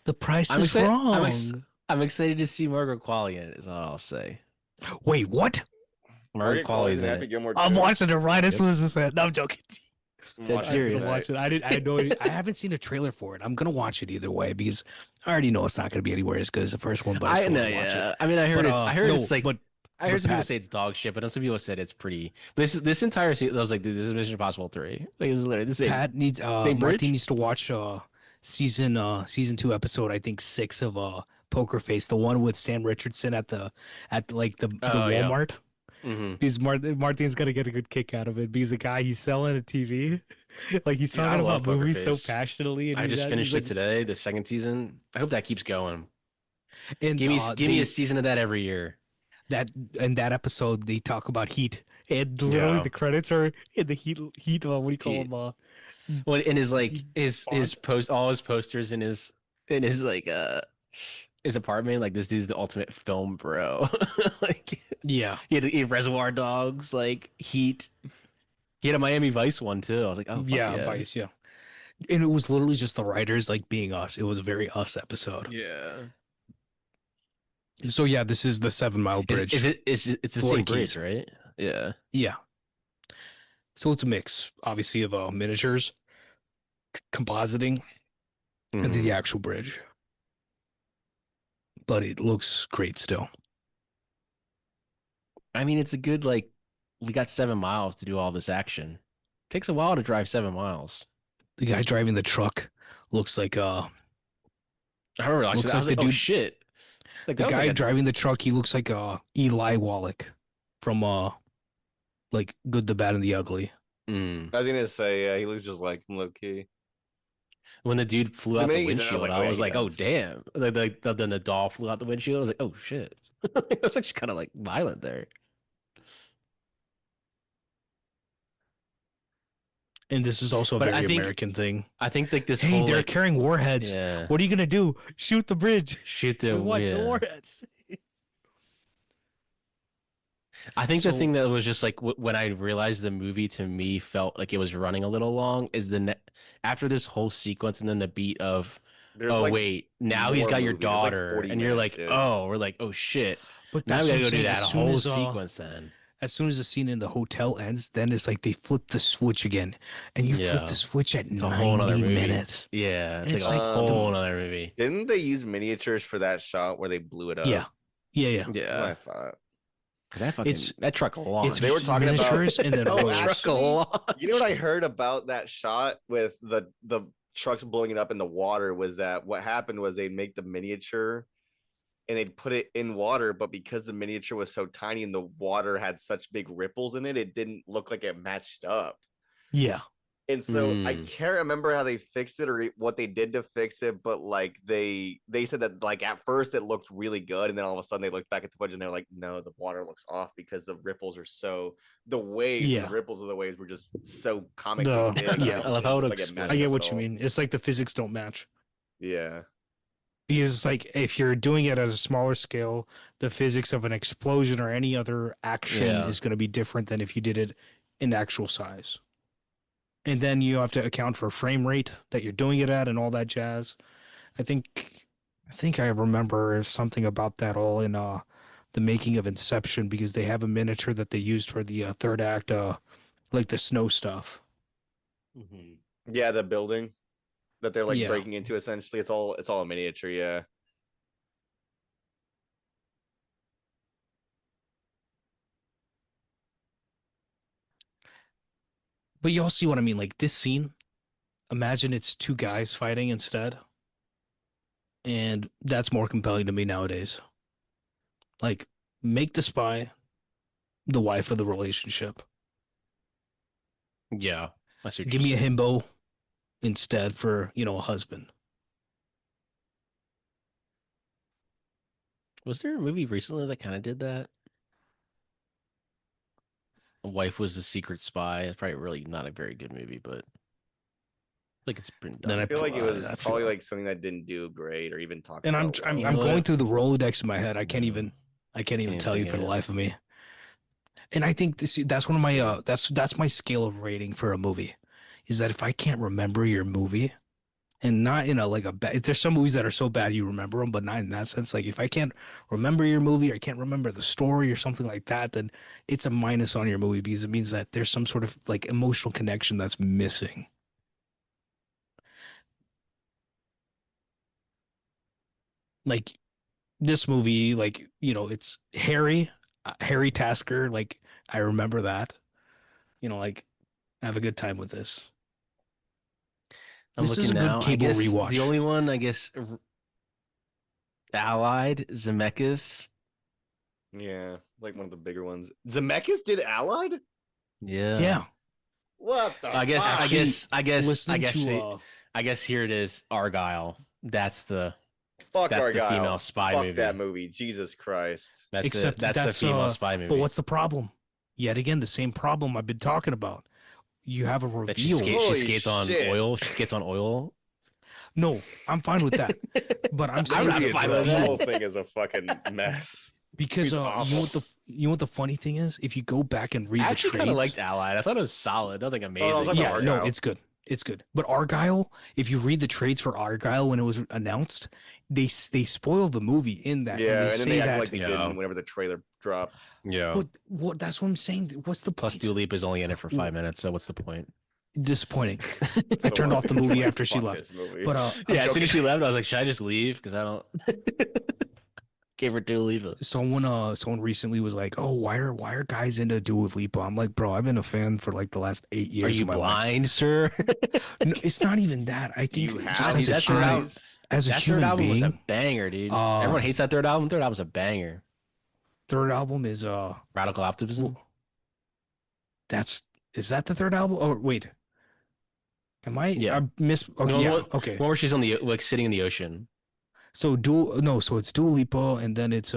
The price I'm is excited. wrong. I'm excited to see Margaret Qualley in it, is all I'll say. Wait, what? Margaret Qualley's in Happy it. Gilmore 2. I'm watching it right as soon as this. No, I'm joking. I'm Dead watching it serious. tonight. Watch it. I haven't seen a trailer for it. I'm gonna watch it either way because I already know it's not gonna be anywhere as good as the first one. But I still know, want to watch yeah. it. I mean, I heard But, it's like. but I heard some people Pat- say it's dog shit, but some people said it's pretty. But this entire season, I was like, dude, this is Mission Impossible 3. Like, this is literally the same. Pat needs same bridge? Martin needs to watch season 2 episode I think 6 of Poker Face, the one with Sam Richardson at the Oh, yeah. Walmart. Mm-hmm. Because Martin's gonna get a good kick out of it because the guy he's selling a TV, like he's Dude, I talking love about Poker movies so Face. passionately. And I just finished he's it today, the second season. I hope that keeps going. And Give me a season of that every year. that in that episode they talk about Heat, and literally Yeah. the credits are in the Heat. What do you call Heat. them? Well, in his like his Font? all his posters in his like his apartment, like this dude's the ultimate film bro. Like Yeah, he had Reservoir Dogs, like Heat. He had a Miami Vice one too. I was like, oh fuck yeah, yeah, Vice, yeah. And it was literally just the writers like being us. It was a very us episode. Yeah. So yeah, this is the 7 Mile Bridge. It's the Florida same bridge, Keys. right? Yeah. Yeah. So it's a mix, obviously, of miniatures, compositing, and then the Mhm. actual bridge. But it looks great still. I mean, it's a good like. We got 7 miles to do all this action. Takes a while to drive 7 miles. The guy driving the truck looks like I remember actually, looks I like was the like, "Oh dude. shit!" Like The that was like guy a driving the truck, he looks like Eli Wallach from like Good, the Bad, and the Ugly. mm. I was gonna say, yeah, he looks just like him, low key. When the dude flew The out the minute he said it, windshield, oh I yeah, was he like, "Oh does. damn!" Like then the doll flew out the windshield. I was like, "Oh shit!" It was actually kind of like violent there. And this is also a But very American thing. I think like this Hey, whole they're like carrying warheads. yeah, What are you gonna do? Shoot the bridge shoot the with what? The yeah. warheads. I think the So thing that was just like when I realized the movie to me felt like it was running a little long is after this whole sequence and then the beat of There's oh like wait now he's more got your movie. There's like daughter 40 and you're minutes, like dude. oh we're like oh shit but now we that's what gotta I'm go do saying. that whole sequence then As soon as the scene in the hotel ends, then it's like they flip the switch again. And you flip the yeah switch at it's a whole nother 90 movie minutes. yeah And it's like it's a like whole the nother movie Didn't they use miniatures for that shot where they blew it yeah. up? Yeah. That's what I yeah thought. because that fucking It's that truck it's They were launched talking about miniatures and then oh, that rolls. truck actually, you know what I launched heard about that shot with the trucks blowing it up in the water was that what happened was they'd make the miniature and they'd put it in water, but because the miniature was so tiny and the water had such big ripples in it, it didn't look like it matched up. Yeah. And so I can't remember how they fixed it or what they did to fix it, but like they said that like at first it looked really good, and then all of a sudden they looked back at the footage and they're like, no, the water looks off because the ripples are so the waves and the Yeah. ripples of the waves were just so comically The big. yeah. I love how it Like it explains matched I get up at what you all. mean. It's like the physics don't match. Yeah. Because it's like if you're doing it at a smaller scale, the physics of an explosion or any other action yeah is going to be different than if you did it in actual size. And then you have to account for frame rate that you're doing it at and all that jazz. I think I remember something about that all in the making of Inception because they have a miniature that they used for the third act, like the snow stuff. Yeah, the building that they're like Yeah. breaking into essentially. It's all a miniature, yeah. But you all see what I mean? Like this scene, imagine it's two guys fighting instead. And that's more compelling to me nowadays. Like, make the spy the wife of the relationship. yeah I see what Give you're me a saying. himbo instead for, a husband. Was there a movie recently that kind of did that? A wife was the secret spy. It's probably really not a very good movie, but like it's been Then done. I feel like it was I probably feel, like something that didn't do great or even talked and about I'm You well. I'm know going what? through the Rolodex in my head. I can't No, even can't tell you think for of the it. life of me. And I think that's one of Let's my see. that's my scale of rating for a movie, is that if I can't remember your movie, and not in a like a bad. There's some movies that are so bad you remember them, but not in that sense. Like if I can't remember your movie or I can't remember the story or something like that, then it's a minus on your movie because it means that there's some sort of like emotional connection that's missing. Like this movie, like it's Harry Tasker. Like I remember that. Like I have a good time with this. I'm This is looking a good now. I cable guess the rewatch. only one, Allied, Zemeckis. Yeah, like one of the bigger ones. Zemeckis did Allied? Yeah. Yeah, What the I guess, I fuck? actually, guess, I guess, I listening guess, to I guess here it is. Argyle. Fuck That's the female Argyle. spy Fuck that movie. movie. Jesus Christ. That's it. except That's the that's female spy but movie. what's the problem? Yet again, the same problem I've been talking about. You have a That reveal. she Holy skates on shit. oil. She skates on oil. No, I'm fine with that. But I'm The I'm saying not movie the fine itself, with the that. whole reveal. thing is a fucking mess. Because It's you know awful. what the funny thing is? If you go back and read I the actually kind of trades, liked Allied. I thought it was solid. Nothing Oh, I was amazing. talking yeah, about no, Argyle. it's good. It's good. But Argyle, if you read the trades for Argyle when it was announced, they spoiled the movie in that, and Yeah, they and then say they act that. like they Yeah. didn't whenever the trailer dropped. Yeah. But what? That's what I'm saying. What's the Plus, point? Dua Lipa's only in it for 5 minutes, so what's the point? Disappointing. I So turned off the movie like, after she fuck left. this movie. But Yeah, as soon as she left, I was like, should I just leave? Because I don't. Gave her Dua Lipa. someone recently was like, "Oh, why are guys into Dua Lipa?" I'm like, "Bro, I've been a fan for like the last 8 years Are you of my blind, sir? life." No, it's not even that. I Do think you just have as a that third human, album- eyes? as a That third human album was a being, banger, dude. Everyone hates that third album. Third album's a banger. third album is Radical Optimism. is that the third album? Oh, wait. Am I? Yeah. I miss. Okay, No, yeah. one- Okay. One where she's on the like sitting in the ocean. So so it's Dua Lipa, and then it's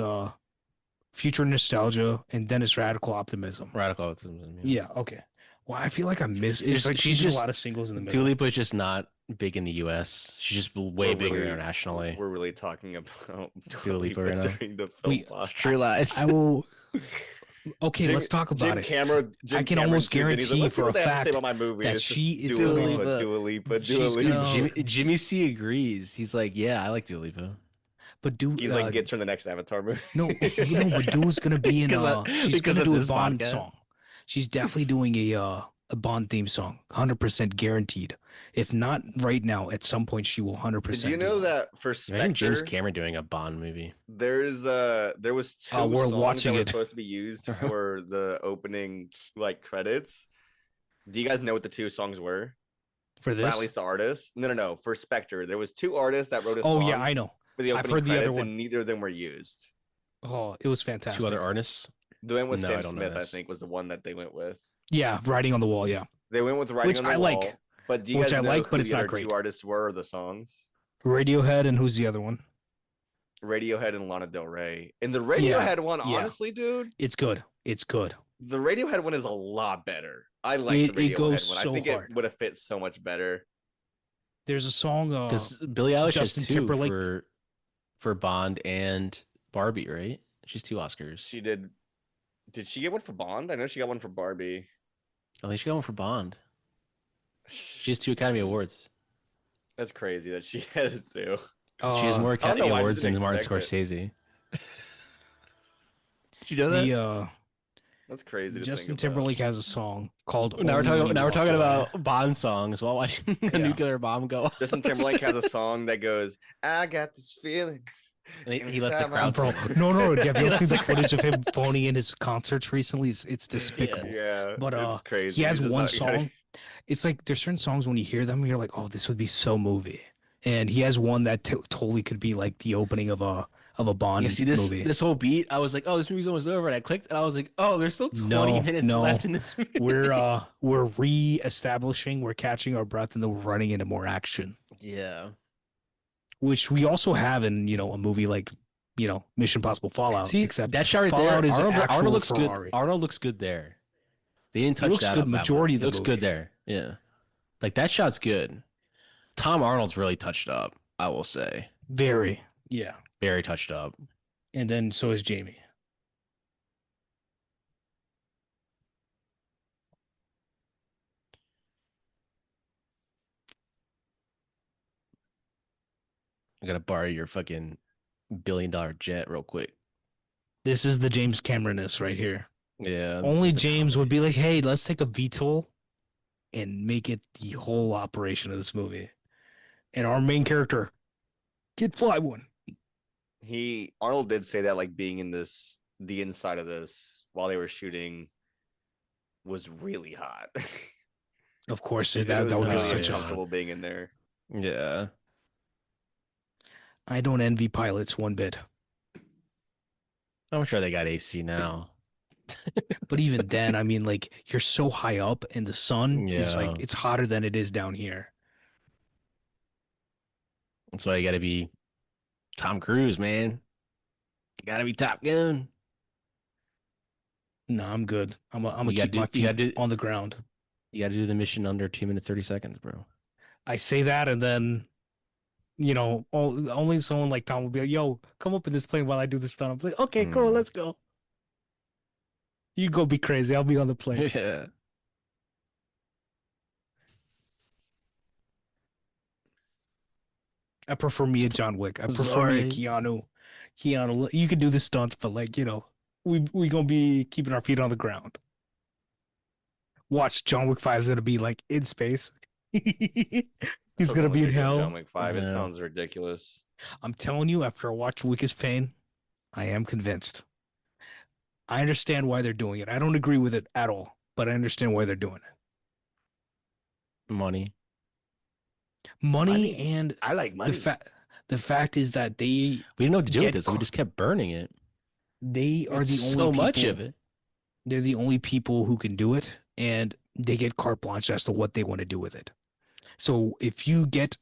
Future Nostalgia, and then it's Radical Optimism. Radical Optimism. Yeah. Okay. Well, I feel like I miss. It's like she's she's just a lot of singles in the Dua middle. Lipa is just not big in the U.S. She's just way bigger internationally. We're really talking about Dua Lipa right now. during the film. We- podcast. True Lies. I will. Okay, Jim- let's talk about Jim it. Cameron, Jim I can Cameron almost tunes in, he's like, guarantee "Let's see for what a they have to say fact about my movie. that It's she just is Dua Dua Lipa, Lipa. Dua Lipa, Dua She's Lipa. gonna- Jimmy C agrees. He's like, yeah, I like Dua Lipa. But He's like, gets her in the next Avatar movie. no, but Dua's gonna be in she's because gonna of do a this Bond podcast. song. She's definitely doing a Bond theme song, 100% guaranteed. If not right now, at some point she will 100%. Did you know do that for Imagine James Spectre, Cameron doing a Bond movie. there was two We're songs watching that were it. supposed to be used for the opening like credits. Do you guys know what the two songs were? for Or this? at least the artists? No. For Spectre, there was two artists that wrote a Oh song yeah, I know. for the I've opening heard the other credits, one. and neither of them were used. Oh, it was fantastic. Two other artists. The one with No, I Sam don't know Smith, I this. think, was the one that they went with. Yeah, writing on the wall. Yeah, They went with writing Which on the I wall. like. But do you Which guys I know like, who but it's the not other great. two artists were or the songs? Radiohead, and who's the other one? Radiohead and Lana Del Rey. And the Radiohead one, yeah. honestly, dude, It's good. It's good. the Radiohead one is a lot better. I like It- the it Radiohead goes one. I so think hard. it would have fit so much better. There's a song. Because Billie Eilish Justin has two Timberlake. for Bond and Barbie, right? She's 2 Oscars. She did. Did she get one for Bond? I know she got one for Barbie. Oh, they should got one for Bond. She has 2 Academy Awards. That's crazy that she has two. She has more I don't know Academy why I Awards didn't than Martin expect Scorsese. Did you know that? the That's crazy. To Justin think about. Timberlake has a song called. Now we're Only When talking. You Now we're Walk talking Away. about Bond songs while watching a Yeah. nuclear bomb go off. Justin Timberlake has a song that goes, "I got this feeling." And he lets the inside my crowd Bro, sing. no. Have you That's seen the the footage of him phoning in his concerts recently? It's despicable. Yeah, But, it's crazy. He has He's just one not- song. It's like there's certain songs when you hear them, you're like, oh, this would be so movie. And he has one that totally could be like the opening of a Bond You see this movie. this whole beat. I was like, oh, this movie's almost over, and I clicked, and I was like, oh, there's still 20 No, minutes no. left in this movie. We're re-establishing, we're catching our breath, and then we're running into more action, Yeah. which we also have in a movie like Mission Impossible Fallout. See, except that shot right Fallout there. is Arnold, actual Arnold looks Ferrari. good. Arnold looks good there. They didn't touch looks that good up that majority much. of the He looks movie. good there. Yeah. Like that shot's good. Tom Arnold's really touched up, I will say. Very, yeah. Very touched up. And then so is Jamie. I gotta borrow your fucking $1 billion jet real quick. This is the James Cameronness right here. Yeah. Only James would be like, hey, let's take a VTOL and make it the whole operation of this movie. And our main character can fly one. Arnold did say that like being in the inside of this while they were shooting was really hot. Of course, He said it that was would be really such a. uncomfortable being in there. Yeah. I don't envy pilots one bit. I'm sure they got AC now. But even then, I mean, like, you're so high up and the sun is Yeah. like, it's hotter than it is down here. That's why you gotta be Tom Cruise, man. You gotta be Top Gun. No, I'm good. I'm gonna You gotta keep my do- you feet gotta do- on the ground. You gotta do the mission under 2 minutes 30 seconds, bro. I say that, and then, only someone like Tom will be like, "Yo, come up in this plane while I do this stunt." I'm like, "Okay, cool, Hmm. let's go." You go be crazy. I'll be on the plane. Yeah. I prefer me a John Wick. I prefer me a Sorry. Keanu. Keanu, you can do the stunts, but we gonna be keeping our feet on the ground. Watch, John Wick 5 is gonna be like in space. He's gonna be in John hell. Wick 5. It Yeah. sounds ridiculous. I'm telling you, after I watch Wick is Pain, I am convinced. I understand why they're doing it. I don't agree with it at all, but I understand why they're doing it. Money. Money and I like money. the fact is that We didn't know what to do with Get this. So we car- just kept burning it. they are It's the so only much people, of it. they're the only people who can do it, and they get carte blanche as to what they want to do with it. So if you get,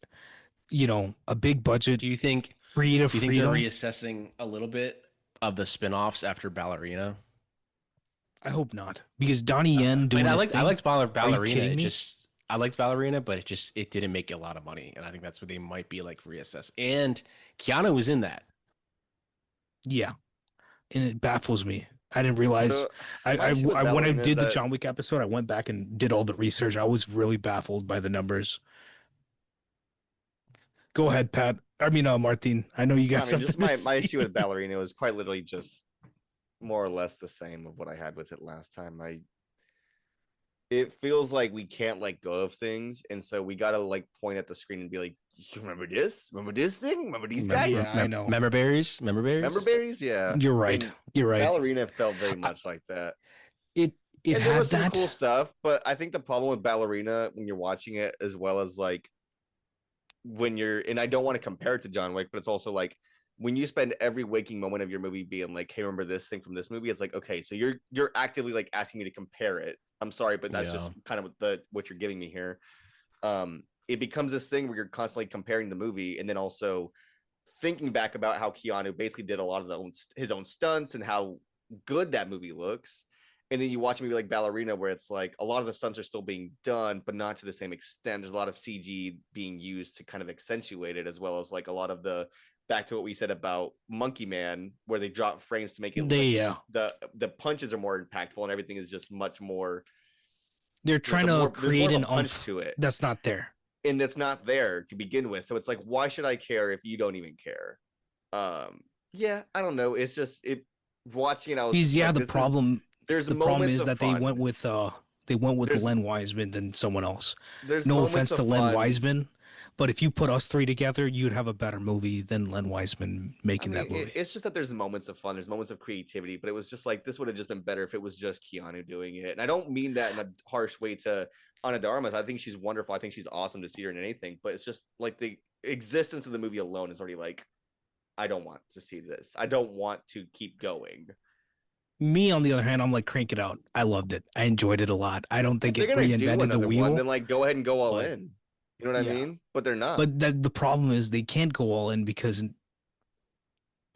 a big budget, Do you think creative they're freedom, reassessing a little bit of the spin-offs after Ballerina? I hope not, because Donnie Yen doing I his liked thing. I liked Ballerina. kidding It me? just I liked Ballerina, but it didn't make a lot of money, and I think that's what they might be like reassess. And Keanu was in that. Yeah, and it baffles me. I didn't realize. My issue with When I Ballerina is did the that- John Wick episode, I went back and did all the research. I was really baffled by the numbers. Go ahead, Pat. I mean, Martin. I know you got something just to my say. issue with Ballerina was quite literally just more or less the same of what I had with it last time. It feels like we can't let go of things, and so we gotta like point at the screen and be like, "You remember this? Remember this thing? Remember these guys? Yeah, I know. Remember berries? Remember berries? Yeah, You're I right. mean, You're right. Ballerina felt very much like that. It And there had was some that. cool stuff, but I think the problem with Ballerina when you're watching it, as well as like when you're, and I don't want to compare it to John Wick, but it's also like when you spend every waking moment of your movie being like, "Hey, remember this thing from this movie?" It's like, okay, so you're actively like asking me to compare it. I'm sorry, but that's just kind of what you're giving me here. It becomes this thing where you're constantly comparing the movie, and then also thinking back about how Keanu basically did a lot of his own stunts and how good that movie looks. And then you watch a movie like Ballerina, where it's like a lot of the stunts are still being done, but not to the same extent. There's a lot of CG being used to kind of accentuate it, as well as like a lot of the back to what we said about Monkey Man, where they drop frames to make it the punches are more impactful and everything is just much more. They're trying to create an punch to it that's not there, and that's not there to begin with. So it's like, why should I care if you don't even care? Yeah, I don't know. It's just watching it. I was the like, problem. The problem is that fun. they went with Len Wiseman than someone else. There's no offense to Len fun. Wiseman, but if you put us three together, you'd have a better movie than Len Wiseman making that movie. It's just that there's moments of fun, there's moments of creativity, but it was just like this would have just been better if it was just Keanu doing it. And I don't mean that in a harsh way to Ana de Armas. I think she's wonderful. I think she's awesome to see her in anything, but it's just like the existence of the movie alone is already like, I don't want to see this. I don't want to keep going. Me, on the other hand, I'm like, crank it out. I loved it. I enjoyed it a lot. I don't think it reinvented the wheel. Then like go ahead and go all in. You know what I mean? But they're not. But the problem is they can't go all in because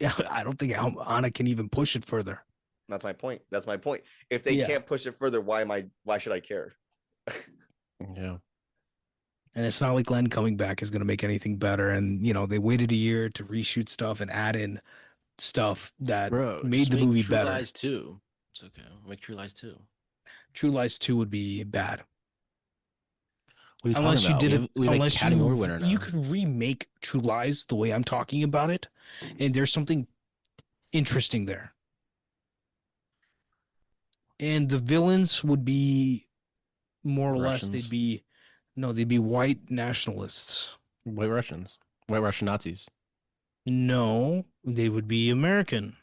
I don't think Anna can even push it further. That's my point. If they can't push it further, why should I care? Yeah. And it's not like Len coming back is going to make anything better. And, they waited a year to reshoot stuff and add in stuff that made the movie better. True Lies 2. It's okay. Make True Lies 2. True Lies 2 would be bad. What are you unless talking you about? did it, unless Academy Award winner now. you could remake True Lies the way I'm talking about it, and there's something interesting there. And the villains would be more or less they'd be white nationalists. White Russians. White Russian Nazis. No, they would be American.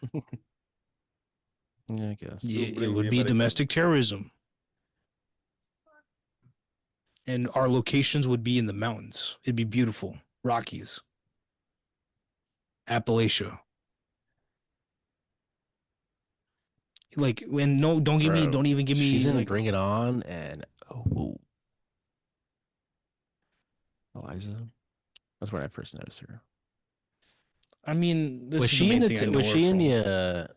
Yeah, I guess. It would be domestic terrorism. And our locations would be in the mountains. It'd be beautiful. Rockies. Appalachia. Like, when don't even give me. She's in like, Bring It On and Eliza. That's where I first noticed her. I mean, this Was is she the in main thing I know was her she in from. the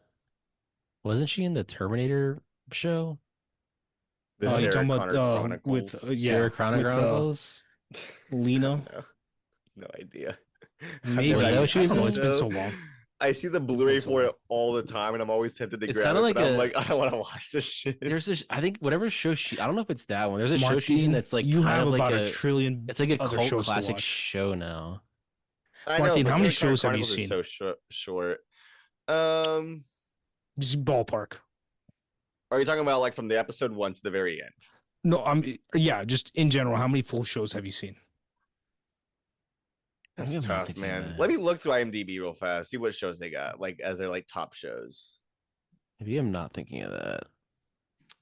wasn't she in the Terminator show? You're talking about with Sarah Connor Chronicles? Lena? No idea. Maybe. Was that what she was in? It's been so long. I see the Blu-ray for it all the time, and I'm always tempted to grab it. But I'm like, I don't want to watch this shit. There's this, I think, whatever show I don't know if it's that one. There's a show Martin, she's in that's like you kind have of like about a trillion. It's like a other cult shows to classic watch. show now. I know, Martin, but how many Zodiac shows have you Chronicles is seen? so short. Just ballpark. Are you talking about like from the episode 1 to the very end? No, yeah, just in general, how many full shows have you seen? That's I'm not tough, thinking of man. that. Let me look through IMDb real fast, see what shows they got, like as their like top shows. Maybe I'm not thinking of that.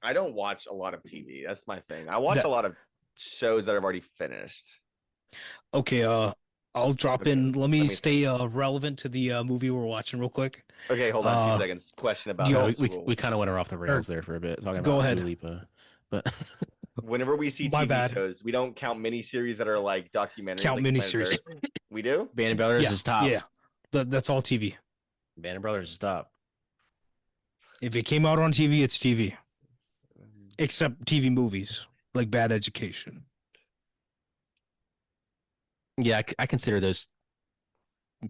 I don't watch a lot of TV. That's my thing. I watch That- a lot of shows that have already finished. Okay, I'll drop Okay, in. Let me let me stay relevant to the movie we're watching real quick. Okay, hold on 2 Uh, seconds. Question about yo, this we rule. kind of went off the rails there for a bit talking go about ahead. Dua Lipa, but Whenever we see My TV bad. shows, we don't count miniseries that are like documentaries. Count like miniseries. Planet Earth. We do? Band of Brothers Yeah, is top. yeah, that's all TV. Band of Brothers is top. If it came out on TV, it's TV. Except TV movies like Bad Education. Yeah, I consider those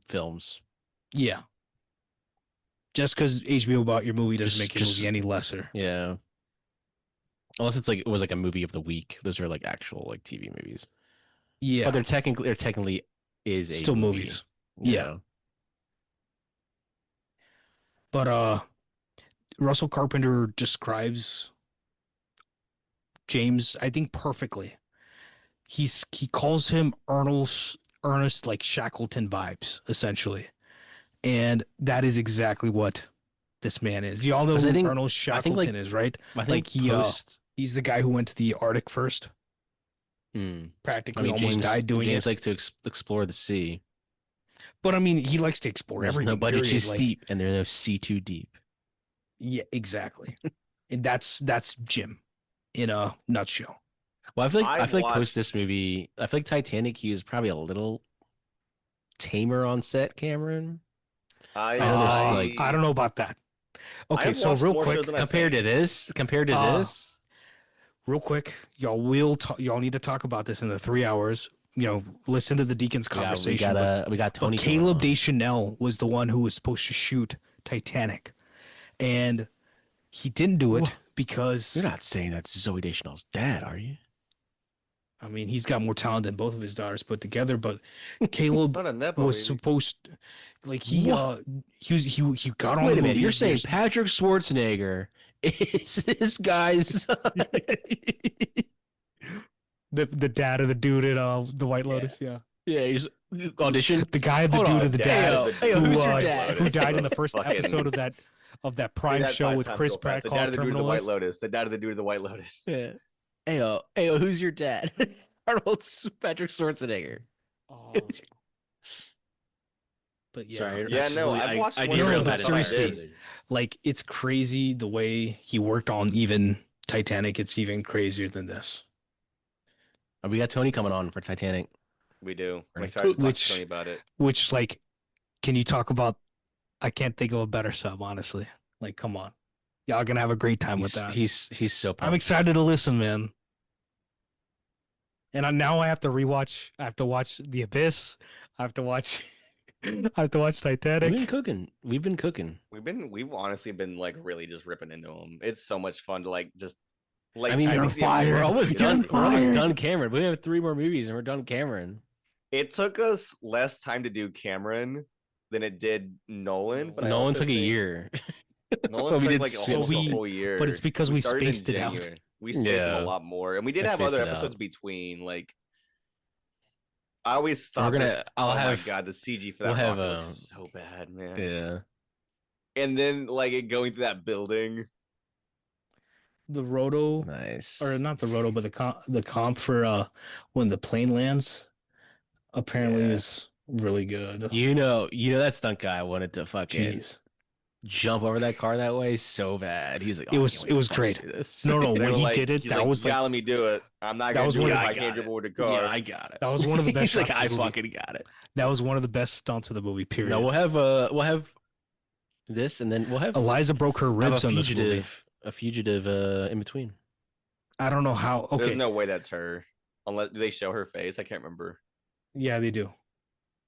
films. Yeah. Just because HBO bought your movie doesn't Just- make your just- movie any lesser. Yeah. Unless it's like it was like a movie of the week. Those are like actual like TV movies. Yeah. But they're technically is a Still movie. movies. you Yeah. know? But Russell Carpenter describes James, I think, perfectly. He calls him Ernest like Shackleton vibes, essentially. And that is exactly what this man is. You all know 'Cause who I think- Ernest Shackleton is, right? I think Like he post. he's the guy who went to the Arctic first. I Practically mean, almost James died doing James it. likes to explore the sea. But I mean, he likes to explore There's everything. no budget too period. Like, steep, and there's no sea too deep. yeah, exactly. And that's Jim in a nutshell. Well, I feel like I've post watched- this movie, I feel like Titanic, he was probably a little tamer on set, Cameron. I know there's, I don't know about that. Okay, I've so watched real more quick, shows than I Compared to think. this, real quick, y'all need to talk about this in the 3 hours. Listen to the Deacon's conversation. we got Tony. But coming Caleb on. Deschanel was the one who was supposed to shoot Titanic, and he didn't do it Wha- because You're not saying that's Zoe Deschanel's dad, are you? I mean he's got more talent than both of his daughters put together. But Caleb Not a nepo, was baby. supposed, like he got on. Wait the a minute, movie you're saying years- Patrick Schwarzenegger is this guy's? the dad of the dude in the White Yeah. Lotus, yeah. Yeah, he's audition. The guy of the Hold dude on, of the dad dad of the Hey, dude who's of your the dad? White who Lotus. died in the first Fucking- episode of that Say Prime that show 5 with times Chris real Pratt fast. The called dad of the dude of the White Criminalist. Lotus. The dad of the dude of the White Lotus. Yeah. Ayo, who's your dad? Arnold Patrick Schwarzenegger. Oh. But yeah, Sorry, Yeah, no, I've watched I one derailed but that seriously, entirely. like it's crazy the way he worked on even Titanic. It's even crazier than this. We got Tony coming on for Titanic. We do. I'm Right. excited to talk Which- to Tony about it. Which, like, can you talk about? I can't think of a better sub, honestly. Like, come on, y'all gonna have a great time with that. He's so pumped. I'm excited to listen, man. And now I have to rewatch. I have to watch The Abyss. I have to watch. I have to watch We've been Titanic. cooking. We've been cooking. We've honestly been like really just ripping into them. It's so much fun to like just like I mean, You're we're, think the- we're almost You're done. We're almost fired. done Cameron. We have 3 more movies and we're done Cameron. It took us less time to do Cameron than it did Nolan. But I Nolan also took a think year. Nolan Well, we took did like split- almost we- a whole year. but it's because we started in spaced it out. January. We spaced them Yeah. a lot more, and we did We have spaced other it out. episodes between. Like, I always We're thought gonna- this. I'll oh have- my god, the CG for that we'll have, rocket looks so bad, man. Yeah. And then like it going through that building. The roto, Nice. or not the roto, but the comp for when the plane lands, apparently Yeah. is really good. You know that stunt guy wanted to fucking Jeez. jump over that car that way so bad. He was like, oh, It I was- can't wait it to was fucking great. do this. No, no, They when were he like- did it, he's that like, was "Yeah, like let me do it. I'm not that gonna was do one it of if the- I I can't got jump it. over the car." Yeah, I got it. that was one of the best He's like, shots of I the movie. fucking got it. That was one of the best stunts of the movie. Period. No, we'll have this, and then we'll have Eliza broke her have ribs on this movie. a fugitive in between. I don't know how. Okay, There's no way that's her. Unless do they show her face? I can't remember. yeah, they do.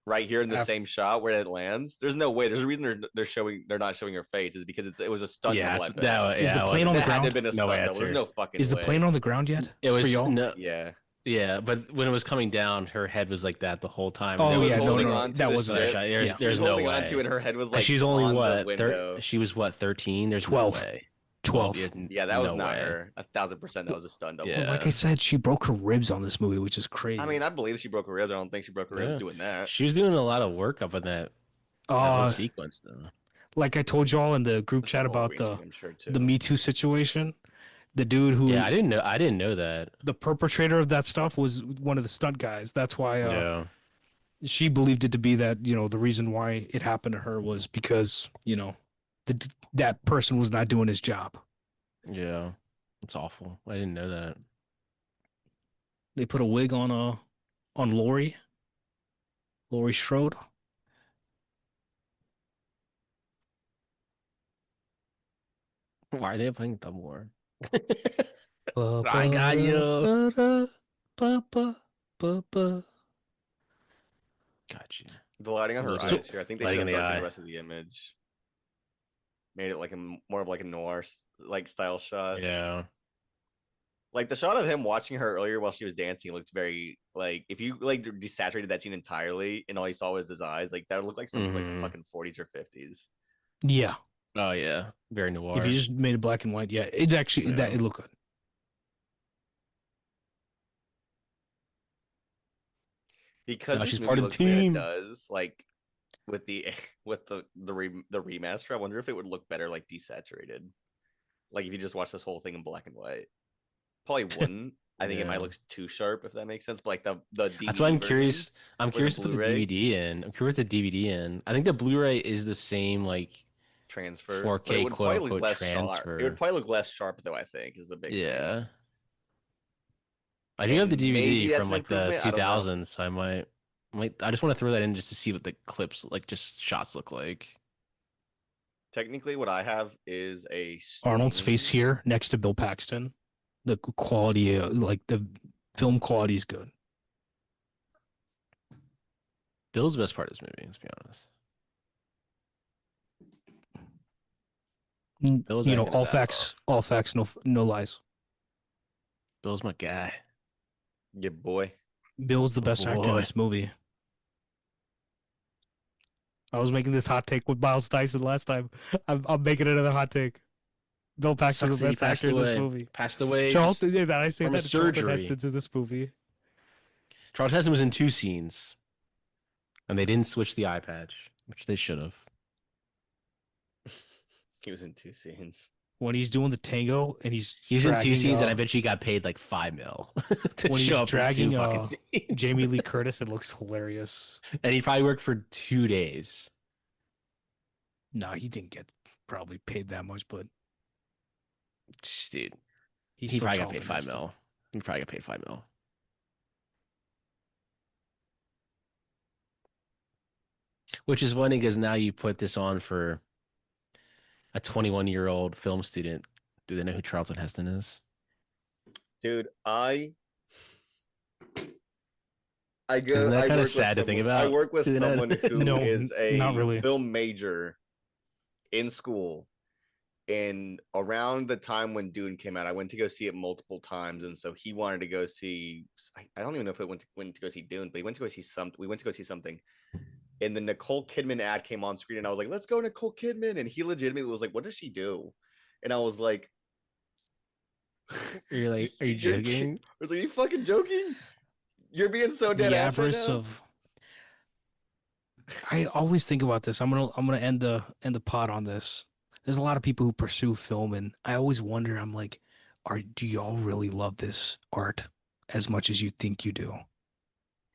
Right here in the Af- same shot where it lands. There's no way. There's a reason they're not showing her face is because it was a stunt. Yeah, double, I it's- bet. that, Is yeah, the that plane on the That had to have ground? been a No way stunt. that's double. There's her. no fucking. Is the way. plane on the ground yet? It was y'all? no, Yeah. Yeah, but when it was coming down, her head was like that the whole time. Oh, She was yeah, holding no, on to that the wasn't another ship. shot. Yeah. She was There's no holding on to it, way. and her head was And like she's only on the what? window. She was what? 13. There's 12. no way. 12. Yeah, that was no not way. her. 1,000% that was a stunt double. Well, like Yeah. I said, she broke her ribs on this movie, which is crazy. I mean, I believe she broke her ribs. I don't think she broke her ribs Yeah. doing that. She was doing a lot of work up in that whole sequence, though. like I told y'all in the group The chat whole about green screen, I'm sure the too. Me Too situation, the dude who Yeah, I didn't know that. the perpetrator of that stuff was one of the stunt guys. That's why Yeah. she believed it to be that, the reason why it happened to her was because, that person was not doing his job. Yeah. It's awful. I didn't know that. They put a wig on Laurie Strode. Why are they playing Thumb War? I got you. Got you. The lighting on her Those are- eyes here. I think they lighting should in have the darkened eye. the rest of the image. Made it like more of like a noir like style shot. Yeah. Like the shot of him watching her earlier while she was dancing looked very like if you like desaturated that scene entirely and all you saw was his eyes, like that would look like something like the fucking 40s or 50s. Yeah. Oh yeah. Very noir. If you just made it black and white, yeah, it actually it looked good. Because Now this she's movie part of the looks the way it team. does, like with the remaster, I wonder if it would look better like desaturated. Like if you just watch this whole thing in black and white. Probably wouldn't. I think it might Yeah. look too sharp if that makes sense. But like the DVD That's why I'm version curious. I'm with curious the to put the Blu-ray. DVD in. I'm curious to put the DVD in. I think the Blu-ray is the same like transfer 4K but it would quote probably look unquote less transfer. sharp. It would probably look less sharp though, I think, is the big thing. Yeah. I do have the And maybe DVD that's from an like the improvement, I don't know. 2000s, so I might I just want to throw that in just to see what the clips like just shots look like. Technically what I have is a Arnold's face stream. here next to Bill Paxton. The quality, like the film quality is good. Bill's the best part of this movie, let's be honest. Bill's acting his all ass facts, no lies. Bill's my guy. Yeah, boy. Bill's the best actor in Boy. this movie. I was making this hot take with Miles Dyson last time. I'm making another hot take. Bill Paxton's Sucks the that he best actor in this away. movie. Passed away. Charlton, yeah, I say from a that Charlton surgery. Heston's in this movie. Charlton Heston was in 2 scenes, and they didn't switch the eye patch, which they should have. He was in 2 scenes. When he's doing the tango and he's in 2 dragging, scenes, and I bet you got paid like $5 million to when show he's up dragging in 2 fucking scenes. Jamie Lee Curtis, it looks hilarious. And he probably worked for 2 days. No, he didn't get probably paid that much, but Dude, he's he still probably got paid Charlton $5 Heston. million. He probably got paid $5 million. Which is funny because now you put this on for a 21-year-old film student. Do they know who Charlton Heston is? Dude, I Isn't that kind of sad to think about? I work with Do they not- someone who No, is a not really. film major in school. And around the time when Dune came out, I went to go see it multiple times, and so he wanted to go see. I don't even know if it went to go see Dune, but he went to go see something. We went to go see something, and the Nicole Kidman ad came on screen, and I was like, "Let's go, Nicole Kidman!" And he legitimately was like, "What does she do?" And I was like, You're like, are you joking? I was like, "Are you fucking joking? You're being so dead The ass right avarice now." of. I always think about this. I'm gonna end the pod on this. There's a lot of people who pursue film, and I always wonder. I'm like, do y'all really love this art as much as you think you do?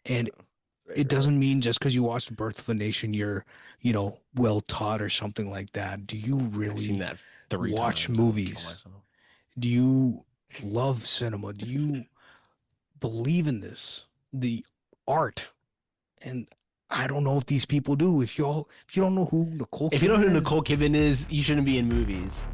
And it doesn't mean just because you watched Birth of a Nation, you're, well taught or something like that. Do you I've really seen that 3 watch times. I'll kill movies? myself. Do you love cinema? Do you believe in this, the art? And I don't know if these people do. If you don't know who Nicole, If you don't know Kidman who is, Nicole Kidman is, you shouldn't be in movies.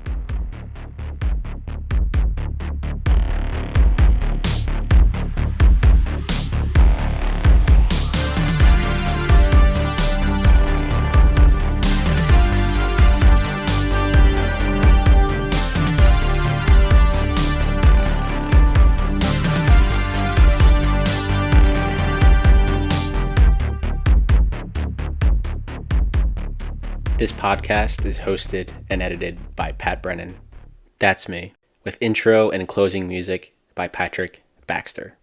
This podcast is hosted and edited by Pat Brennan. That's me, with intro and closing music by Patrick Baxter.